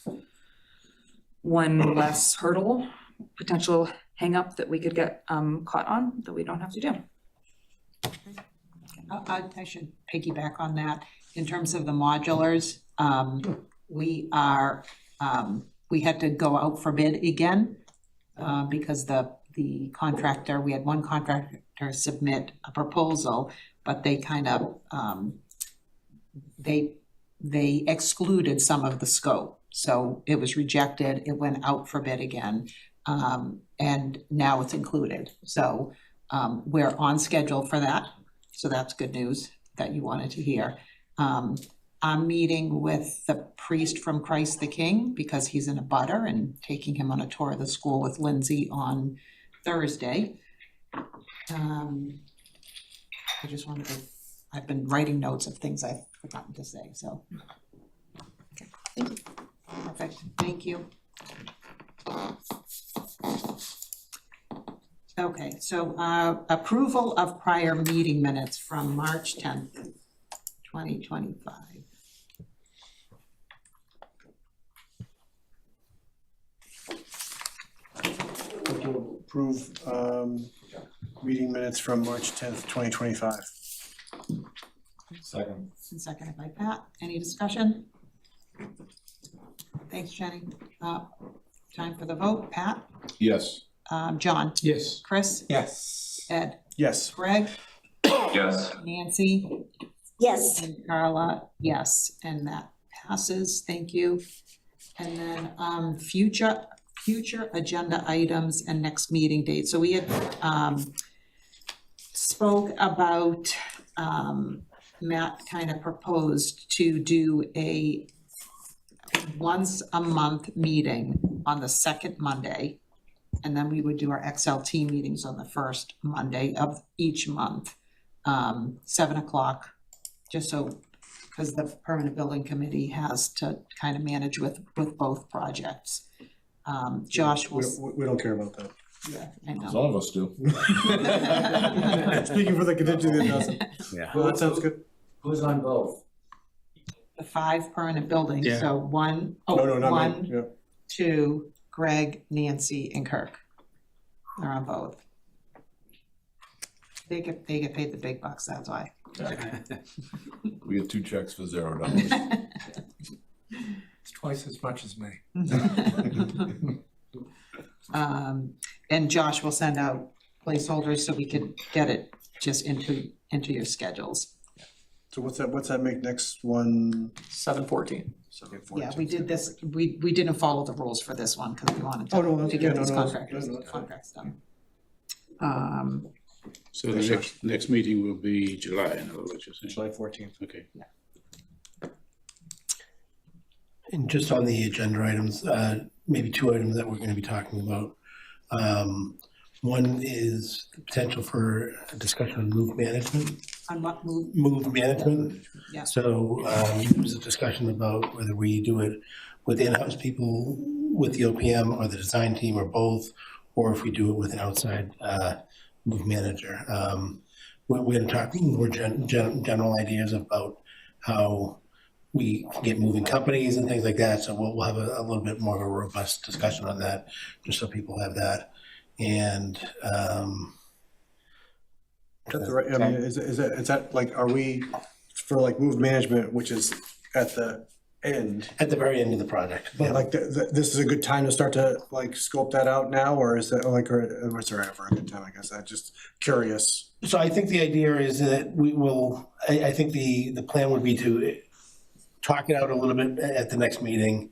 Speaker 9: one less hurdle, potential hang up that we could get caught on that we don't have to do.
Speaker 1: I should piggyback on that. In terms of the modulars, we had to go out for bid again because the contractor, we had one contractor submit a proposal, but they kind of, they excluded some of the scope. So it was rejected, it went out for bid again, and now it's included. So we're on schedule for that. So that's good news that you wanted to hear. I'm meeting with the priest from Christ the King because he's in a butter, and taking him on a tour of the school with Lindsay on Thursday. I've been writing notes of things I've forgotten to say, so. Okay, thank you. Perfect, thank you. Okay, so approval of prior meeting minutes from March 10th, 2025.
Speaker 6: To approve meeting minutes from March 10th, 2025.
Speaker 2: Second.
Speaker 1: And seconded by Pat. Any discussion? Thanks, Jenny. Time for the vote. Pat?
Speaker 2: Yes.
Speaker 1: John?
Speaker 7: Yes.
Speaker 1: Chris?
Speaker 3: Yes.
Speaker 1: Ed?
Speaker 6: Yes.
Speaker 1: Greg?
Speaker 8: Yes.
Speaker 1: Nancy?
Speaker 4: Yes.
Speaker 1: And Carla? Yes, and that passes. Thank you. And then future agenda items and next meeting date. So we had spoke about, Matt kind of proposed to do a once a month meeting on the second Monday. And then we would do our XLT meetings on the first Monday of each month, 7 o'clock, just so because the permanent building committee has to kind of manage with both projects. Josh
Speaker 6: We,
Speaker 1: will,
Speaker 6: we don't care about that.
Speaker 1: yeah, I know.
Speaker 2: Some of us do.
Speaker 6: Speaking for the contingency that doesn't.
Speaker 11: Yeah.
Speaker 6: Well, that sounds good.
Speaker 5: Who's on both?
Speaker 1: The 5 permanent buildings,
Speaker 6: Yeah.
Speaker 1: so one,
Speaker 6: No, no, not me.
Speaker 1: one,
Speaker 6: Yeah.
Speaker 1: 2, Greg, Nancy, and Kirk. They're on both. They get paid the big bucks, that's why.
Speaker 2: We get 2 checks for $0.
Speaker 3: It's twice as much as me.
Speaker 1: And Josh will send out placeholders so we can get it just into your schedules.
Speaker 6: So what's that make next one?
Speaker 12: 7/14.
Speaker 1: Yeah, we did this, we didn't follow the rules for this one because we wanted
Speaker 6: Oh, no,
Speaker 1: to get
Speaker 6: yeah,
Speaker 1: these
Speaker 6: no, no,
Speaker 1: contracts done.
Speaker 10: So the next meeting will be July, in other words, you're saying?
Speaker 6: July 14th.
Speaker 10: Okay.
Speaker 7: And just on the agenda items, maybe 2 items that we're gonna be talking about. One is the potential for a discussion on move management.
Speaker 1: On what move?
Speaker 7: Move management.
Speaker 1: Yeah.
Speaker 7: So there was a discussion about whether we do it with in-house people, with the OPM or the design team or both, or if we do it with an outside move manager. We're gonna talk more general ideas about how we can get moving companies and things like that. So we'll have a little bit more of a robust discussion on that, just so people have that. And
Speaker 6: That's the right, I mean, is that like, are we, for like move management, which is at the end?
Speaker 7: at the very end of the project.
Speaker 6: But like, this is a good time to start to like scope that out now, or is that like, or was there ever a good time, I guess? I'm just curious.
Speaker 7: So I think the idea is that we will, I think the plan would be to talk it out a little bit at the next meeting,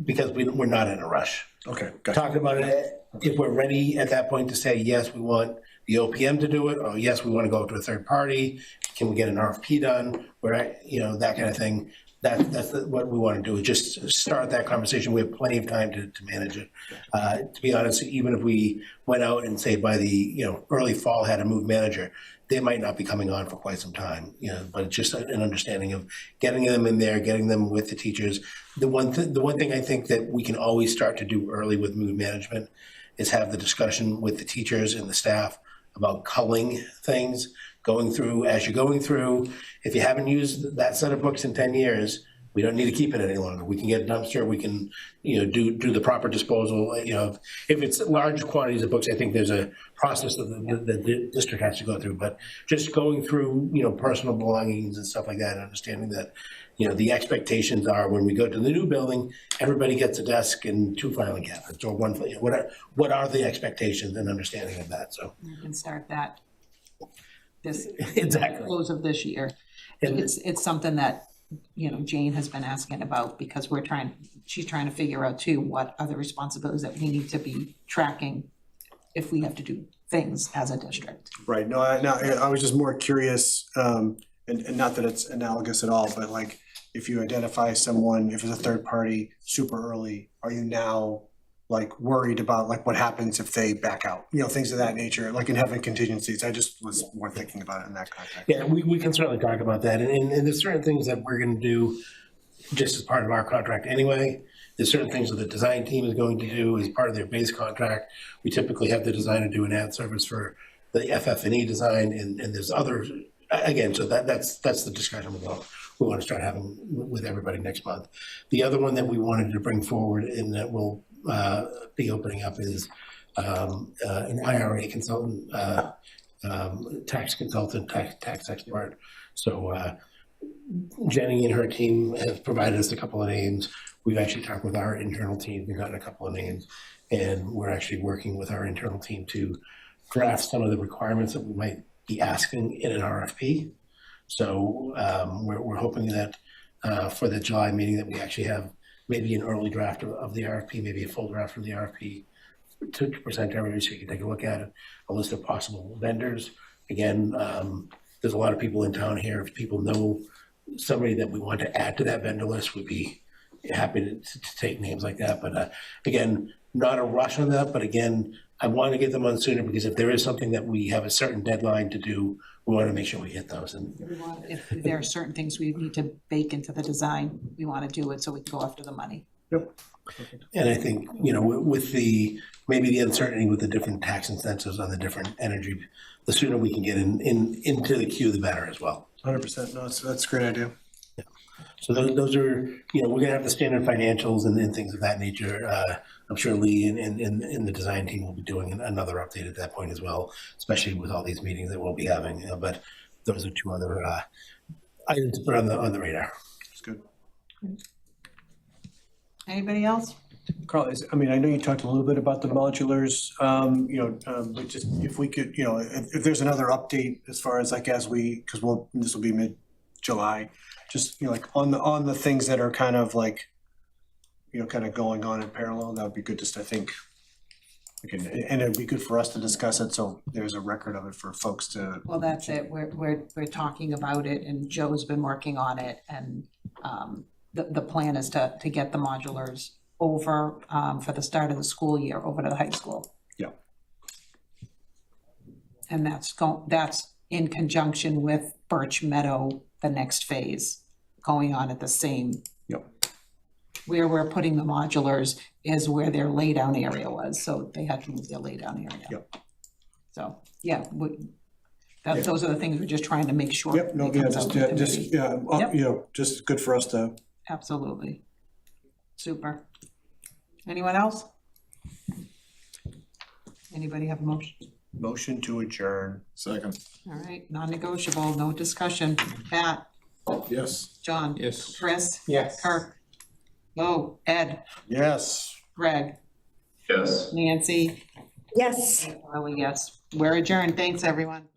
Speaker 7: because we're not in a rush.
Speaker 6: Okay, gotcha.
Speaker 7: Talking about it, if we're ready at that point to say, yes, we want the OPM to do it, or yes, we want to go to a third party, can we get an RFP done, where, that kind of thing. That's what we want to do, is just start that conversation. We have plenty of time to manage it. To be honest, even if we went out and say by the, early fall had a move manager, they might not be coming on for quite some time, but it's just an understanding of getting them in there, getting them with the teachers. The one thing I think that we can always start to do early with mood management is have the discussion with the teachers and the staff about culling things, as you're going through. If you haven't used that set of books in 10 years, we don't need to keep it any longer. We can get a dumpster, we can, do the proper disposal. If it's large quantities of books, I think there's a process that the district has to go through. But just going through, personal belongings and stuff like that, and understanding that, the expectations are when we go to the new building, everybody gets a desk and 2 filing cabinets or one. What are the expectations and understanding of that? So
Speaker 1: You can start that this
Speaker 7: exactly.
Speaker 1: close of this year.
Speaker 7: And
Speaker 1: It's something that, Jane has been asking about because she's trying to figure out too, what other responsibilities that we need to be tracking if we have to do things as a district.
Speaker 6: Right, no, I was just more curious, and not that it's analogous at all, but like, if you identify someone, if it's a third party super early, are you now like worried about like what happens if they back out? Things of that nature, like in having contingencies. I just was more thinking about it in that context.
Speaker 7: Yeah, we can certainly talk about that. And there's certain things that we're gonna do just as part of our contract anyway. There's certain things that the design team is going to do as part of their base contract. We typically have the designer do an ad service for the FF&E design, and there's other, again, so that's the discussion we want to start having with everybody next month. The other one that we wanted to bring forward and that we'll be opening up is an IRA consultant, tax consultant, tax expert. So Jenny and her team have provided us a couple of names. We've actually talked with our internal team, we've gotten a couple of names, and we're actually working with our internal team to draft some of the requirements that we might be asking in an RFP. So we're hoping that for the July meeting that we actually have maybe an early draft of the RFP, maybe a full draft of the RFP to present to everybody so you can take a look at it, a list of possible vendors. Again, there's a lot of people in town here. If people know somebody that we want to add to that vendor list, we'd be happy to take names like that. But again, not a rush on that, but again, I want to get them on sooner because if there is something that we have a certain deadline to do, we want to make sure we hit those. And
Speaker 1: If there are certain things we need to bake into the design, we want to do it so we can go after the money.
Speaker 7: And I think, you know, with the, maybe the uncertainty with the different tax incentives on the different energy, the sooner we can get into the queue, the better as well.
Speaker 6: 100%, no, that's a great idea.
Speaker 7: So those are, you know, we're gonna have the standard financials and things of that nature. I'm sure Lee and the design team will be doing another update at that point as well, especially with all these meetings that we'll be having. But those are two other items to put on the radar.
Speaker 6: It's good.
Speaker 1: Anybody else?
Speaker 6: Carl, I mean, I know you talked a little bit about the modulars, but just if we could, if there's another update as far as like because this will be mid-July, just, like on the things that are kind of like, kind of going on in parallel, that would be good just, I think. And it'd be good for us to discuss it, so there's a record of it for folks to.
Speaker 1: Well, that's it. We're talking about it and Joe's been working on it and the plan is to get the modulars over for the start of the school year, over to the high school.
Speaker 6: Yeah.
Speaker 1: And that's in conjunction with Birch Meadow, the next phase, going on at the same.
Speaker 6: Yep.
Speaker 1: Where we're putting the modulars is where their laydown area was, so they had to move their laydown area.
Speaker 6: Yep.
Speaker 1: So, yeah, those are the things we're just trying to make sure.
Speaker 6: Yep, no,
Speaker 1: it
Speaker 6: yeah,
Speaker 1: comes out to the committee. Yep.
Speaker 6: Just good for us to.
Speaker 1: Absolutely. Super. Anyone else? Anybody have a motion?
Speaker 6: Motion to adjourn.
Speaker 2: Second.
Speaker 1: All right, non-negotiable, no discussion. Pat?
Speaker 2: Yes.
Speaker 1: John?
Speaker 10: Yes.
Speaker 1: Chris?
Speaker 3: Yes.
Speaker 1: Kirk? Oh, Ed?
Speaker 6: Yes.
Speaker 1: Greg?
Speaker 2: Yes.
Speaker 1: Nancy?
Speaker 4: Yes.
Speaker 1: Oh, yes. We're adjourned. Thanks, everyone.